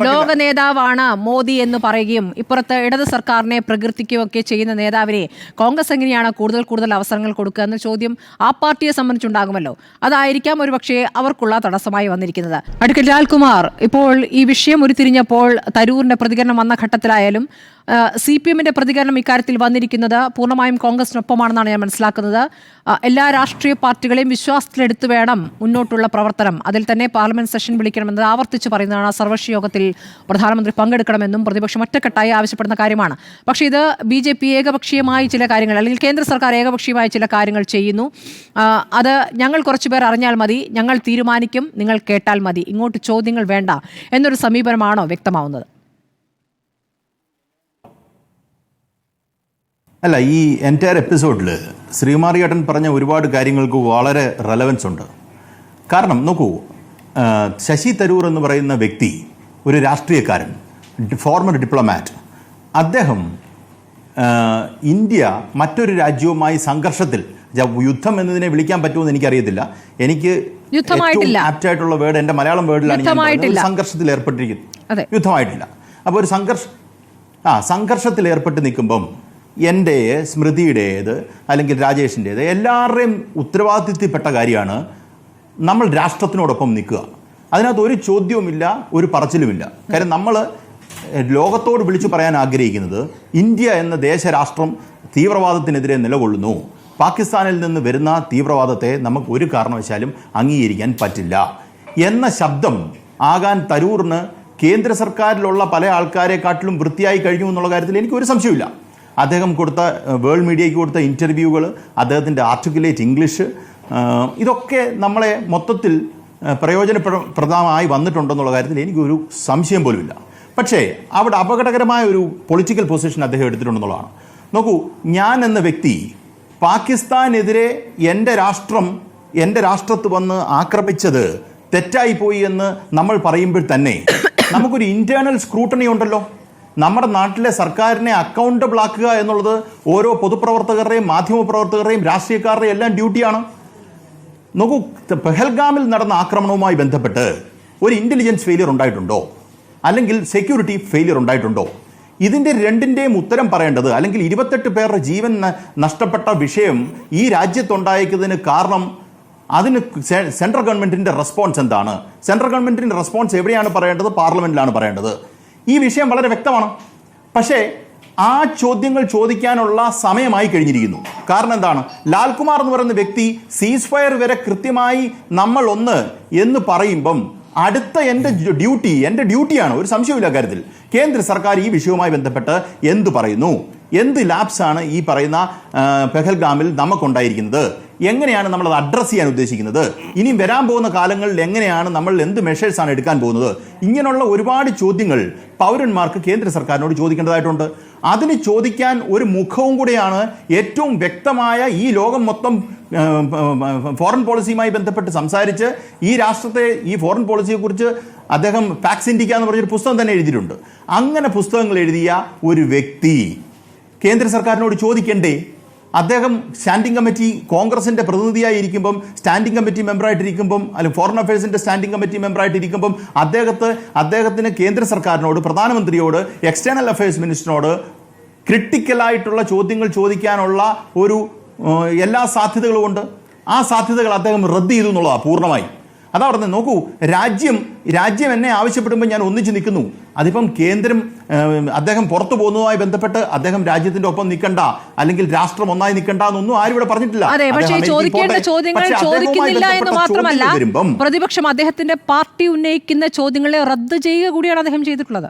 ലോക നേതാവാണ് മോദി എന്ന് പറയുകയും ഇപ്പുറത്ത് ഇടത് സർക്കാരിനെ പ്രകീർത്തിക്കുകയും ഒക്കെ ചെയ്യുന്ന നേതാവിനെ കോൺഗ്രസ് എങ്ങനെയാണ് കൂടുതൽ അവസരങ്ങൾ കൊടുക്കുക എന്ന ചോദ്യം ആ പാർട്ടിയെ സംബന്ധിച്ചുണ്ടാകുമല്ലോ. അതായിരിക്കാം ഒരുപക്ഷെ അവർക്കുള്ള തടസ്സമായി വന്നിരിക്കുന്നത്. അഡ്വക്കേറ്റ് ലാൽകുമാർ, ഇപ്പോൾ ഈ വിഷയം ഉരുത്തിരിഞ്ഞപ്പോൾ തരൂരിന്റെ പ്രതികരണം വന്ന ഘട്ടത്തിലായാലും CPM-ന്റെ പ്രതികരണം ഇക്കാര്യത്തിൽ വന്നിരിക്കുന്നത് പൂർണ്ണമായും കോൺഗ്രസിനൊപ്പമാണെന്നാണ് ഞാൻ മനസ്സിലാക്കുന്നത്. എല്ലാ രാഷ്ട്രീയ പാർട്ടികളെയും വിശ്വാസത്തിലെടുത്ത് വേണം മുന്നോട്ടുള്ള പ്രവർത്തനം, അതിൽ തന്നെ പാർലമെന്റ് സെഷൻ വിളിക്കണമെന്നത് ആവർത്തിച്ച് പറയുന്നതാണ്. സർവകക്ഷി യോഗത്തിൽ പ്രധാനമന്ത്രി പങ്കെടുക്കണമെന്നും പ്രതിപക്ഷം ഒറ്റക്കെട്ടായി ആവശ്യപ്പെടുന്ന കാര്യമാണ്. പക്ഷേ ഇത് BJP ഏകപക്ഷീയമായി ചില കാര്യങ്ങൾ, അല്ലെങ്കിൽ കേന്ദ്ര സർക്കാർ ഏകപക്ഷീയമായി ചില കാര്യങ്ങൾ ചെയ്യുന്നു. അത് ഞങ്ങൾ കുറച്ചുപേർ അറിഞ്ഞാൽ മതി, ഞങ്ങൾ തീരുമാനിക്കും, നിങ്ങൾ കേട്ടാൽ മതി, ഇങ്ങോട്ട് ചോദ്യങ്ങൾ വേണ്ട എന്നൊരു സമീപനമാണോ വ്യക്തമാവുന്നത്? അല്ല, ഈ എൻറ്റയർ എപ്പിസോഡിൽ ശ്രീമാറിയേട്ടൻ പറഞ്ഞ ഒരുപാട് കാര്യങ്ങൾക്ക് വളരെ റെലവൻസ് ഉണ്ട്. കാരണം നോക്കൂ, ശശി തരൂർ എന്ന് പറയുന്ന വ്യക്തി ഒരു രാഷ്ട്രീയക്കാരൻ, ഫോർമർ ഡിപ്ലോമാറ്റ്. അദ്ദേഹം ഇന്ത്യ മറ്റൊരു രാജ്യവുമായി സംഘർഷത്തിൽ, യുദ്ധം എന്നതിനെ വിളിക്കാൻ പറ്റുമെന്ന് എനിക്കറിയത്തില്ല, എനിക്ക് ഏറ്റവും ആപ്റ്റായിട്ടുള്ള വേർഡ് എൻ്റെ മലയാളം വേർഡിലാണ്, സംഘർഷത്തിൽ ഏർപ്പെട്ടിരിക്കുന്നു. യുദ്ധമായിട്ടില്ല. അപ്പോൾ ഒരു സംഘർഷത്തിൽ ഏർപ്പെട്ട് നിൽക്കുമ്പം എൻ്റെ, സ്മൃതിയുടേത് അല്ലെങ്കിൽ രാജേഷിൻ്റേത്, എല്ലാവരുടെയും ഉത്തരവാദിത്തപ്പെട്ട കാര്യമാണ് നമ്മൾ രാഷ്ട്രത്തിനോടൊപ്പം നിൽക്കുക. അതിനകത്ത് ഒരു ചോദ്യവുമില്ല, ഒരു പറച്ചിലുമില്ല. കാര്യം നമ്മൾ ലോകത്തോട് വിളിച്ചു പറയാൻ ആഗ്രഹിക്കുന്നത്, ഇന്ത്യ എന്ന ദേശരാഷ്ട്രം തീവ്രവാദത്തിനെതിരെ നിലകൊള്ളുന്നു. പാകിസ്ഥാനിൽ നിന്ന് വരുന്ന തീവ്രവാദത്തെ നമുക്ക് ഒരു കാരണവശാലും അംഗീകരിക്കാൻ പറ്റില്ല എന്ന ശബ്ദം ആകാൻ തരൂറിന് കേന്ദ്ര സർക്കാരിലുള്ള പല ആൾക്കാരെക്കാട്ടിലും വൃത്തിയായി കഴിഞ്ഞു എന്നുള്ള കാര്യത്തിൽ എനിക്കൊരു സംശയമില്ല. അദ്ദേഹം കൊടുത്ത വേൾഡ് മീഡിയയ്ക്ക് കൊടുത്ത ഇൻ്റർവ്യൂകൾ, അദ്ദേഹത്തിൻ്റെ ആർട്ടിക്കുലേറ്റ് ഇംഗ്ലീഷ്, ഇതൊക്കെ നമ്മളെ മൊത്തത്തിൽ പ്രയോജനപ്രദമായി വന്നിട്ടുണ്ടെന്നുള്ള കാര്യത്തിൽ എനിക്കൊരു സംശയം പോലുമില്ല. പക്ഷേ അവിടെ അപകടകരമായ ഒരു പൊളിറ്റിക്കൽ പൊസിഷൻ അദ്ദേഹം എടുത്തിട്ടുണ്ടെന്നുള്ളതാണ്. നോക്കൂ, ഞാൻ എന്ന വ്യക്തി പാകിസ്ഥാനെതിരെ എൻ്റെ രാഷ്ട്രത്ത് വന്ന് ആക്രമിച്ചത് തെറ്റായിപ്പോയി എന്ന് നമ്മൾ പറയുമ്പോൾ തന്നെ നമുക്കൊരു ഇൻറ്റേർണൽ സ്ക്രൂട്ടണി ഉണ്ടല്ലോ. നമ്മുടെ നാട്ടിലെ സർക്കാരിനെ അക്കൗണ്ടബിൾ ആക്കുക എന്നുള്ളത് ഓരോ പൊതുപ്രവർത്തകരുടെയും മാധ്യമപ്രവർത്തകരുടെയും രാഷ്ട്രീയക്കാരുടെയും എല്ലാം ഡ്യൂട്ടിയാണ്. നോക്കൂ, പെഹൽഗാമിൽ നടന്ന ആക്രമണവുമായി ബന്ധപ്പെട്ട് ഒരു ഇൻ്റലിജൻസ് ഫെയിലിയർ ഉണ്ടായിട്ടുണ്ടോ, അല്ലെങ്കിൽ സെക്യൂരിറ്റി ഫെയിലിയർ ഉണ്ടായിട്ടുണ്ടോ? ഇതിൻ്റെ രണ്ടിൻ്റെയും ഉത്തരം പറയേണ്ടത്, അല്ലെങ്കിൽ 28 പേരുടെ ജീവൻ നഷ്ടപ്പെട്ട വിഷയം ഈ രാജ്യത്തുണ്ടായിരിക്കുന്നതിന് കാരണം, അതിന് സെൻട്രൽ ഗവൺമെൻറ്റിൻ്റെ റെസ്പോൺസ് എന്താണ്? സെൻട്രൽ ഗവൺമെൻറ്റിൻ്റെ റെസ്പോൺസ് എവിടെയാണ് പറയേണ്ടത്? പാർലമെൻറ്റിലാണ് പറയേണ്ടത്. ഈ വിഷയം വളരെ വ്യക്തമാണ്. പക്ഷേ ആ ചോദ്യങ്ങൾ ചോദിക്കാനുള്ള സമയമായി കഴിഞ്ഞിരിക്കുന്നു. കാരണം എന്താണ്? ലാൽകുമാർ എന്ന് പറയുന്ന വ്യക്തി സീസ് ഫയർ വരെ കൃത്യമായി നമ്മൾ ഒന്ന് എന്ന് പറയുമ്പം അടുത്ത എൻ്റെ ഡ്യൂട്ടിയാണ്, ഒരു സംശയമില്ല കാര്യത്തിൽ. കേന്ദ്ര സർക്കാർ ഈ വിഷയവുമായി ബന്ധപ്പെട്ട് എന്ത് പറയുന്നു, എന്ത് ലാപ്സാണ് ഈ പറയുന്ന പെഹൽഗാമിൽ നമുക്കുണ്ടായിരിക്കുന്നത്, എങ്ങനെയാണ് നമ്മളത് അഡ്രസ്സ് ചെയ്യാൻ ഉദ്ദേശിക്കുന്നത്, ഇനിയും വരാൻ പോകുന്ന കാലങ്ങളിൽ എങ്ങനെയാണ് നമ്മൾ എന്ത് മെഷേഴ്സാണ് എടുക്കാൻ പോകുന്നത്, ഇങ്ങനെയുള്ള ഒരുപാട് ചോദ്യങ്ങൾ പൗരന്മാർക്ക് കേന്ദ്ര സർക്കാരിനോട് ചോദിക്കേണ്ടതായിട്ടുണ്ട്. അതിന് ചോദിക്കാൻ ഒരു മുഖവും കൂടെയാണ് ഏറ്റവും വ്യക്തമായ, ഈ ലോകം മൊത്തം ഫോറിൻ പോളിസിയുമായി ബന്ധപ്പെട്ട് സംസാരിച്ച് ഈ രാഷ്ട്രത്തെ, ഈ ഫോറിൻ പോളിസിയെക്കുറിച്ച് അദ്ദേഹം ഫാക്സ് ഇന്ത്യ എന്ന് പറഞ്ഞൊരു പുസ്തകം തന്നെ എഴുതിയിട്ടുണ്ട്. അങ്ങനെ പുസ്തകങ്ങൾ എഴുതിയ ഒരു വ്യക്തി കേന്ദ്ര സർക്കാരിനോട് ചോദിക്കണ്ടേ? അദ്ദേഹം സ്റ്റാൻഡിംഗ് കമ്മിറ്റി, കോൺഗ്രസിൻ്റെ പ്രതിനിധിയായി ഇരിക്കുമ്പം, സ്റ്റാൻഡിംഗ് കമ്മിറ്റി മെമ്പറായിട്ടിരിക്കുമ്പം, അല്ലെങ്കിൽ ഫോറിൻ അഫയേഴ്സിൻ്റെ സ്റ്റാൻഡിംഗ് കമ്മിറ്റി മെമ്പറായിട്ടിരിക്കുമ്പം അദ്ദേഹത്തിന് കേന്ദ്ര സർക്കാരിനോട്, പ്രധാനമന്ത്രിയോട്, എക്സ്റ്റേണൽ അഫയേഴ്സ് മിനിസ്റ്ററിനോട് ക്രിട്ടിക്കലായിട്ടുള്ള ചോദ്യങ്ങൾ ചോദിക്കാനുള്ള ഒരു എല്ലാ സാധ്യതകളും ഉണ്ട്. ആ സാധ്യതകൾ അദ്ദേഹം റദ്ദ് ചെയ്തു എന്നുള്ളതാണ് പൂർണ്ണമായി. അതാ പറഞ്ഞത്. നോക്കൂ, രാജ്യം എന്നെ ആവശ്യപ്പെടുമ്പോൾ ഞാൻ ഒന്നിച്ച് നിൽക്കുന്നു. അതിപ്പം കേന്ദ്രം, അദ്ദേഹം പുറത്തു പോകുന്നതുമായി ബന്ധപ്പെട്ട് അദ്ദേഹം രാജ്യത്തിന്റെ ഒപ്പം നിൽക്കണ്ട, അല്ലെങ്കിൽ രാഷ്ട്രം ഒന്നായി നിൽക്കണ്ട എന്നൊന്നും ആരും ഇവിടെ പറഞ്ഞിട്ടില്ല. ചോദിക്കേണ്ട ചോദ്യങ്ങൾ ചോദിക്കുന്നില്ല എന്ന് മാത്രമല്ല, പ്രതിപക്ഷം അദ്ദേഹത്തിന്റെ പാർട്ടി ഉന്നയിക്കുന്ന ചോദ്യങ്ങളെ റദ്ദ് ചെയ്യുക കൂടിയാണ് അദ്ദേഹം ചെയ്തിട്ടുള്ളത്.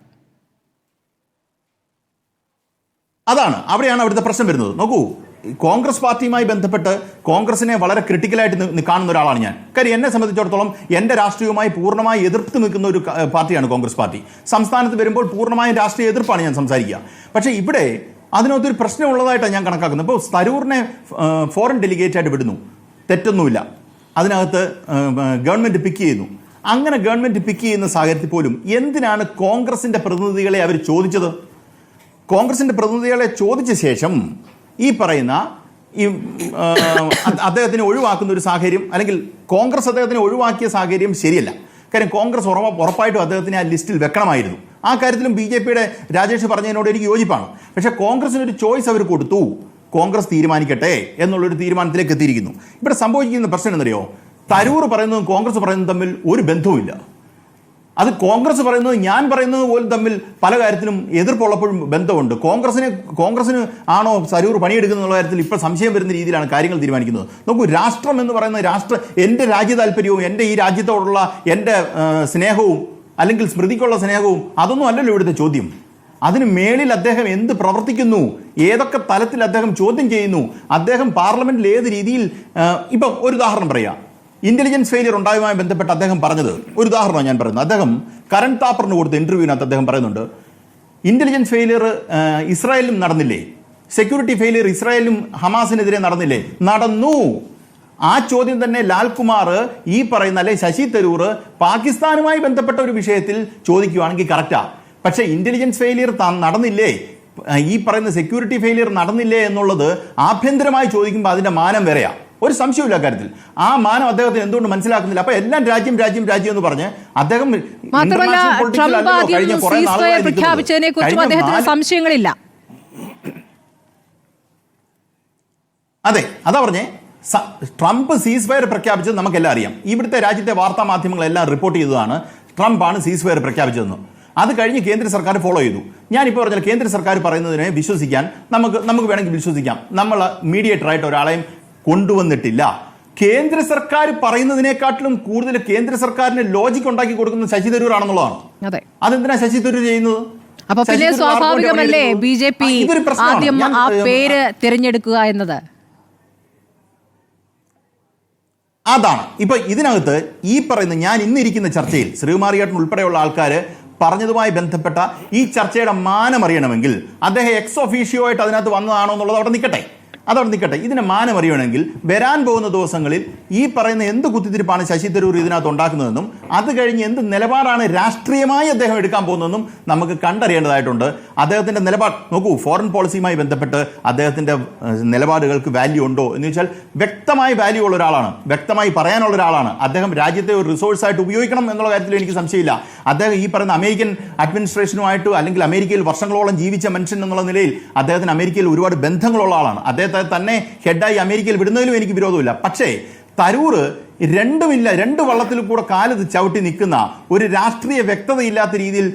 അതാണ് അവിടെയാണ് അവിടുത്തെ പ്രശ്നം വരുന്നത്. നോക്കൂ, കോൺഗ്രസ് പാർട്ടിയുമായി ബന്ധപ്പെട്ട് കോൺഗ്രസിനെ വളരെ ക്രിട്ടിക്കലായിട്ട് കാണുന്ന ഒരാളാണ് ഞാൻ. കാര്യം എന്നെ സംബന്ധിച്ചിടത്തോളം എൻ്റെ രാഷ്ട്രീയവുമായി പൂർണ്ണമായി എതിർത്ത് നിൽക്കുന്ന ഒരു പാർട്ടിയാണ് കോൺഗ്രസ് പാർട്ടി. സംസ്ഥാനത്ത് വരുമ്പോൾ പൂർണ്ണമായും രാഷ്ട്രീയ എതിർപ്പാണ് ഞാൻ സംസാരിക്കുക. പക്ഷേ ഇവിടെ അതിനകത്തൊരു പ്രശ്നമുള്ളതായിട്ടാണ് ഞാൻ കണക്കാക്കുന്നത്. ഇപ്പോൾ തരൂറിനെ ഫോറിൻ ഡെലിഗേറ്റായിട്ട് വിടുന്നു, തെറ്റൊന്നുമില്ല. അതിനകത്ത് ഗവൺമെൻറ് പിക്ക് ചെയ്യുന്നു. അങ്ങനെ ഗവൺമെൻറ് പിക്ക് ചെയ്യുന്ന സാഹചര്യത്തിൽ പോലും എന്തിനാണ് കോൺഗ്രസിൻ്റെ പ്രതിനിധികളെ അവർ ചോദിച്ചത്? കോൺഗ്രസിൻ്റെ പ്രതിനിധികളെ ചോദിച്ച ശേഷം ഈ പറയുന്ന അദ്ദേഹത്തിനെ ഒഴിവാക്കുന്ന ഒരു സാഹചര്യം, അല്ലെങ്കിൽ കോൺഗ്രസ് അദ്ദേഹത്തിനെ ഒഴിവാക്കിയ സാഹചര്യം ശരിയല്ല. കാര്യം കോൺഗ്രസ് ഉറപ്പായിട്ടും അദ്ദേഹത്തിനെ ആ ലിസ്റ്റിൽ വെക്കണമായിരുന്നു. ആ കാര്യത്തിലും ബി.ജെ.പിയുടെ രാജേഷ് പറഞ്ഞതിനോട് എനിക്ക് യോജിപ്പാണ്. പക്ഷേ കോൺഗ്രസിനൊരു ചോയ്സ് അവർ കൊടുത്തു, കോൺഗ്രസ് തീരുമാനിക്കട്ടെ എന്നുള്ളൊരു തീരുമാനത്തിലേക്ക് എത്തിയിരിക്കുന്നു. ഇവിടെ സംഭവിക്കുന്ന പ്രശ്നം എന്നറിയോ? തരൂർ പറയുന്നതും കോൺഗ്രസ് പറയുന്നതും തമ്മിൽ ഒരു ബന്ധവുമില്ല. അത് കോൺഗ്രസ് പറയുന്നത് ഞാൻ പറയുന്നത് പോലും തമ്മിൽ പല കാര്യത്തിലും എതിർപ്പുള്ളപ്പോഴും ബന്ധമുണ്ട്. കോൺഗ്രസിന് ആണോ തരൂർ പണിയെടുക്കുന്ന കാര്യത്തിൽ ഇപ്പോൾ സംശയം വരുന്ന രീതിയിലാണ് കാര്യങ്ങൾ തീരുമാനിക്കുന്നത്. നോക്കൂ, രാഷ്ട്രം എന്ന് പറയുന്ന എൻ്റെ രാജ്യ താല്പര്യവും എൻ്റെ ഈ രാജ്യത്തോടുള്ള എൻ്റെ സ്നേഹവും അല്ലെങ്കിൽ സ്മൃതിക്കുള്ള സ്നേഹവും അതൊന്നും അല്ലല്ലോ ഇവിടുത്തെ ചോദ്യം. അതിന് മേളിൽ അദ്ദേഹം എന്ത് പ്രവർത്തിക്കുന്നു, ഏതൊക്കെ തലത്തിൽ അദ്ദേഹം ചോദ്യം ചെയ്യുന്നു, അദ്ദേഹം പാർലമെന്റിൽ ഏത് രീതിയിൽ. ഇപ്പം ഒരു ഉദാഹരണം പറയാം, ഇന്റലിജൻസ് ഫെയിലിയർ ഉണ്ടായതുമായി ബന്ധപ്പെട്ട് അദ്ദേഹം പറഞ്ഞത് ഒരു ഉദാഹരണമാണ് ഞാൻ പറയുന്നത്. അദ്ദേഹം കരൺ താപ്പറിന് കൊടുത്ത ഇന്റർവ്യൂവിനകത്ത് അദ്ദേഹം പറയുന്നുണ്ട്, ഇന്റലിജൻസ് ഫെയിലിയർ ഇസ്രായേലിലും നടന്നില്ലേ, സെക്യൂരിറ്റി ഫെയിലിയർ ഇസ്രായേലിലും ഹമാസിനെതിരെ നടന്നില്ലേ? നടന്നു. ആ ചോദ്യം തന്നെ ലാൽകുമാർ ഈ പറയുന്ന അല്ലെ ശശി തരൂർ പാകിസ്ഥാനുമായി ബന്ധപ്പെട്ട ഒരു വിഷയത്തിൽ ചോദിക്കുകയാണെങ്കിൽ കറക്റ്റാ. പക്ഷേ ഇന്റലിജൻസ് ഫെയിലിയർ നടന്നില്ലേ, ഈ പറയുന്ന സെക്യൂരിറ്റി ഫെയിലിയർ നടന്നില്ലേ എന്നുള്ളത് ആഭ്യന്തരമായി ചോദിക്കുമ്പോൾ അതിന്റെ മാനം വരെയാ. ഒരു സംശയമില്ല കാര്യത്തിൽ. ആ മാനം അദ്ദേഹത്തിന് എന്തുകൊണ്ട് മനസ്സിലാക്കുന്നില്ല? അപ്പൊ എല്ലാം രാജ്യം രാജ്യം രാജ്യം എന്ന് പറഞ്ഞ് അദ്ദേഹം പ്രഖ്യാപിച്ചതിനെ കുറിച്ചും അദ്ദേഹത്തിന് സംശയങ്ങളില്ല. അതെ, അതാ പറഞ്ഞേ, ട്രംപ് സീസ് ഫയർ പ്രഖ്യാപിച്ചത് നമുക്കെല്ലാം അറിയാം. ഇവിടുത്തെ രാജ്യത്തെ വാർത്താ മാധ്യമങ്ങളെല്ലാം റിപ്പോർട്ട് ചെയ്തതാണ് ട്രംപാണ് സീസ് ഫയർ പ്രഖ്യാപിച്ചതെന്ന്. അത് കഴിഞ്ഞ് കേന്ദ്ര സർക്കാർ ഫോളോ ചെയ്തു. ഞാനിപ്പോൾ പറഞ്ഞാൽ കേന്ദ്ര സർക്കാർ പറയുന്നതിനെ വിശ്വസിക്കാൻ നമുക്ക് വേണമെങ്കിൽ വിശ്വസിക്കാം. നമ്മൾ മീഡിയേറ്ററായിട്ട് ഒരാളെയും കൊണ്ടുവന്നിട്ടില്ല. കേന്ദ്ര സർക്കാർ പറയുന്നതിനെക്കാട്ടിലും കൂടുതൽ കേന്ദ്ര സർക്കാരിന് ലോജിക് ഉണ്ടാക്കി കൊടുക്കുന്ന ശശി തരൂർ ആണെന്നുള്ളതാണ്. അതെന്തിനാ ശശി തരൂർ ചെയ്യുന്നത്? അപ്പൊ പിന്നെ സ്വാഭാവികമല്ലേ ബി.ജെ.പി ആദ്യം ആ പേര് തിരഞ്ഞെടുക്കുക എന്നത്? അതാണ് ഇപ്പൊ ഇതിനകത്ത് ഈ പറയുന്ന ഞാൻ ഇന്നിരിക്കുന്ന ചർച്ചയിൽ ശ്രീകുമാറിയേട്ടൻ ഉൾപ്പെടെയുള്ള ആൾക്കാർ പറഞ്ഞതുമായി ബന്ധപ്പെട്ട ഈ ചർച്ചയുടെ മാനം അറിയണമെങ്കിൽ അദ്ദേഹം എക്സ് ഒഫീഷ്യോ ആയിട്ട് അതിനകത്ത് വന്നതാണോ എന്നുള്ളത് അവിടെ നിൽക്കട്ടെ. ഇതിനെ മാനം അറിയണമെങ്കിൽ വരാൻ പോകുന്ന ദിവസങ്ങളിൽ ഈ പറയുന്ന എന്ത് കുത്തിത്തിരിപ്പാണ് ശശി തരൂർ ഇതിനകത്ത് ഉണ്ടാക്കുന്നതെന്നും അത് കഴിഞ്ഞ് എന്ത് നിലപാടാണ് രാഷ്ട്രീയമായി അദ്ദേഹം എടുക്കാൻ പോകുന്നതെന്നും നമുക്ക് കണ്ടറിയേണ്ടതായിട്ടുണ്ട്. അദ്ദേഹത്തിന്റെ നിലപാട് നോക്കൂ, ഫോറിൻ പോളിസിയുമായി ബന്ധപ്പെട്ട് അദ്ദേഹത്തിന്റെ നിലപാടുകൾക്ക് വാല്യൂ ഉണ്ടോ എന്ന് ചോദിച്ചാൽ വ്യക്തമായി വാല്യൂ ഉള്ള ഒരാളാണ്, വ്യക്തമായി പറയാനുള്ള ഒരാളാണ്. അദ്ദേഹം രാജ്യത്തെ ഒരു റിസോഴ്സ് ആയിട്ട് ഉപയോഗിക്കണം എന്നുള്ള കാര്യത്തിൽ എനിക്ക് സംശയമില്ല. അദ്ദേഹം ഈ പറയുന്ന അമേരിക്കൻ അഡ്മിനിസ്ട്രേഷനുമായിട്ട് അല്ലെങ്കിൽ അമേരിക്കയിൽ വർഷങ്ങളോളം ജീവിച്ച മനുഷ്യൻ എന്നുള്ള നിലയിൽ അദ്ദേഹത്തിന് അമേരിക്കയിൽ ഒരുപാട് ബന്ധങ്ങളുള്ള ആളാണ്. അദ്ദേഹത്തെ തന്നെ ഹെഡായി അമേരിക്കയിൽ വിടുന്നതിലും എനിക്ക് വിരോധമില്ല. പക്ഷേ തരൂർ രണ്ടുമില്ല, രണ്ട് വള്ളത്തിൽ കൂടെ കാലത്ത് ചവിട്ടി നിൽക്കുന്ന ഒരു രാഷ്ട്രീയ വ്യക്തതയില്ലാത്ത രീതിയിൽ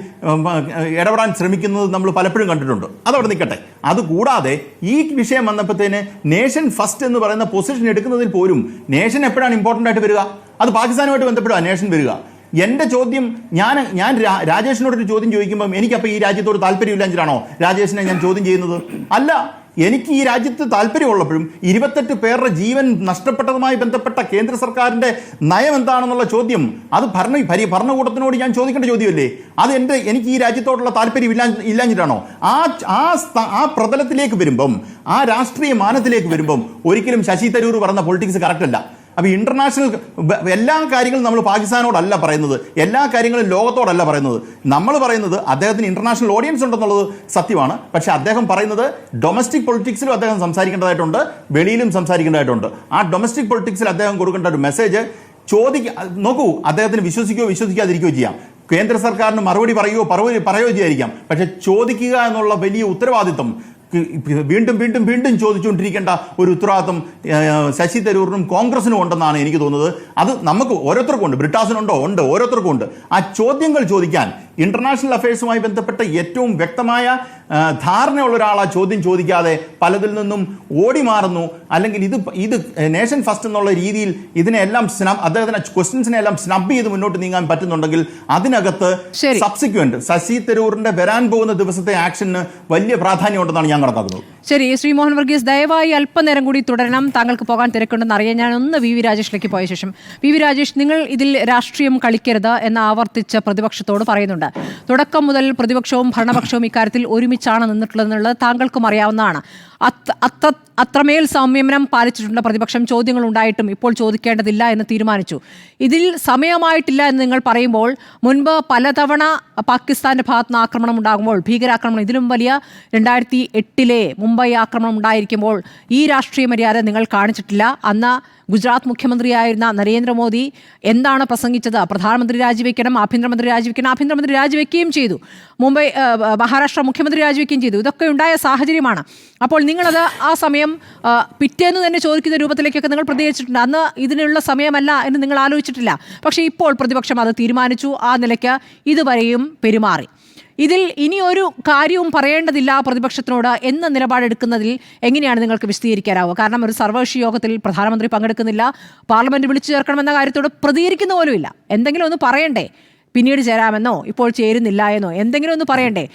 ഇടപെടാൻ ശ്രമിക്കുന്നത് നമ്മൾ പലപ്പോഴും കണ്ടിട്ടുണ്ട്. അതവിടെ നിൽക്കട്ടെ. അതുകൂടാതെ ഈ വിഷയം വന്നപ്പോഴത്തേന് നേഷൻ ഫസ്റ്റ് എന്ന് പറയുന്ന പൊസിഷൻ എടുക്കുന്നതിൽ പോലും നേഷൻ എപ്പോഴാണ് ഇമ്പോർട്ടൻ്റ് ആയിട്ട് വരിക? അത് പാകിസ്ഥാനുമായിട്ട് ബന്ധപ്പെടുക നേഷൻ വരിക. എൻ്റെ ചോദ്യം, ഞാൻ രാജേഷിനോടൊരു ചോദ്യം ചോദിക്കുമ്പം എനിക്കപ്പോൾ ഈ രാജ്യത്തോട് താല്പര്യമില്ലാഞ്ഞിട്ടാണോ രാജേഷിനെ ഞാൻ ചോദ്യം ചെയ്യുന്നത്? അല്ല, എനിക്ക് ഈ രാജ്യത്ത് താല്പര്യമുള്ളപ്പോഴും 28 പേരുടെ ജീവൻ നഷ്ടപ്പെട്ടതുമായി ബന്ധപ്പെട്ട കേന്ദ്ര സർക്കാരിൻ്റെ നയം എന്താണെന്നുള്ള ചോദ്യം അത് ഭരണകൂടത്തിനോട് ഞാൻ ചോദിക്കേണ്ട ചോദ്യമല്ലേ? അത് എനിക്ക് ഈ രാജ്യത്തോടുള്ള താല്പര്യം ഇല്ലാഞ്ഞിട്ടാണോ? ആ പ്രതലത്തിലേക്ക് വരുമ്പം, ആ രാഷ്ട്രീയ മാനത്തിലേക്ക് വരുമ്പം ഒരിക്കലും ശശി തരൂർ പറഞ്ഞ പൊളിറ്റിക്സ് കറക്റ്റ് അല്ല. അപ്പോൾ ഇന്റർനാഷണൽ എല്ലാ കാര്യങ്ങളും നമ്മൾ പാകിസ്ഥാനോടല്ല പറയുന്നത്, എല്ലാ കാര്യങ്ങളും ലോകത്തോടല്ല പറയുന്നത്. നമ്മൾ പറയുന്നത് അദ്ദേഹത്തിന് ഇന്റർനാഷണൽ ഓഡിയൻസ് ഉണ്ടെന്നുള്ളത് സത്യമാണ്. പക്ഷേ അദ്ദേഹം പറയുന്നത് ഡൊമസ്റ്റിക് പൊളിറ്റിക്സിലും അദ്ദേഹം സംസാരിക്കേണ്ടതായിട്ടുണ്ട്, വെളിയിലും സംസാരിക്കേണ്ടതായിട്ടുണ്ട്. ആ ഡൊമസ്റ്റിക് പൊളിറ്റിക്സിൽ അദ്ദേഹം കൊടുക്കേണ്ട ഒരു മെസ്സേജ് നോക്കൂ, അദ്ദേഹത്തിന് വിശ്വസിക്കുകയോ വിശ്വസിക്കാതിരിക്കുകയോ ചെയ്യാം. കേന്ദ്ര സർക്കാരിന് മറുപടി പറയുകയോ ചെയ്യാതിരിക്കാം. പക്ഷെ ചോദിക്കുക എന്നുള്ള വലിയ ഉത്തരവാദിത്വം വീണ്ടും വീണ്ടും വീണ്ടും ചോദിച്ചുകൊണ്ടിരിക്കേണ്ട ഒരു ഉത്തരവാദിത്വം ശശി തരൂറിനും കോൺഗ്രസിനും ഉണ്ടെന്നാണ് എനിക്ക് തോന്നുന്നത്. അത് നമുക്ക് ഓരോരുത്തർക്കും ഉണ്ട്, ബ്രിട്ടാസിനുണ്ടോ? ഉണ്ട്, ഓരോരുത്തർക്കും ഉണ്ട്. ആ ചോദ്യങ്ങൾ ചോദിക്കാൻ ഇന്റർനാഷണൽ അഫയേഴ്സുമായി ബന്ധപ്പെട്ട ഏറ്റവും വ്യക്തമായ ധാരണയുള്ള ഒരാൾ ആ ചോദ്യം ചോദിക്കാതെ പലതിൽ നിന്നും ഓടി മാറുന്നു, അല്ലെങ്കിൽ ഇത് നേഷൻ ഫസ്റ്റ് എന്നുള്ള രീതിയിൽ ഇതിനെല്ലാം അദ്ദേഹത്തിന് ക്വസ്റ്റ്യൻസിനെ എല്ലാം സ്നബ് ചെയ്ത് മുന്നോട്ട് നീങ്ങാൻ പറ്റുന്നുണ്ടെങ്കിൽ അതിനകത്ത് സബ്സിക്വന്റ് ശശി തരൂറിന്റെ വരാൻ പോകുന്ന ദിവസത്തെ ആക്ഷന് വലിയ പ്രാധാന്യമുണ്ടെന്നാണ് ഞാൻ കണക്കാക്കുന്നത്. ശരി, ശ്രീ മോഹൻ വർഗീസ്, ദയവായി അല്പനേരം കൂടി തുടരണം. താങ്കൾക്ക് പോകാൻ തിരക്കുണ്ടെന്ന് അറിയാൻ ഞാൻ ഒന്ന് വി രാജേഷിലേക്ക് പോയ ശേഷം. വി രാജേഷ്, നിങ്ങൾ ഇതിൽ രാഷ്ട്രീയം കളിക്കരുത് എന്ന് ആവർത്തിച്ച് പ്രതിപക്ഷത്തോട് പറയുന്നുണ്ട്. തുടക്കം മുതൽ പ്രതിപക്ഷവും ഭരണപക്ഷവും ഇക്കാര്യത്തിൽ ഒരുമിച്ചാണ് നിന്നിട്ടുള്ളതെന്നുള്ളത് താങ്കൾക്കും അറിയാവുന്നതാണ്. അത്രമേൽ സംയമനം പാലിച്ചിട്ടുണ്ട് പ്രതിപക്ഷം. ചോദ്യങ്ങൾ ഉണ്ടായിട്ടും ഇപ്പോൾ ചോദിക്കേണ്ടതില്ല എന്ന് തീരുമാനിച്ചു. ഇതിൽ സമയമായിട്ടില്ല എന്ന് നിങ്ങൾ പറയുമ്പോൾ, മുൻപ് പലതവണ പാകിസ്ഥാന്റെ ഭാഗത്തുനിന്ന് ആക്രമണം ഉണ്ടാകുമ്പോൾ, ഭീകരാക്രമണം, ഇതിലും വലിയ 2008 മുംബൈ ആക്രമണം ഉണ്ടായിരിക്കുമ്പോൾ ഈ രാഷ്ട്രീയ മര്യാദ നിങ്ങൾ കാണിച്ചിട്ടില്ല. അന്ന് ഗുജറാത്ത് മുഖ്യമന്ത്രിയായിരുന്ന നരേന്ദ്രമോദി എന്താണ് പ്രസംഗിച്ചത്? പ്രധാനമന്ത്രി രാജിവെക്കണം, ആഭ്യന്തരമന്ത്രി രാജിവെക്കണം. ആഭ്യന്തരമന്ത്രി രാജിവെക്കുകയും ചെയ്തു. മഹാരാഷ്ട്ര മുഖ്യമന്ത്രി രാജിവെക്കുകയും ചെയ്തു. ഇതൊക്കെ ഉണ്ടായ സാഹചര്യമാണ്. അപ്പോൾ നിങ്ങളത് ആ സമയം പിറ്റേന്ന് തന്നെ ചോദിക്കുന്ന രൂപത്തിലേക്കൊക്കെ നിങ്ങൾ പ്രതികരിച്ചിട്ടുണ്ട്. അന്ന് ഇതിനുള്ള സമയമല്ല എന്ന് നിങ്ങൾ ആലോചിച്ചിട്ടില്ല. പക്ഷേ ഇപ്പോൾ പ്രതിപക്ഷം അത് തീരുമാനിച്ചു. ആ നിലയ്ക്ക് ഇതുവരെയും പെരുമാറി. ഇതിൽ ഇനി ഒരു കാര്യവും പറയേണ്ടതില്ല പ്രതിപക്ഷത്തിനോട് എന്ന നിലപാടെടുക്കുന്നതിൽ എങ്ങനെയാണ് നിങ്ങൾക്ക് വിശദീകരിക്കാനാവുക? കാരണം ഒരു സർവകക്ഷി യോഗത്തിൽ പ്രധാനമന്ത്രി പങ്കെടുക്കുന്നില്ല, പാർലമെന്റ് വിളിച്ചു ചേർക്കണമെന്ന കാര്യത്തോട് പ്രതികരിക്കുന്ന പോലുമില്ല. എന്തെങ്കിലും ഒന്ന് പറയണ്ടേ? പിന്നീട് ചേരാമെന്നോ ഇപ്പോൾ ചേരുന്നില്ല എന്നോ എന്തെങ്കിലും ഒന്ന് പറയണ്ടേ?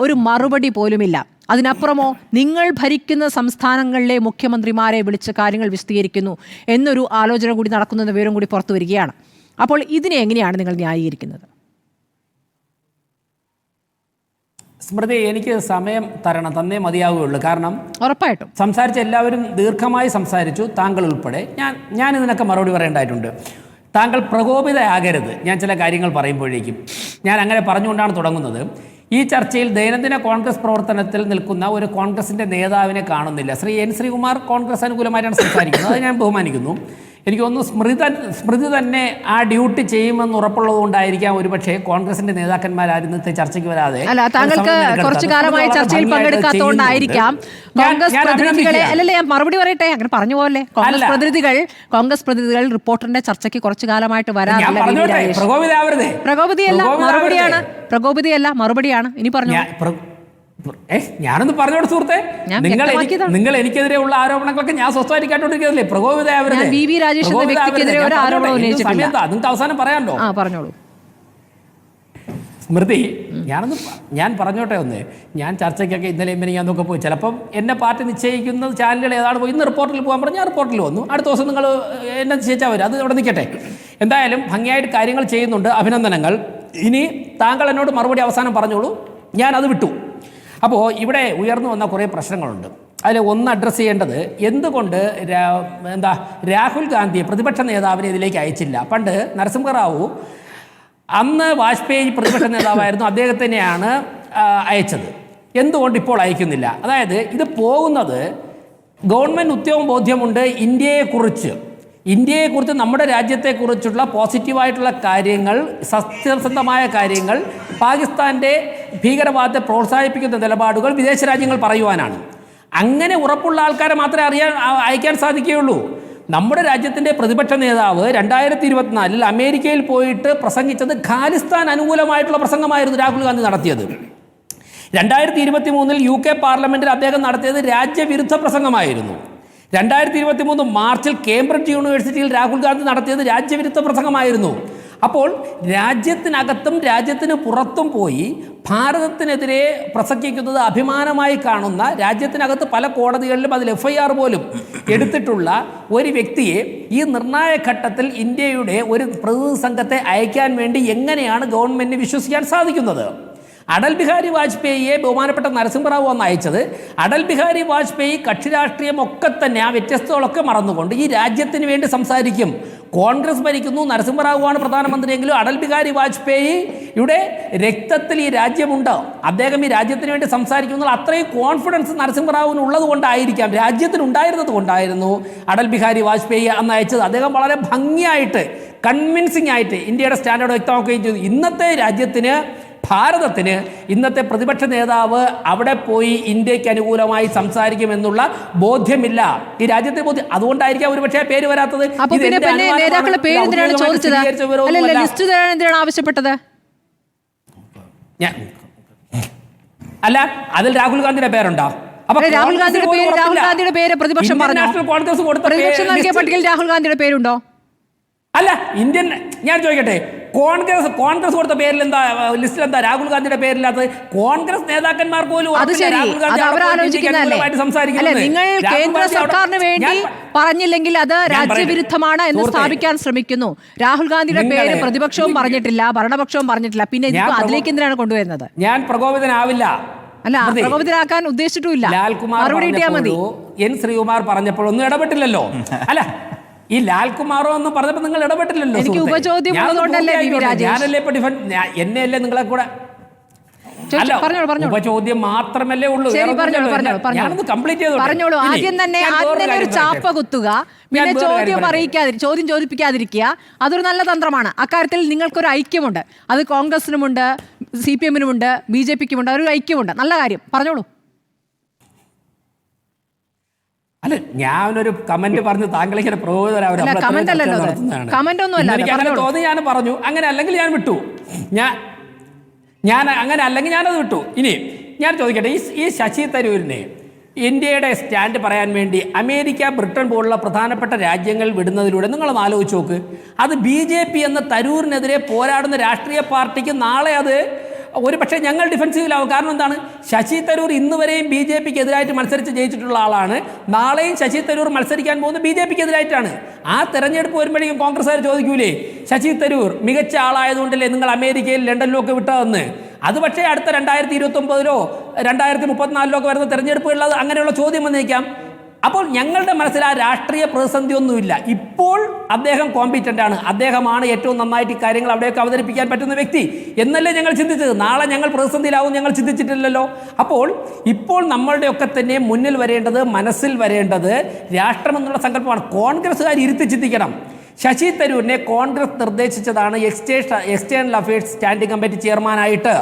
ഒരു മറുപടി പോലുമില്ല. അതിനപ്പുറമോ നിങ്ങൾ ഭരിക്കുന്ന സംസ്ഥാനങ്ങളിലെ മുഖ്യമന്ത്രിമാരെ വിളിച്ച് കാര്യങ്ങൾ വിശദീകരിക്കുന്നു എന്നൊരു ആലോചന കൂടി നടക്കുന്ന വിവരം കൂടി പുറത്തു വരികയാണ്. അപ്പോൾ ഇതിനെ എങ്ങനെയാണ് നിങ്ങൾ ന്യായീകരിക്കുന്നത്? സ്മൃതി, എനിക്ക് സമയം തന്നേ മതിയാവുകയുള്ളൂ. കാരണം ഉറപ്പായിട്ടും സംസാരിച്ച എല്ലാവരും ദീർഘമായി സംസാരിച്ചു, താങ്കൾ ഉൾപ്പെടെ. ഞാൻ ഇതിനൊക്കെ മറുപടി പറയേണ്ടതായിട്ടുണ്ട്. താങ്കൾ പ്രകോപിതയാകരുത് ഞാൻ ചില കാര്യങ്ങൾ പറയുമ്പോഴേക്കും. ഞാൻ അങ്ങനെ പറഞ്ഞുകൊണ്ടാണ് തുടങ്ങുന്നത്. ഈ ചർച്ചയിൽ ദൈനംദിന കോൺഗ്രസ് പ്രവർത്തനത്തിൽ നിൽക്കുന്ന ഒരു കോൺഗ്രസിൻ്റെ നേതാവിനെ കാണുന്നില്ല. ശ്രീ എൻ ശ്രീകുമാർ കോൺഗ്രസ് അനുകൂലമായിട്ടാണ് സംസാരിക്കുന്നത്. അത് ഞാൻ ബഹുമാനിക്കുന്നു. എനിക്ക് തോന്നുന്നു സ്മൃതി തന്നെ ആ ഡ്യൂട്ടി ചെയ്യുമെന്ന് ഉറപ്പുള്ളത് കൊണ്ടായിരിക്കാം ഒരുപക്ഷെ കോൺഗ്രസിന്റെ നേതാക്കന്മാർ ഇന്നത്തെ ചർച്ചയ്ക്ക് വരാതെ. അല്ല, താങ്കൾക്ക് കുറച്ചു കാലമായി ചർച്ചയിൽ പങ്കെടുക്കാത്തതുകൊണ്ടായിരിക്കാം കോൺഗ്രസ് പ്രതിനിധികളെ. അല്ലല്ലേ, ഞാൻ മറുപടി പറയട്ടെ, അങ്ങനെ പറഞ്ഞു പോകല്ലേ. കോൺഗ്രസ് പ്രതിനിധികൾ റിപ്പോർട്ടറിന്റെ ചർച്ചയ്ക്ക് കുറച്ചു കാലമായിട്ട് വരാറില്ല. പ്രകോപിതയല്ല, മറുപടിയാണ്. ഇനി പറഞ്ഞു. ഞാനൊന്ന് പറഞ്ഞോട് സുഹൃത്തെ, നിങ്ങൾ എനിക്കെതിരെ ഉള്ള ആരോപണങ്ങളൊക്കെ ഞാൻ സ്വസ്ഥമായിട്ട് കേട്ടോണ്ടിരിക്കുന്നതല്ലേ? പ്രകോപിതയാവരുത്. നിങ്ങൾക്ക് അവസാനം പറയാമല്ലോ. പറഞ്ഞോളൂ സ്മൃതി. ഞാൻ പറഞ്ഞോട്ടെ ഒന്ന്. ഞാൻ ചർച്ചയ്ക്കൊക്കെ ഇന്നലെയും ഞാനൊക്കെ പോയി. ചിലപ്പം എന്നെ പാർട്ടി നിശ്ചയിക്കുന്ന ചാനലുകൾ ഏതാണ് പോയി. ഇന്ന് റിപ്പോർട്ടിൽ പോകാൻ പറഞ്ഞാൽ ഞാൻ റിപ്പോർട്ടിൽ വന്നു. അടുത്ത ദിവസം നിങ്ങൾ എന്നെ നിശ്ചയിച്ചാൽ വരും. അത് ഇവിടെ നിൽക്കട്ടെ. എന്തായാലും ഭംഗിയായിട്ട് കാര്യങ്ങൾ ചെയ്യുന്നുണ്ട്, അഭിനന്ദനങ്ങൾ. ഇനി താങ്കൾ എന്നോട് മറുപടി അവസാനം പറഞ്ഞോളൂ, ഞാനത് വിട്ടു. അപ്പോൾ ഇവിടെ ഉയർന്നു വന്ന കുറേ പ്രശ്നങ്ങളുണ്ട്. അതിൽ ഒന്ന് അഡ്രസ്സ് ചെയ്യേണ്ടത്, എന്തുകൊണ്ട് രാഹുൽ ഗാന്ധിയെ പ്രതിപക്ഷ നേതാവിനെ ഇതിലേക്ക് അയച്ചില്ല? പണ്ട് നരസിംഹറാവു, അന്ന് വാജ്പേയി പ്രതിപക്ഷ നേതാവായിരുന്നു, അദ്ദേഹത്തിനെയാണ് അയച്ചത്. എന്തുകൊണ്ട് ഇപ്പോൾ അയക്കുന്നില്ല? അതായത് ഇത് പോകുന്നത് ഗവൺമെൻറ് ഉദ്യോഗം ബോധ്യമുണ്ട് ഇന്ത്യയെക്കുറിച്ച്, നമ്മുടെ രാജ്യത്തെക്കുറിച്ചുള്ള പോസിറ്റീവായിട്ടുള്ള കാര്യങ്ങൾ, സത്യസന്ധമായ കാര്യങ്ങൾ, പാകിസ്ഥാൻ്റെ ഭീകരവാദത്തെ പ്രോത്സാഹിപ്പിക്കുന്ന നിലപാടുകൾ വിദേശ രാജ്യങ്ങൾ പറയുവാനാണ്. അങ്ങനെ ഉറപ്പുള്ള ആൾക്കാരെ മാത്രമേ അയക്കാൻ സാധിക്കുകയുള്ളൂ. നമ്മുടെ രാജ്യത്തിൻ്റെ പ്രതിപക്ഷ നേതാവ് 2024 അമേരിക്കയിൽ പോയിട്ട് പ്രസംഗിച്ചത് ഖാലിസ്ഥാൻ അനുകൂലമായിട്ടുള്ള പ്രസംഗമായിരുന്നു രാഹുൽ ഗാന്ധി നടത്തിയത്. 2023 UK പാർലമെൻറ്റിൽ അദ്ദേഹം നടത്തിയത് രാജ്യവിരുദ്ധ പ്രസംഗമായിരുന്നു. 2023 മാർച്ചിൽ കേംബ്രിഡ്ജ് യൂണിവേഴ്സിറ്റിയിൽ രാഹുൽ ഗാന്ധി നടത്തിയത് രാജ്യവിരുദ്ധ പ്രസംഗമായിരുന്നു. അപ്പോൾ രാജ്യത്തിനകത്തും രാജ്യത്തിന് പുറത്തും പോയി ഭാരതത്തിനെതിരെ പ്രസംഗിക്കുന്നത് അഭിമാനമായി കാണുന്ന, രാജ്യത്തിനകത്ത് പല കോടതികളിലും അതിൽ FIR പോലും എടുത്തിട്ടുള്ള ഒരു വ്യക്തിയെ ഈ നിർണായക ഘട്ടത്തിൽ ഇന്ത്യയുടെ ഒരു പ്രതിനിധി സംഘത്തെ അയക്കാൻ വേണ്ടി എങ്ങനെയാണ് ഗവൺമെൻറ്റിന് വിശ്വസിക്കാൻ സാധിക്കുന്നത്? അടൽ ബിഹാരി വാജ്പേയിയെ ബഹുമാനപ്പെട്ട നരസിംഹറാവു വന്ന് അയച്ചത്, അടൽ ബിഹാരി വാജ്പേയി കക്ഷി രാഷ്ട്രീയമൊക്കെ തന്നെ ആ വ്യത്യസ്തകളൊക്കെ മറന്നുകൊണ്ട് ഈ രാജ്യത്തിന് വേണ്ടി സംസാരിക്കും. കോൺഗ്രസ് ഭരിക്കുന്നു, നരസിംഹറാവുവാണ് പ്രധാനമന്ത്രിയെങ്കിലും അടൽ ബിഹാരി വാജ്പേയിയുടെ രക്തത്തിൽ ഈ രാജ്യമുണ്ട്, അദ്ദേഹം ഈ രാജ്യത്തിന് വേണ്ടി സംസാരിക്കുന്നത് അത്രയും കോൺഫിഡൻസ് നരസിംഹറാവുവിന് ഉള്ളത് കൊണ്ടായിരിക്കാം, രാജ്യത്തിനുണ്ടായിരുന്നത് കൊണ്ടായിരുന്നു അടൽ ബിഹാരി വാജ്പേയി അന്ന് അയച്ചത്. അദ്ദേഹം വളരെ ഭംഗിയായിട്ട്, കൺവിൻസിംഗ് ആയിട്ട് ഇന്ത്യയുടെ സ്റ്റാൻഡേർഡ് വ്യക്തമാക്കുകയും ചെയ്തു. ഇന്നത്തെ രാജ്യത്തിന്, ഭാരതത്തിന് ഇന്നത്തെ പ്രതിപക്ഷ നേതാവ് അവിടെ പോയി ഇന്ത്യക്ക് അനുകൂലമായി സംസാരിക്കുമെന്നുള്ള ബോധ്യമില്ല, ഈ രാജ്യത്തെ ബോധ്യം. അതുകൊണ്ടായിരിക്കാം ഒരുപക്ഷെ പേര് വരാത്തത്. ആവശ്യപ്പെട്ടത് അല്ല, അതിൽ രാഹുൽ ഗാന്ധിയുടെ പേരുണ്ടോ? രാഹുൽ ഗാന്ധിയുടെ പേര് പ്രതിപക്ഷം പറഞ്ഞു. പ്രതിപക്ഷം നൽകിയ പട്ടികയിൽ രാഹുൽ ഗാന്ധിയുടെ പേരുണ്ടോ? അല്ല, ഇന്ത്യൻ, ഞാൻ ചോദിക്കട്ടെ, കോൺഗ്രസ് കൊടുത്ത പേരിൽ എന്താ, ലിസ്റ്റിൽ എന്താ രാഹുൽ ഗാന്ധിയുടെ പേരില്ലാത്തത്? കോൺഗ്രസ് നേതാക്കന്മാർ പോലും നിങ്ങൾ കേന്ദ്ര സർക്കാരിന് വേണ്ടി പറഞ്ഞില്ലെങ്കിൽ അത് രാജ്യവിരുദ്ധമാണ് എന്ന് സ്ഥാപിക്കാൻ ശ്രമിക്കുന്നു. രാഹുൽ ഗാന്ധിയുടെ പേര് പ്രതിപക്ഷവും പറഞ്ഞിട്ടില്ല, ഭരണപക്ഷവും പറഞ്ഞിട്ടില്ല. പിന്നെ അതിലേക്ക് എന്തിനാണ് കൊണ്ടുവരുന്നത്? ഞാൻ പ്രകോപിതനാവില്ല. അല്ല, പ്രകോപിതരാക്കാൻ ഉദ്ദേശിച്ചിട്ടുമില്ല. മറുപടി കിട്ടിയാൽ മതി. എൻ ശ്രീകുമാർ പറഞ്ഞപ്പോൾ ഒന്നും ഇടപെട്ടില്ലല്ലോ. അല്ല, ഈ ലാൽകുമാറോ എന്ന് പറഞ്ഞപ്പോൾ നിങ്ങൾ ഇടപെട്ടില്ലല്ലോ. എനിക്ക് ഉപചോദ്യം ഞാനല്ലേ ഇപ്പൊ എന്നെയല്ലേ നിങ്ങളെ കൂടെ ഉപചോദ്യം മാത്രമല്ലേ ഉള്ളൂ. കംപ്ലീറ്റ് പറഞ്ഞോളൂ. ആദ്യം തന്നെ ഒരു ചാപ്പ കുത്തുക, പിന്നെ ചോദ്യം ചോദിപ്പിക്കാതിരിക്കുക. അതൊരു നല്ല തന്ത്രമാണ്. അക്കാര്യത്തിൽ നിങ്ങൾക്കൊരു ഐക്യമുണ്ട്. അത് കോൺഗ്രസിനുമുണ്ട്, CPM-നുമുണ്ട്, BJP-ക്കുമുണ്ട്. ഒരു ഐക്യമുണ്ട്. നല്ല കാര്യം. പറഞ്ഞോളൂ. അല്ല, ഞാനൊരു കമന്റ് പറഞ്ഞു, താങ്കൾ ഇങ്ങനെ തോന്നി ഞാൻ പറഞ്ഞു. അങ്ങനെ അല്ലെങ്കിൽ ഞാൻ വിട്ടു. ഞാൻ അങ്ങനെ അല്ലെങ്കിൽ ഞാനത് വിട്ടു. ഇനി ഞാൻ ചോദിക്കട്ടെ, ഈ ശശി തരൂരിനെ ഇന്ത്യയുടെ സ്റ്റാൻഡ് പറയാൻ വേണ്ടി അമേരിക്ക, ബ്രിട്ടൻ പോലുള്ള പ്രധാനപ്പെട്ട രാജ്യങ്ങൾ വിടുന്നതിലൂടെ നിങ്ങളൊന്ന് ആലോചിച്ച് നോക്ക്. അത് BJP എന്ന തരൂരിനെതിരെ പോരാടുന്ന രാഷ്ട്രീയ പാർട്ടിക്ക് നാളെ അത് ഒരു പക്ഷേ ഞങ്ങൾ ഡിഫൻസീവിലാവും. കാരണം എന്താണ്? ശശി തരൂർ ഇന്ന് വരെയും BJP-ക്ക് എതിരായിട്ട് മത്സരിച്ച് ജയിച്ചിട്ടുള്ള ആളാണ്. നാളെയും ശശി തരൂർ മത്സരിക്കാൻ പോകുന്നത് BJP-ക്ക് എതിരായിട്ടാണ്. ആ തെരഞ്ഞെടുപ്പ് വരുമ്പോഴേക്കും കോൺഗ്രസ്സുകാർ ചോദിക്കൂലേ, ശശി തരൂർ മികച്ച ആളായതുകൊണ്ടല്ലേ നിങ്ങൾ അമേരിക്കയിൽ, ലണ്ടനിലും ഒക്കെ വിട്ടതെന്ന്? അത് പക്ഷേ അടുത്ത 2029-ലോ 2034-ലോ ഒക്കെ വരുന്ന തെരഞ്ഞെടുപ്പുകളിൽ അങ്ങനെയുള്ള ചോദ്യം വന്നേക്കാം. അപ്പോൾ ഞങ്ങളുടെ മനസ്സിൽ ആ രാഷ്ട്രീയ പ്രതിസന്ധി ഒന്നുമില്ല. ഇപ്പോൾ അദ്ദേഹം കോമ്പീറ്റൻ്റ് ആണ്. അദ്ദേഹമാണ് ഏറ്റവും നന്നായിട്ട് ഈ കാര്യങ്ങൾ അവിടെയൊക്കെ അവതരിപ്പിക്കാൻ പറ്റുന്ന വ്യക്തി എന്നല്ലേ ഞങ്ങൾ ചിന്തിച്ചത്. നാളെ ഞങ്ങൾ പ്രതിസന്ധിയിലാവും ഞങ്ങൾ ചിന്തിച്ചിട്ടില്ലല്ലോ. അപ്പോൾ ഇപ്പോൾ നമ്മളുടെയൊക്കെ തന്നെ മുന്നിൽ വരേണ്ടത്, മനസ്സിൽ വരേണ്ടത് രാഷ്ട്രം എന്നുള്ള സങ്കല്പമാണ്. കോൺഗ്രസ്സുകാർ ഇരുത്തി ചിന്തിക്കണം. ശശി തരൂരിനെ കോൺഗ്രസ് നിർദ്ദേശിച്ചതാണ് എക്സ്റ്റേണൽ അഫയേഴ്സ് സ്റ്റാൻഡിംഗ് കമ്മിറ്റി ചെയർമാനായിട്ട്.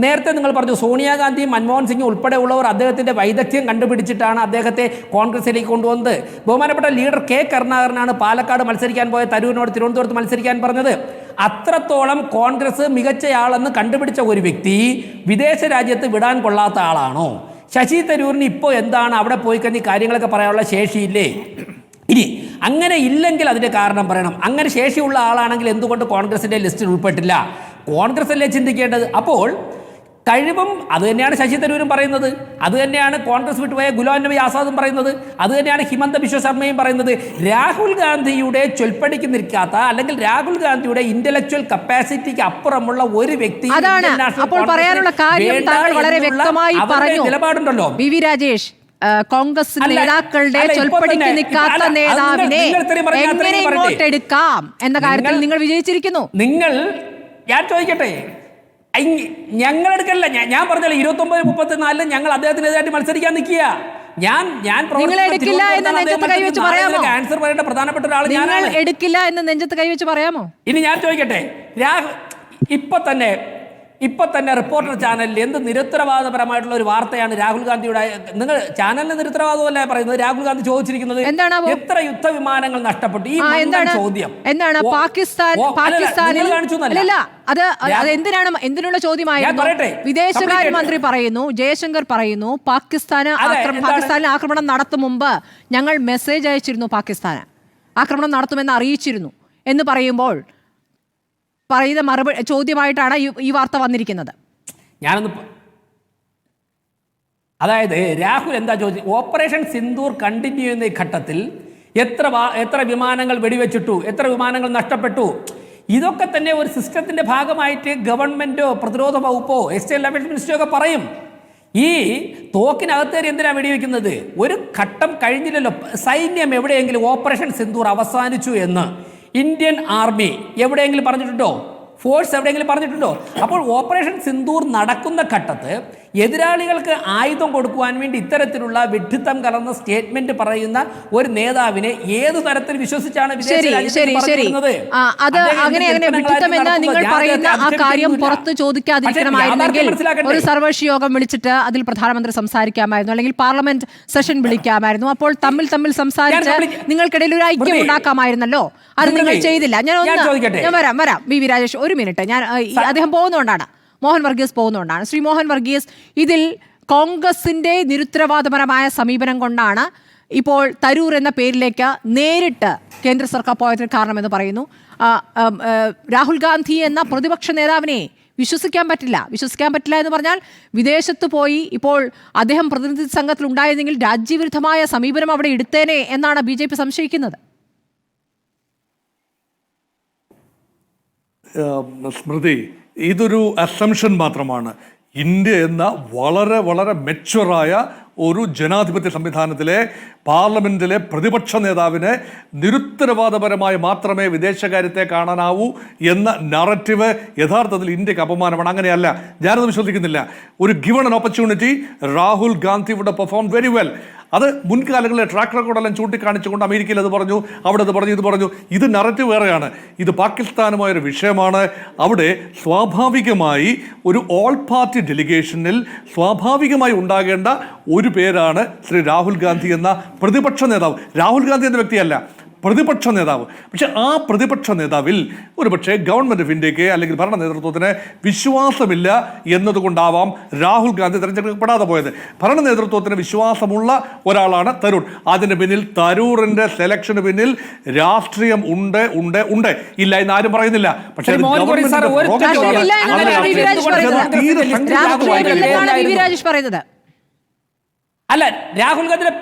നേരത്തെ നിങ്ങൾ പറഞ്ഞു സോണിയാഗാന്ധിയും മൻമോഹൻ സിംഗും ഉൾപ്പെടെയുള്ളവർ അദ്ദേഹത്തിൻ്റെ വൈദഗ്ധ്യം കണ്ടുപിടിച്ചിട്ടാണ് അദ്ദേഹത്തെ കോൺഗ്രസിലേക്ക് കൊണ്ടുവന്നത്. ബഹുമാനപ്പെട്ട ലീഡർ കെ കരുണാകരനാണ് പാലക്കാട് മത്സരിക്കാൻ പോയ തരൂരിനോട് തിരുവനന്തപുരത്ത് മത്സരിക്കാൻ പറഞ്ഞത്. അത്രത്തോളം കോൺഗ്രസ് മികച്ചയാളെന്ന് കണ്ടുപിടിച്ച ഒരു വ്യക്തി വിദേശ രാജ്യത്ത് വിടാൻ കൊള്ളാത്ത ആളാണോ? ശശി തരൂരിന് ഇപ്പോൾ എന്താണ് അവിടെ പോയി കഴിഞ്ഞ് കാര്യങ്ങളൊക്കെ പറയാനുള്ള ശേഷിയില്ലേ? ഇനി അങ്ങനെ ഇല്ലെങ്കിൽ അതിൻ്റെ കാരണം പറയണം. അങ്ങനെ ശേഷിയുള്ള ആളാണെങ്കിൽ എന്തുകൊണ്ട് കോൺഗ്രസിൻ്റെ ലിസ്റ്റിൽ ഉൾപ്പെട്ടില്ല? കോൺഗ്രസ് അല്ലേ ചിന്തിക്കേണ്ടത്. അപ്പോൾ കഴിവും അത് തന്നെയാണ് ശശി തരൂരും പറയുന്നത്, അത് തന്നെയാണ് കോൺഗ്രസ് വിട്ടുപോയ ഗുലാം നബി ആസാദും പറയുന്നത്, അത് തന്നെയാണ് ഹിമന്ത ബിശ്വ ശർമ്മയും പറയുന്നത്. രാഹുൽ ഗാന്ധിയുടെ ചൊൽപ്പടിക്ക് നിൽക്കാത്ത, അല്ലെങ്കിൽ രാഹുൽ ഗാന്ധിയുടെ ഇന്റലക്ച്വൽ കപ്പാസിറ്റിക്ക് അപ്പുറമുള്ള ഒരു വ്യക്തി നിലപാടുണ്ടല്ലോ. വി രാജേഷ്, കോൺഗ്രസ് നേതാക്കളുടെ ചൊൽപ്പടിക്ക് നിൽക്കാത്ത നേതാവിനെ എങ്ങനെ ഇങ്ങോട്ടെടുക്കാം എന്ന കാര്യത്തിൽ നിങ്ങൾ വിജയിച്ചിരിക്കുന്നു. ഞാൻ ചോദിക്കട്ടെ, ഞങ്ങളെടുക്കല്ല, ഞാൻ പറഞ്ഞല്ലോ 29-34 ഞങ്ങൾ അദ്ദേഹത്തിനെതിരായിട്ട് മത്സരിക്കാൻ നിൽക്കുക. എടുക്കില്ല എന്ന് നെഞ്ചത്ത് കൈവച്ച് പറയാമോ? ആൻസർ പറയേണ്ട പ്രധാനപ്പെട്ട ഒരാൾ ഞാൻ എടുക്കില്ല എന്ന് നെഞ്ചത്ത് കൈവച്ച് പറയാമോ? ഇനി ഞാൻ ചോദിക്കട്ടെ, ഇപ്പൊ തന്നെ റിപ്പോർട്ടർ ചാനലിൽ എന്ത് നിരുത്തരവാദപരമായിട്ടുള്ള ഒരു വാർത്തയാണ് രാഹുൽ ഗാന്ധിയുടെ. നിങ്ങൾ ചാനലിന് നിരുത്തരവാദമല്ല പറയുന്നത്, രാഹുൽ ഗാന്ധി ചോദിച്ചിരിക്കുന്നത് എത്ര യുദ്ധവിമാനങ്ങൾ നഷ്ടപ്പെട്ടു. ഈ ചോദ്യം എന്താണ്? പാകിസ്ഥാനിൽ എന്തിനുള്ള ചോദ്യമായിരുന്നു? വിദേശകാര്യമന്ത്രി പറയുന്നു, ജയശങ്കർ പറയുന്നു, പാകിസ്ഥാനിൽ ആക്രമണം നടത്തും മുമ്പ് ഞങ്ങൾ മെസ്സേജ് അയച്ചിരുന്നു, പാകിസ്ഥാന് ആക്രമണം നടത്തുമെന്ന് അറിയിച്ചിരുന്നു എന്ന് പറയുമ്പോൾ പറയുന്ന മറുപടി ചോദ്യമായിട്ടാണ് ഈ വാർത്ത വന്നിരിക്കുന്നത്. അതായത് രാഹുൽ എന്താ ചോദിച്ചത്? ഓപ്പറേഷൻ സിന്ദൂർ കണ്ടിന്യൂ ചെയ്യുന്ന ഈ ഘട്ടത്തിൽ എത്ര വിമാനങ്ങൾ വെടിവെച്ചിട്ടു, എത്ര വിമാനങ്ങൾ നഷ്ടപ്പെട്ടു, ഇതൊക്കെ തന്നെ ഒരു സിസ്റ്റത്തിന്റെ ഭാഗമായിട്ട് ഗവൺമെന്റോ പ്രതിരോധ വകുപ്പോ എക്സ്റ്റേണൽ അഫയേഴ്സ് മിനിസ്റ്ററോ ഒക്കെ പറയും. ഈ തോക്കിനകത്ത് കയറി എന്തിനാണ് വെടിവെക്കുന്നത്? ഒരു ഘട്ടം കഴിഞ്ഞില്ലല്ലോ. സൈന്യം എവിടെയെങ്കിലും ഓപ്പറേഷൻ സിന്ദൂർ അവസാനിച്ചു എന്ന് ഇന്ത്യൻ ആർമി എവിടെയെങ്കിലും പറഞ്ഞിട്ടുണ്ടോ? ഫോഴ്സ് എവിടെയെങ്കിലും പറഞ്ഞിട്ടുണ്ടോ? അപ്പോൾ ഓപ്പറേഷൻ സിന്ദൂർ നടക്കുന്ന ഘട്ടത്ത് എതിരാളികൾക്ക് ആയുധം കൊടുക്കുവാൻ വേണ്ടി ഇത്തരത്തിലുള്ള വിഡ്ഢിത്തം കലർന്ന സ്റ്റേറ്റ്മെന്റ് പറയുന്ന ഒരു നേതാവിനെ ഏതു തരത്തിൽ വിശ്വസിച്ചാണ് ഒരു സർവകക്ഷി യോഗം വിളിച്ചിട്ട് അതിൽ പ്രധാനമന്ത്രി സംസാരിക്കാമായിരുന്നു, അല്ലെങ്കിൽ പാർലമെന്റ് സെഷൻ വിളിക്കാമായിരുന്നു. അപ്പോൾ തമ്മിൽ സംസാരിച്ച് നിങ്ങൾക്കിടയിൽ ഒരു ഐക്യം ഉണ്ടാക്കാമായിരുന്നല്ലോ. അത് നിങ്ങൾ ചെയ്തില്ല. ഞാൻ വരാം വി രാജേഷ്, ഒരു മിനിറ്റ്. ഞാൻ അദ്ദേഹം പോകുന്നതുകൊണ്ടാണ് മോഹൻ വർഗീസ് പോകുന്നതുകൊണ്ടാണ്. ശ്രീ മോഹൻ വർഗീസ്, ഇതിൽ കോൺഗ്രസിന്റെ നിരുത്തരവാദപരമായ സമീപനം കൊണ്ടാണ് ഇപ്പോൾ തരൂർ എന്ന പേരിലേക്ക് നേരിട്ട് കേന്ദ്ര സർക്കാർ പോയതിന് കാരണമെന്ന് പറയുന്നു. രാഹുൽ ഗാന്ധി എന്ന പ്രതിപക്ഷ നേതാവിനെ വിശ്വസിക്കാൻ പറ്റില്ല എന്ന് പറഞ്ഞാൽ വിദേശത്ത് പോയി ഇപ്പോൾ അദ്ദേഹം പ്രതിനിധി സംഘത്തിൽ ഉണ്ടായിരുന്നെങ്കിൽ രാജ്യവിരുദ്ധമായ സമീപനം അവിടെ എടുത്തേനെ എന്നാണ് BJP സംശയിക്കുന്നത്. സ്മൃതി, ഇതൊരു അസംഷൻ മാത്രമാണ്. ഇന്ത്യ എന്ന വളരെ വളരെ മെച്വറായ ഒരു ജനാധിപത്യ സംവിധാനത്തിലെ പാർലമെന്റിലെ പ്രതിപക്ഷ നേതാവിനെ നിരുത്തരവാദപരമായി മാത്രമേ വിദേശകാര്യത്തെ കാണാനാവൂ എന്ന നറേറ്റീവ് യഥാർത്ഥത്തിൽ ഇന്ത്യക്ക് അപമാനമാണ്. അങ്ങനെയല്ല, ഞാനത് വിശ്വസിക്കുന്നില്ല. ഒരു given an opportunity Rahul Gandhi would perform very well. അത് മുൻകാലങ്ങളിലെ ട്രാക്ക് റെക്കോർഡെല്ലാം ചൂണ്ടിക്കാണിച്ചുകൊണ്ട് അമേരിക്കയിൽ അത് പറഞ്ഞു, അവിടെ അത് പറഞ്ഞു, ഇത് പറഞ്ഞു. ഇത് നറേറ്റീവ് വേറെയാണ്. ഇത് പാകിസ്ഥാനുമായൊരു വിഷയമാണ്. അവിടെ സ്വാഭാവികമായി ഒരു ഓൾ പാർട്ടി ഡെലിഗേഷനിൽ സ്വാഭാവികമായി ഉണ്ടാകേണ്ട ഒരു പേരാണ് ശ്രീ രാഹുൽ ഗാന്ധി എന്ന പ്രതിപക്ഷ നേതാവ്. രാഹുൽ ഗാന്ധി എന്ന വ്യക്തിയല്ല, പ്രതിപക്ഷ നേതാവ്. പക്ഷെ ആ പ്രതിപക്ഷ നേതാവിൽ ഒരുപക്ഷെ ഗവൺമെന്റ് ഓഫ് ഇന്ത്യക്ക് അല്ലെങ്കിൽ ഭരണ നേതൃത്വത്തിന് വിശ്വാസമില്ല എന്നതുകൊണ്ടാവാം രാഹുൽ ഗാന്ധി തെരഞ്ഞെടുക്കപ്പെടാതെ പോയത്. ഭരണ നേതൃത്വത്തിന് വിശ്വാസമുള്ള ഒരാളാണ് തരൂർ. അതിന് പിന്നിൽ തരൂറിന്റെ സെലക്ഷന് പിന്നിൽ രാഷ്ട്രീയം ഉണ്ട് ഇല്ല എന്ന് ആരും പറയുന്നില്ല. പക്ഷേ അല്ല, രാഹുൽ ഗാന്ധിയുടെ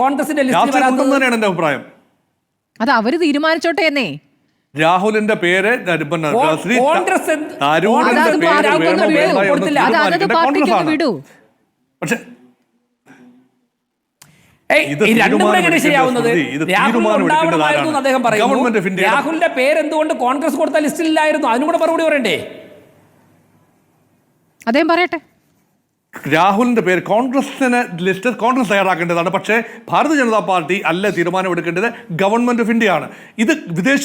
കോൺഗ്രസിന്റെ എന്റെ അഭിപ്രായം. അത് അവര് തീരുമാനിച്ചോട്ടെ എന്നേ. രാഹുലിന്റെ പേര് പക്ഷെ രാഹുലിന്റെ പേര് എന്തുകൊണ്ട് കോൺഗ്രസ് കൊടുത്ത ലിസ്റ്റിലായിരുന്നു? അതിനും കൂടെ മറുപടി പറയണ്ടേ? അദ്ദേഹം പറയട്ടെ. രാഹുലിന്റെ പേര് കോൺഗ്രസിന് ലിസ്റ്റ് കോൺഗ്രസ് തയ്യാറാക്കേണ്ടതാണ്. പക്ഷേ ഭാരതീയ ജനതാ പാർട്ടി അല്ല തീരുമാനമെടുക്കേണ്ടത്, ഗവൺമെന്റ് ഓഫ് ഇന്ത്യ ആണ്. ഇത് വിദേശ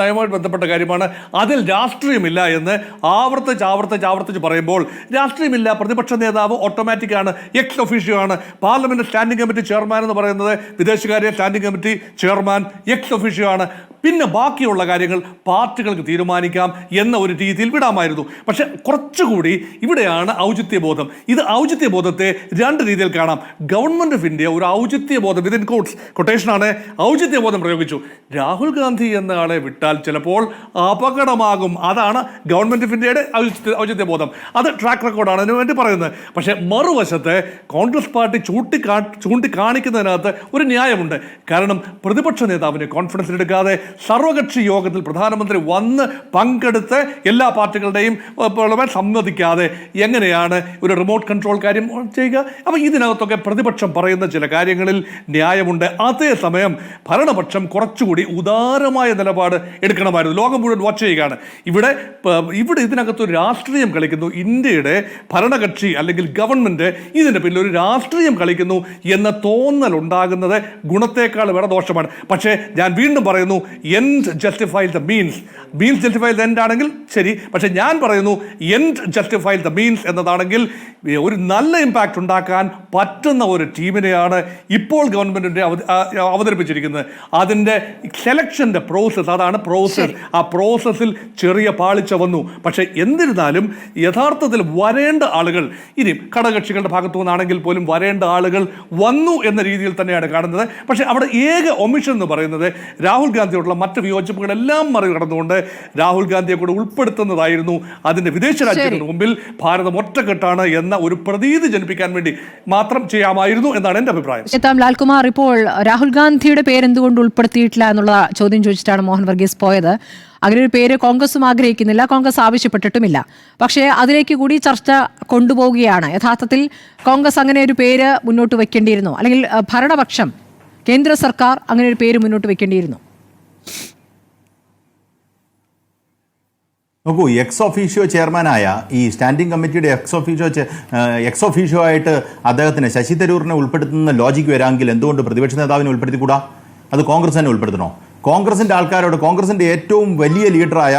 നയവുമായി ബന്ധപ്പെട്ട കാര്യമാണ്. അതിൽ രാഷ്ട്രീയമില്ല എന്ന് ആവർത്തിച്ച് പറയുമ്പോൾ രാഷ്ട്രീയമില്ല. പ്രതിപക്ഷ നേതാവ് ഓട്ടോമാറ്റിക് ആണ്, എക്സ് ഒഫീഷ്യോ ആണ്. പാർലമെന്റ് സ്റ്റാൻഡിംഗ് കമ്മിറ്റി ചെയർമാൻ എന്ന് പറയുന്നത് വിദേശകാര്യ standing committee chairman ex officio ആണ്. പിന്നെ ബാക്കിയുള്ള കാര്യങ്ങൾ പാർട്ടികൾക്ക് തീരുമാനിക്കാം എന്ന ഒരു രീതിയിൽ വിടാമായിരുന്നു. പക്ഷെ കുറച്ചുകൂടി ഇവിടെയാണ് ഔചിത്യബോധം. ഇത് ഔചിത്യബോധത്തെ രണ്ട് രീതിയിൽ കാണാം. ഗവൺമെന്റ് ഓഫ് ഇന്ത്യ ഒരു ഔചിത്യബോധം, വിതിൻ കൊട്ടേഷനാണ്, ഔചിത്യബോധം പ്രയോഗിച്ചു. രാഹുൽ ഗാന്ധി എന്ന ആളെ വിട്ടാൽ ചിലപ്പോൾ അപകടമാകും. അതാണ് ഗവൺമെന്റ് ഓഫ് ഇന്ത്യയുടെ ഔചിത്യബോധം. അത് ട്രാക്ക് റെക്കോർഡാണ് അതിനു വേണ്ടി പറയുന്നത്. പക്ഷേ മറുവശത്ത് കോൺഗ്രസ് പാർട്ടി ചൂണ്ടിക്കാണിക്കുന്നതിനകത്ത് ഒരു ന്യായമുണ്ട്. കാരണം പ്രതിപക്ഷ നേതാവിനെ കോൺഫിഡൻസിലെടുക്കാതെ സർവകക്ഷി യോഗത്തിൽ പ്രധാനമന്ത്രി വന്ന് പങ്കെടുത്ത് എല്ലാ പാർട്ടികളുടെയും സമ്മതിക്കാതെ എങ്ങനെയാണ് ഒരു റിമോട്ട് കൺട്രോൾ കാര്യം ചെയ്യുക? അപ്പോൾ ഇതിനകത്തൊക്കെ പ്രതിപക്ഷം പറയുന്ന ചില കാര്യങ്ങളിൽ ന്യായമുണ്ട്. അതേസമയം ഭരണപക്ഷം കുറച്ചുകൂടി ഉദാരമായ നിലപാട് എടുക്കണമായിരുന്നു. ലോകം മുഴുവൻ വാച്ച് ചെയ്യുകയാണ്. ഇവിടെ ഇതിനകത്തൊരു രാഷ്ട്രീയം കളിക്കുന്നു. ഇന്ത്യയുടെ ഭരണകക്ഷി അല്ലെങ്കിൽ ഗവൺമെന്റ് ഇതിൻ്റെ പിന്നിൽ ഒരു രാഷ്ട്രീയം കളിക്കുന്നു എന്ന തോന്നൽ ഉണ്ടാകുന്നത് ഗുണത്തേക്കാൾ വേറെ ദോഷമാണ്. പക്ഷേ ഞാൻ വീണ്ടും പറയുന്നു, end justifies the means. Means justify the end ആണെങ്കിൽ ശരി. പക്ഷെ ഞാൻ പറയുന്നു എൻഡ് ജസ്റ്റിഫൈ ദ മീൻസ് എന്നതാണെങ്കിൽ ഒരു നല്ല ഇമ്പാക്റ്റ് ഉണ്ടാക്കാൻ പറ്റുന്ന ഒരു ടീമിനെയാണ് ഇപ്പോൾ ഗവൺമെന്റിന്റെ അവതരിപ്പിച്ചിരിക്കുന്നത്. അതിൻ്റെ സെലക്ഷൻ്റെ പ്രോസസ്സ്, അതാണ് പ്രോസസ്സ്. ആ പ്രോസസ്സിൽ ചെറിയ പാളിച്ച വന്നു. പക്ഷെ എന്നിരുന്നാലും യഥാർത്ഥത്തിൽ വരേണ്ട ആളുകൾ, ഇനി ഘടകകക്ഷികളുടെ ഭാഗത്തു നിന്നാണെങ്കിൽ പോലും വരേണ്ട ആളുകൾ വന്നു എന്ന രീതിയിൽ തന്നെയാണ് കാണുന്നത്. പക്ഷെ അവിടെ ഏക ഒമിഷൻ എന്ന് പറയുന്നത് രാഹുൽ ഗാന്ധിയോടുള്ള മറ്റ് വിയോജിപ്പുകളെല്ലാം മറികടന്നുകൊണ്ട് രാഹുൽ ഗാന്ധിയെ കൂടെ ഉൾപ്പെടുത്തുന്നതായിരുന്നു. അതിൻ്റെ വിദേശ രാജ്യങ്ങൾക്ക് മുമ്പിൽ ഭാരതം ഒറ്റക്കെട്ടാണ് എന്ന ഒരു പ്രതീതി ജനിപ്പിക്കാൻ വേണ്ടി മാത്രം ചെയ്യാമായിരുന്നു എന്നാണ് എൻ്റെ അഭിപ്രായം. ലാൽകുമാർ, ഇപ്പോൾ രാഹുൽ ഗാന്ധിയുടെ പേര് എന്തുകൊണ്ട് ഉൾപ്പെടുത്തിയിട്ടില്ല എന്നുള്ള ചോദ്യം ചോദിച്ചിട്ടാണ് മോഹൻ വർഗീസ് പോയത്. അങ്ങനെ ഒരു പേര് കോൺഗ്രസും ആഗ്രഹിക്കുന്നില്ല, കോൺഗ്രസ് ആവശ്യപ്പെട്ടിട്ടുമില്ല. പക്ഷേ അതിലേക്ക് കൂടി ചർച്ച കൊണ്ടുപോവുകയാണ്. യഥാർത്ഥത്തിൽ കോൺഗ്രസ് അങ്ങനെ ഒരു പേര് മുന്നോട്ട് വെക്കേണ്ടിയിരുന്നു, അല്ലെങ്കിൽ ഭരണപക്ഷം കേന്ദ്ര സർക്കാർ അങ്ങനെ ഒരു പേര് മുന്നോട്ട് വെക്കേണ്ടിയിരുന്നു. നോക്കൂ, എക്സ് ഒഫീഷ്യോ ചെയർമാനായ ഈ സ്റ്റാൻഡിംഗ് കമ്മിറ്റിയുടെ എക്സ് ഒഫീഷ്യോ ആയിട്ട് അദ്ദേഹത്തിന് ശശി തരൂരിനെ ഉൾപ്പെടുത്തുന്ന ലോജിക്ക് വരാമെങ്കിൽ എന്തുകൊണ്ട് പ്രതിപക്ഷ നേതാവിനെ ഉൾപ്പെടുത്തിക്കൂടാ? അത് കോൺഗ്രസ് തന്നെ ഉൾപ്പെടുത്തണോ? കോൺഗ്രസിന്റെ ആൾക്കാരോട്, കോൺഗ്രസിന്റെ ഏറ്റവും വലിയ ലീഡറായ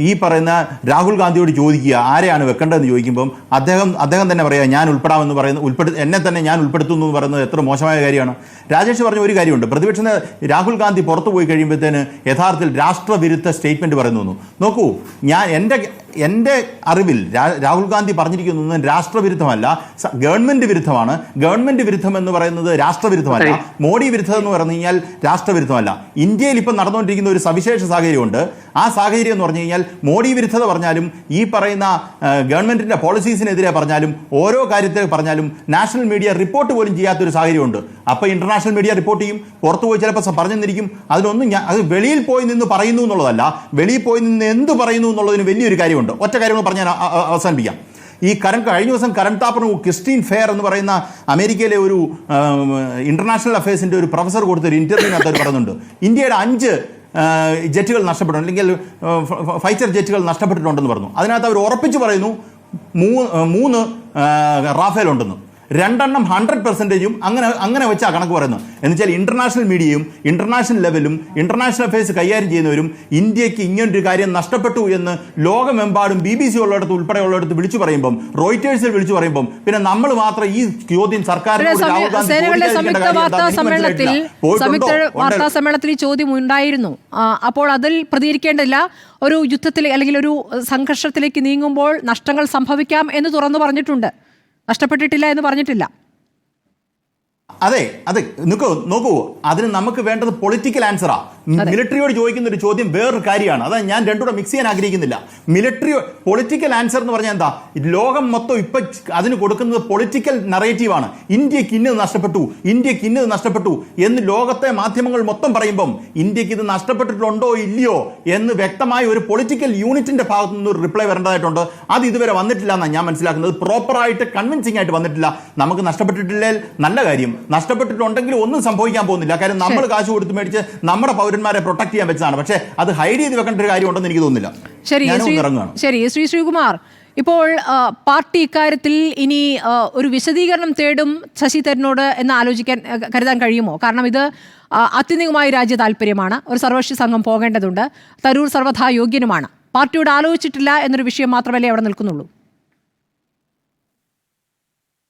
ഈ പറയുന്ന രാഹുൽ ഗാന്ധിയോട് ചോദിക്കുക ആരെയാണ് വെക്കേണ്ടതെന്ന് ചോദിക്കുമ്പം അദ്ദേഹം തന്നെ പറയുക ഞാൻ ഉൾപ്പെടാമെന്ന് പറയുന്നത് എന്നെ തന്നെ ഞാൻ ഉൾപ്പെടുത്തുന്നു എന്ന് പറയുന്നത് എത്ര മോശമായ കാര്യമാണ്. രാജേഷ് പറഞ്ഞ ഒരു കാര്യമുണ്ട്, പ്രതിപക്ഷ രാഹുൽ ഗാന്ധി പുറത്തു പോയി കഴിയുമ്പോഴത്തേന് യഥാർത്ഥത്തിൽ രാഷ്ട്രവിരുദ്ധ സ്റ്റേറ്റ്മെന്റ് പറയുന്നു. നോക്കൂ, ഞാൻ എൻ്റെ അറിവിൽ രാഹുൽ ഗാന്ധി പറഞ്ഞിരിക്കുന്നതൊന്നും രാഷ്ട്രവിരുദ്ധമല്ല, ഗവൺമെന്റ് വിരുദ്ധമാണ്. ഗവൺമെന്റ് വിരുദ്ധം എന്ന് പറയുന്നത് രാഷ്ട്രവിരുദ്ധമല്ല, മോഡി വിരുദ്ധം എന്ന് പറഞ്ഞു കഴിഞ്ഞാൽ രാഷ്ട്രവിരുദ്ധമല്ല. ഇന്ത്യയിൽ ഇപ്പം നടന്നുകൊണ്ടിരിക്കുന്ന ഒരു സവിശേഷ സാഹചര്യമുണ്ട്. ആ സാഹചര്യം എന്ന് പറഞ്ഞു കഴിഞ്ഞാൽ മോഡി വിരുദ്ധത പറഞ്ഞാലും ഈ പറയുന്ന ഗവൺമെന്റിന്റെ പോളിസീസിനെതിരെ പറഞ്ഞാലും ഓരോ കാര്യത്തെ പറഞ്ഞാലും നാഷണൽ മീഡിയ റിപ്പോർട്ട് പോലും ചെയ്യാത്തൊരു സാഹചര്യമുണ്ട്. അപ്പോൾ ഇന്റർനാഷണൽ മീഡിയ റിപ്പോർട്ട് ചെയ്യും, പുറത്തു പോയി ചിലപ്പോൾ പറഞ്ഞെന്നിരിക്കും. അതിനൊന്നും അത് വെളിയിൽ പോയി നിന്ന് പറയുന്നു എന്നുള്ളതല്ല, വെളിയിൽ പോയി നിന്ന് എന്ത് പറയുന്നു എന്നുള്ളതിന് വലിയൊരു കാര്യമുണ്ട്. ഒറ്റ കാര്യങ്ങൾ പറഞ്ഞാൽ അവസാനിപ്പിക്കാം. കഴിഞ്ഞ ദിവസം കരൺ താപ്പർ ക്രിസ്റ്റീൻ ഫെയർ എന്ന് പറയുന്ന അമേരിക്കയിലെ ഒരു ഇന്റർനാഷണൽ അഫയേഴ്സിന്റെ ഒരു പ്രൊഫസർ കൊടുത്തൊരു ഇന്റർവ്യൂവിനകത്ത് അവർ പറയുന്നുണ്ട്, ഇന്ത്യയുടെ 5 ജെറ്റുകൾ നഷ്ടപ്പെട്ടു, അല്ലെങ്കിൽ ഫൈറ്റർ ജെറ്റുകൾ നഷ്ടപ്പെട്ടിട്ടുണ്ടെന്ന് പറഞ്ഞു. അതിനകത്ത് അവർ ഉറപ്പിച്ച് പറയുന്നു 3 റാഫേൽ ഉണ്ടെന്ന്. 2 100%ഉം അങ്ങനെ വെച്ചാ കണക്ക് പറയുന്നത്. എന്നുവെച്ചാൽ ഇന്റർനാഷണൽ മീഡിയയും ഇന്റർനാഷണൽ ലെവലും ഇന്റർനാഷണൽ അഫയേഴ്സ് കൈകാര്യം ചെയ്യുന്നവരും ഇന്ത്യക്ക് ഇങ്ങനൊരു കാര്യം നഷ്ടപ്പെട്ടു എന്ന് ലോകമെമ്പാടും BBC ഉള്ളിടത്ത് ഉൾപ്പെടെയുള്ളിടത്ത് വിളിച്ചു പറയുമ്പം, റോയിറ്റേഴ്സിൽ വിളിച്ചു പറയുമ്പം, പിന്നെ നമ്മൾ മാത്രം ഈ ചോദ്യം സർക്കാരിനോട് വാർത്താ സമ്മേളനത്തിൽ ഈ ചോദ്യം ഉണ്ടായിരുന്നു. അപ്പോൾ അതിൽ പ്രതികരിക്കേണ്ടതില്ല, ഒരു യുദ്ധത്തിൽ അല്ലെങ്കിൽ ഒരു സംഘർഷത്തിലേക്ക് നീങ്ങുമ്പോൾ നഷ്ടങ്ങൾ സംഭവിക്കാം എന്ന് തുറന്നു പറഞ്ഞിട്ടുണ്ട്, നഷ്ടപ്പെട്ടിട്ടില്ല എന്ന് പറഞ്ഞിട്ടില്ല. അതെ നോക്കൂ, അതിന് നമുക്ക് വേണ്ടത് പൊളിറ്റിക്കൽ ആൻസറാ. മിലിറ്ററിയോട് ചോദിക്കുന്ന ഒരു ചോദ്യം വേറൊരു കാര്യമാണ്. അതാ ഞാൻ രണ്ടുകൂടെ മിക്സ് ചെയ്യാൻ ആഗ്രഹിക്കുന്നില്ല. പൊളിറ്റിക്കൽ ആൻസർ എന്ന് പറഞ്ഞാൽ എന്താ, ലോകം മൊത്തം ഇപ്പൊ അതിന് കൊടുക്കുന്നത് പൊളിറ്റിക്കൽ നറേറ്റീവാണ്. ഇന്ത്യക്ക് ഇന്നത് നഷ്ടപ്പെട്ടു, ഇന്ത്യക്ക് ഇന്നത് നഷ്ടപ്പെട്ടു എന്ന് ലോകത്തെ മാധ്യമങ്ങൾ മൊത്തം പറയുമ്പം ഇന്ത്യക്ക് ഇത് നഷ്ടപ്പെട്ടിട്ടുണ്ടോ ഇല്ലയോ എന്ന് വ്യക്തമായ ഒരു പൊളിറ്റിക്കൽ യൂണിറ്റിന്റെ ഭാഗത്തു നിന്ന് ഒരു റിപ്ലൈ വരേണ്ടതായിട്ടുണ്ട്. അത് ഇതുവരെ വന്നിട്ടില്ല എന്നാണ് ഞാൻ മനസ്സിലാക്കുന്നത്. പ്രോപ്പറായിട്ട് കൺവിൻസിംഗ് ആയിട്ട് വന്നിട്ടില്ല. നമുക്ക് നഷ്ടപ്പെട്ടിട്ടില്ലേ നല്ല കാര്യം, നഷ്ടപ്പെട്ടിട്ടുണ്ടെങ്കിൽ ഒന്നും സംഭവിക്കാൻ പോകുന്നില്ല. കാര്യം നമ്മൾ കാശ് കൊടുത്ത് മേടിച്ച് നമ്മുടെ പൗരന്മാരെ പ്രൊട്ടക്ട് ചെയ്യാൻ വെച്ചതാണ്. പക്ഷേ അത് ഹൈഡ് ചെയ്ത് വെക്കേണ്ട ഒരു കാര്യം ഉണ്ടെന്ന് എനിക്ക് തോന്നുന്നില്ല. ശരി ശ്രീകുമാർ, ഇപ്പോൾ പാർട്ടി ഇക്കാര്യത്തിൽ ഇനി ഒരു വിശദീകരണം തേടും ശശി തരൂരിനോട് എന്ന് കരുതാൻ കഴിയുമോ? കാരണം ഇത് അത്യന്തികമായ രാജ്യ താല്പര്യമാണ്. ഒരു സർവകക്ഷി സംഘം പോകേണ്ടതുണ്ട്. തരൂർ സർവ്വഥാ യോഗ്യനുമാണ്. പാർട്ടിയോട് ആലോചിച്ചിട്ടില്ല എന്നൊരു വിഷയം മാത്രമല്ലേ അവിടെ നിൽക്കുന്നുള്ളൂ?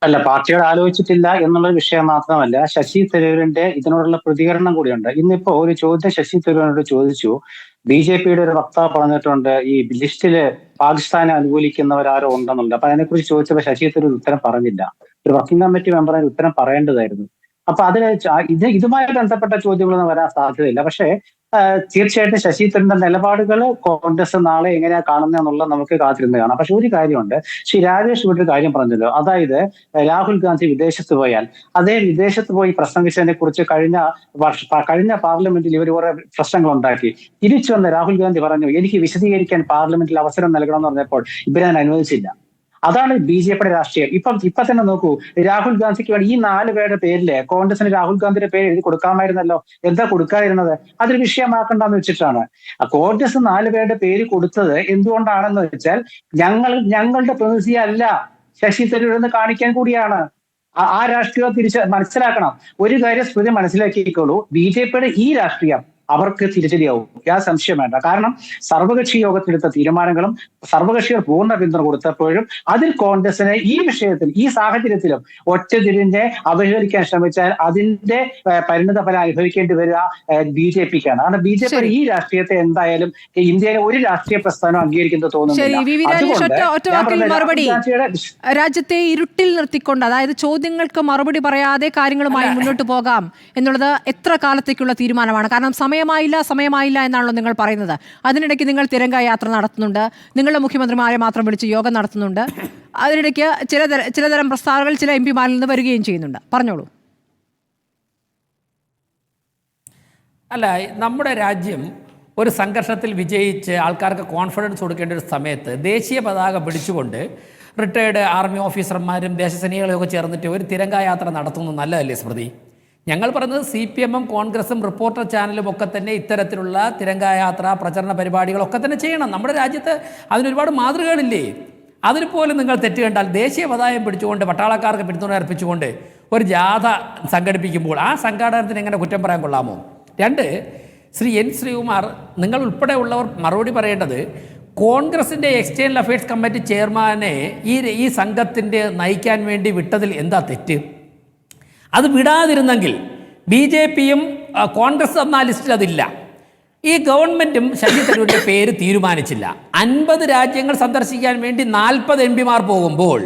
അല്ല, പാർട്ടിയോട് ആലോചിച്ചിട്ടില്ല എന്നുള്ള വിഷയം മാത്രമല്ല, ശശി തരൂരിന്റെ ഇതിനോടുള്ള പ്രതികരണം കൂടിയുണ്ട്. ഇന്നിപ്പോ ഒരു ചോദ്യം ശശി തരൂരിനോട് ചോദിച്ചു. BJPയുടെ ഒരു വക്താവ് പറഞ്ഞിട്ടുണ്ട് ഈ ലിസ്റ്റില് പാകിസ്ഥാനെ അനുകൂലിക്കുന്നവരാരോ ഉണ്ടെന്നുണ്ട്. അപ്പൊ അതിനെക്കുറിച്ച് ചോദിച്ചപ്പോൾ ശശി തരൂർ ഉത്തരം പറഞ്ഞില്ല. ഒരു വർക്കിംഗ് കമ്മിറ്റി മെമ്പർ അതിന് ഉത്തരം പറയേണ്ടതായിരുന്നു. അപ്പൊ ഇതുമായി ബന്ധപ്പെട്ട ചോദ്യങ്ങളൊന്നും വരാൻ സാധ്യതയില്ല. പക്ഷേ തീർച്ചയായിട്ടും ശശി തരൂരിന്റെ നിലപാടുകൾ കോൺഗ്രസ് നാളെ എങ്ങനെയാ കാണുന്നത് എന്നുള്ളത് നമുക്ക് കാത്തിരുന്ന് കാണാം. പക്ഷെ ഒരു കാര്യമുണ്ട്, ശ്രീ രാജേഷ് ഇവിടെ ഒരു കാര്യം പറഞ്ഞല്ലോ, അതായത് രാഹുൽ ഗാന്ധി വിദേശത്ത് പോയാൽ അദ്ദേഹം വിദേശത്ത് പോയി പ്രസംഗിച്ചതിനെ കുറിച്ച് കഴിഞ്ഞ പാർലമെന്റിൽ ഇവർ കുറെ പ്രശ്നങ്ങൾ ഉണ്ടാക്കി. തിരിച്ചു വന്ന രാഹുൽ ഗാന്ധി പറഞ്ഞു എനിക്ക് വിശദീകരിക്കാൻ പാർലമെന്റിൽ അവസരം നൽകണമെന്ന് പറഞ്ഞപ്പോൾ ഇവരെ ഞാൻ അനുവദിച്ചില്ല. അതാണ് BJPയുടെ രാഷ്ട്രീയം. ഇപ്പൊ തന്നെ നോക്കൂ, രാഹുൽ ഗാന്ധിക്ക് വേണ്ടി ഈ 4 പേരുടെ പേരില് കോൺഗ്രസിന് രാഹുൽ ഗാന്ധിയുടെ പേര് എഴുതി കൊടുക്കാമായിരുന്നല്ലോ. എന്താ കൊടുക്കാതിരുന്നത്? അതൊരു വിഷയമാക്കണ്ടെന്ന് വെച്ചിട്ടാണ്. കോൺഗ്രസ് 4 പേരുടെ പേര് കൊടുത്തത് എന്തുകൊണ്ടാണെന്ന് വെച്ചാൽ ഞങ്ങളുടെ പ്രതിനിധിയല്ല ശശി തരൂർ എന്ന് കാണിക്കാൻ കൂടിയാണ്. ആ രാഷ്ട്രീയം മനസ്സിലാക്കണം. ഒരു കാര്യം സ്മൃതി മനസ്സിലാക്കിക്കോളൂ, BJPയുടെ ഈ രാഷ്ട്രീയം അവർക്ക് തിരിച്ചടിയാവും, യാതൊരു സംശയം വേണ്ട. കാരണം സർവകക്ഷി യോഗത്തിലെടുത്ത തീരുമാനങ്ങളും സർവകക്ഷികൾ പൂർണ്ണ പിന്തുണ കൊടുത്തപ്പോഴും അതിൽ കോൺഗ്രസിനെ ഈ വിഷയത്തിൽ ഈ സാഹചര്യത്തിലും ഒറ്റതിരിഞ്ഞ് അവഹേളിക്കാൻ ശ്രമിച്ചാൽ അതിന്റെ പരിണിത ഫലം അനുഭവിക്കേണ്ടി വരിക BJPക്കാണ്. കാരണം BJP ഈ രാഷ്ട്രീയത്തെ എന്തായാലും ഇന്ത്യയിലെ ഒരു രാഷ്ട്രീയ പ്രസ്ഥാനം അംഗീകരിക്കുന്നത് തോന്നുന്നില്ല. രാജ്യത്തെ ഇരുട്ടിൽ നിർത്തിക്കൊണ്ട്, അതായത് ചോദ്യങ്ങൾക്ക് മറുപടി പറയാതെ കാര്യങ്ങളുമായി മുന്നോട്ട് പോകാം എന്നുള്ളത് എത്ര കാലത്തേക്കുള്ള തീരുമാനമാണ്? കാരണം സമയമായില്ല എന്നാണല്ലോ നിങ്ങൾ പറയുന്നത്. അതിനിടയ്ക്ക് നിങ്ങൾ തിരങ്ക യാത്ര നടത്തുന്നുണ്ട്, നിങ്ങളുടെ മുഖ്യമന്ത്രിമാരെ മാത്രം വിളിച്ച് യോഗം നടത്തുന്നുണ്ട്. അതിനിടയ്ക്ക് ചിലതരം പ്രസ്താവനകൾ ചില MP-മാരിൽ നിന്ന് വരികയും ചെയ്യുന്നുണ്ട്. പറഞ്ഞോളൂ. അല്ല, നമ്മുടെ രാജ്യം ഒരു സംഘർഷത്തിൽ വിജയിച്ച് ആൾക്കാർക്ക് കോൺഫിഡൻസ് കൊടുക്കേണ്ട ഒരു സമയത്ത് ദേശീയ പതാക പിടിച്ചുകൊണ്ട് റിട്ടയേർഡ് ആർമി ഓഫീസർമാരും ദേശസ്നേഹികളും ഒക്കെ ചേർന്നിട്ട് ഒരു തിരങ്ക യാത്ര നടത്തുന്നത് നല്ലതല്ലേ സ്മൃതി? ഞങ്ങൾ പറഞ്ഞത് CPM-ഉം കോൺഗ്രസും റിപ്പോർട്ടർ ചാനലും ഒക്കെ തന്നെ ഇത്തരത്തിലുള്ള തിരങ്കായാത്ര പ്രചരണ പരിപാടികളൊക്കെ തന്നെ ചെയ്യണം. നമ്മുടെ രാജ്യത്ത് അതിനൊരുപാട് മാതൃകകളില്ലേ? അതിൽ പോലും നിങ്ങൾ തെറ്റ് കണ്ടാൽ ദേശീയ പതാകം പിടിച്ചുകൊണ്ട് പട്ടാളക്കാർക്ക് പിന്തുണ അർപ്പിച്ചുകൊണ്ട് ഒരു ജാഥ സംഘടിപ്പിക്കുമ്പോൾ ആ സംഘാടനത്തിന് എങ്ങനെ കുറ്റം പറയാൻ കൊള്ളാമോ? 2, ശ്രീ N. ശ്രീകുമാർ, നിങ്ങൾ ഉൾപ്പെടെയുള്ളവർ മറുപടി പറയേണ്ടത് കോൺഗ്രസിൻ്റെ എക്സ്റ്റേണൽ അഫയേഴ്സ് കമ്മിറ്റി ചെയർമാനെ ഈ സംഘത്തിൻ്റെ നയിക്കാൻ വേണ്ടി വിട്ടതിൽ എന്താ തെറ്റ്? അത് വിടാതിരുന്നെങ്കിൽ BJPയും കോൺഗ്രസ് എന്ന ലിസ്റ്റിൽ അതില്ല. ഈ ഗവൺമെൻറ്റും ശശി തരൂരിൻ്റെ പേര് തീരുമാനിച്ചില്ല. 50 രാജ്യങ്ങൾ സന്ദർശിക്കാൻ വേണ്ടി 40 MP പോകുമ്പോൾ,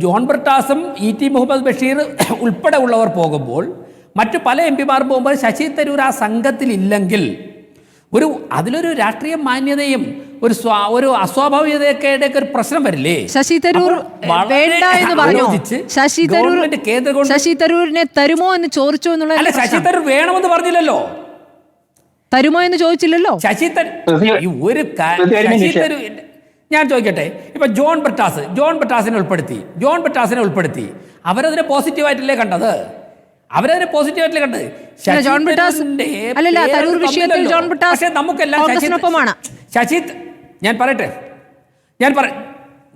ജോൺ ബ്രിട്ടാസും E.T. മുഹമ്മദ് ബഷീർ ഉൾപ്പെടെ ഉള്ളവർ പോകുമ്പോൾ, മറ്റു പല MP പോകുമ്പോൾ ശശി തരൂർ ആ സംഘത്തിലില്ലെങ്കിൽ അതിലൊരു രാഷ്ട്രീയ മാന്യതയും ഒരു അസ്വാഭാവികതയൊക്കെ ഒരു പ്രശ്നം വരില്ലേ? ശശി തരൂർ വേണ്ട എന്ന് പറഞ്ഞു. ശശി തരൂരിനെ തരുമോ എന്ന് ചോദിച്ചോ എന്നുള്ള? അല്ല, ശശി തരൂർ വേണമെന്ന് പറഞ്ഞില്ലല്ലോ. തരുമോ എന്ന് ചോദിച്ചില്ലല്ലോ. ശശി തരൂർ ഞാൻ ചോദിക്കട്ടെ, ഇപ്പൊ ജോൺ ബ്രിട്ടാസിനെ ഉൾപ്പെടുത്തി അവരതിനെ പോസിറ്റീവായിട്ടല്ലേ കണ്ടത്? ജോൺ ബ്രിട്ടാസ് അല്ലല്ല, തരൂർ വിഷയത്തിൽ ജോൺ ബ്രിട്ടാസ് പക്ഷേ നമുക്കെല്ലാം ശശി ഞാൻ പറയട്ടെ,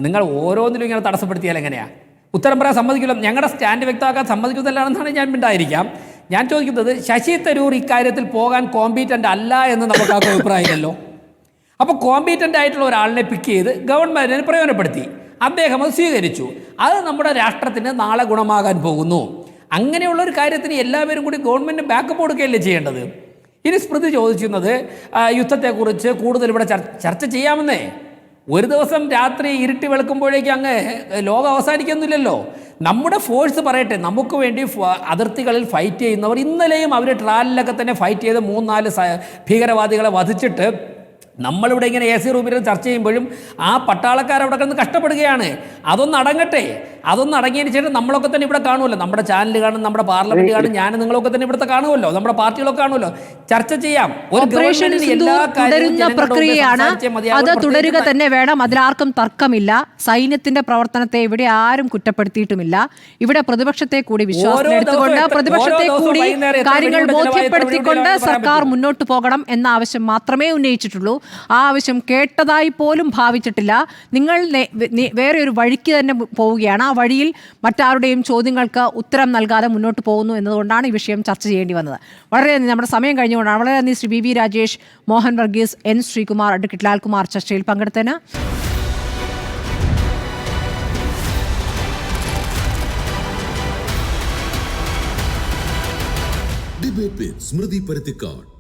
നിങ്ങൾ ഓരോന്നിലും ഇങ്ങനെ തടസ്സപ്പെടുത്തിയാൽ എങ്ങനെയാ? ഉത്തരം പറയാൻ സമ്മതിക്കില്ല. ഞങ്ങളുടെ സ്റ്റാൻഡ് വ്യക്തമാക്കാൻ സമ്മതിക്കുന്നില്ലാണെന്നാണ് ഞാൻ മിണ്ടായിരിക്കാം. ഞാൻ ചോദിക്കുന്നത്, ശശി തരൂർ ഇക്കാര്യത്തിൽ പോകാൻ കോമ്പീറ്റൻ്റ് അല്ല എന്ന് നമുക്ക് ആ അഭിപ്രായമില്ലല്ലോ. അപ്പോൾ കോമ്പീറ്റൻ്റ് ആയിട്ടുള്ള ഒരാളിനെ പിക്ക് ചെയ്ത് ഗവൺമെൻറ്റിനെ പ്രയോജനപ്പെടുത്തി, അദ്ദേഹം അത് സ്വീകരിച്ചു. അത് നമ്മുടെ രാഷ്ട്രത്തിന് നാളെ ഗുണമാകാൻ പോകുന്നു. അങ്ങനെയുള്ളൊരു കാര്യത്തിന് എല്ലാവരും കൂടി ഗവൺമെൻറ് ബാക്കപ്പ് കൊടുക്കുകയല്ലേ ചെയ്യേണ്ടത്? ഇനി സ്മൃതി ചോദിക്കുന്നത് യുദ്ധത്തെക്കുറിച്ച് കൂടുതൽ ഇവിടെ ചർച്ച ചെയ്യാമെന്നേ. ഒരു ദിവസം രാത്രി ഇരുട്ടി വെളുക്കുമ്പോഴേക്കും അങ്ങ് ലോകം അവസാനിക്കുന്നില്ലല്ലോ. നമ്മുടെ ഫോഴ്സ് പറയട്ടെ, നമുക്ക് വേണ്ടി അതിർത്തികളിൽ ഫൈറ്റ് ചെയ്യുന്നവർ ഇന്നലെയും അവർ ട്രാലിലൊക്കെ തന്നെ ഫൈറ്റ് ചെയ്ത് 3-4 ഭീകരവാദികളെ വധിച്ചിട്ട് നമ്മളിവിടെ ഇങ്ങനെ AC റൂമിൽ ചർച്ച ചെയ്യുമ്പോഴും ആ പട്ടാളക്കാരവിടെ കിടന്ന് കഷ്ടപ്പെടുകയാണ്. അതൊന്ന് അടങ്ങിയതിന് ശേഷം നമ്മളൊക്കെ തന്നെ ഇവിടെ കാണുമല്ലോ. നമ്മുടെ ചാനൽ കാണും, നമ്മുടെ പാർലമെന്റ് കാണും, ഞാൻ നിങ്ങളൊക്കെ തന്നെ ഇവിടുത്തെ കാണുമല്ലോ, നമ്മുടെ പാർട്ടികളൊക്കെ കാണുമല്ലോ. ചർച്ച ചെയ്യാം. തുടരുന്ന പ്രക്രിയയാണ്, അത് തുടരുക തന്നെ വേണം. അതിലാർക്കും തർക്കമില്ല. സൈന്യത്തിന്റെ പ്രവർത്തനത്തെ ഇവിടെ ആരും കുറ്റപ്പെടുത്തിയിട്ടുമില്ല. ഇവിടെ പ്രതിപക്ഷത്തെ കൂടി വിശ്വാസത്തിലെടുത്തുകൊണ്ട്, പ്രതിപക്ഷത്തെ കൂടി കാര്യങ്ങൾ ബോധ്യപ്പെടുത്തിക്കൊണ്ട് സർക്കാർ മുന്നോട്ട് പോകണം എന്ന ആവശ്യം മാത്രമേ ഉന്നയിച്ചിട്ടുള്ളൂ. ആ ആവശ്യം കേട്ടതായി പോലും ഭാവിച്ചിട്ടില്ല. നിങ്ങൾ വേറെ ഒരു വഴിക്ക് തന്നെ പോവുകയാണ്. ആ വഴിയിൽ മറ്റാരുടെയും ചോദ്യങ്ങൾക്ക് ഉത്തരം നൽകാതെ മുന്നോട്ട് പോകുന്നു എന്നതുകൊണ്ടാണ് ഈ വിഷയം ചർച്ച ചെയ്യേണ്ടി വന്നത്. വളരെ നമ്മുടെ സമയം കഴിഞ്ഞുകൊണ്ടാണ്. വളരെ നന്ദി Shri BV Rajesh, Mohan Varghese, N. Sreekumar, advocate Lalkumar ചർച്ചയിൽ പങ്കെടുത്തതിന്. ഡിബേറ്റ് വിത്ത് സ്മൃതി പരുത്തിക്കാട്.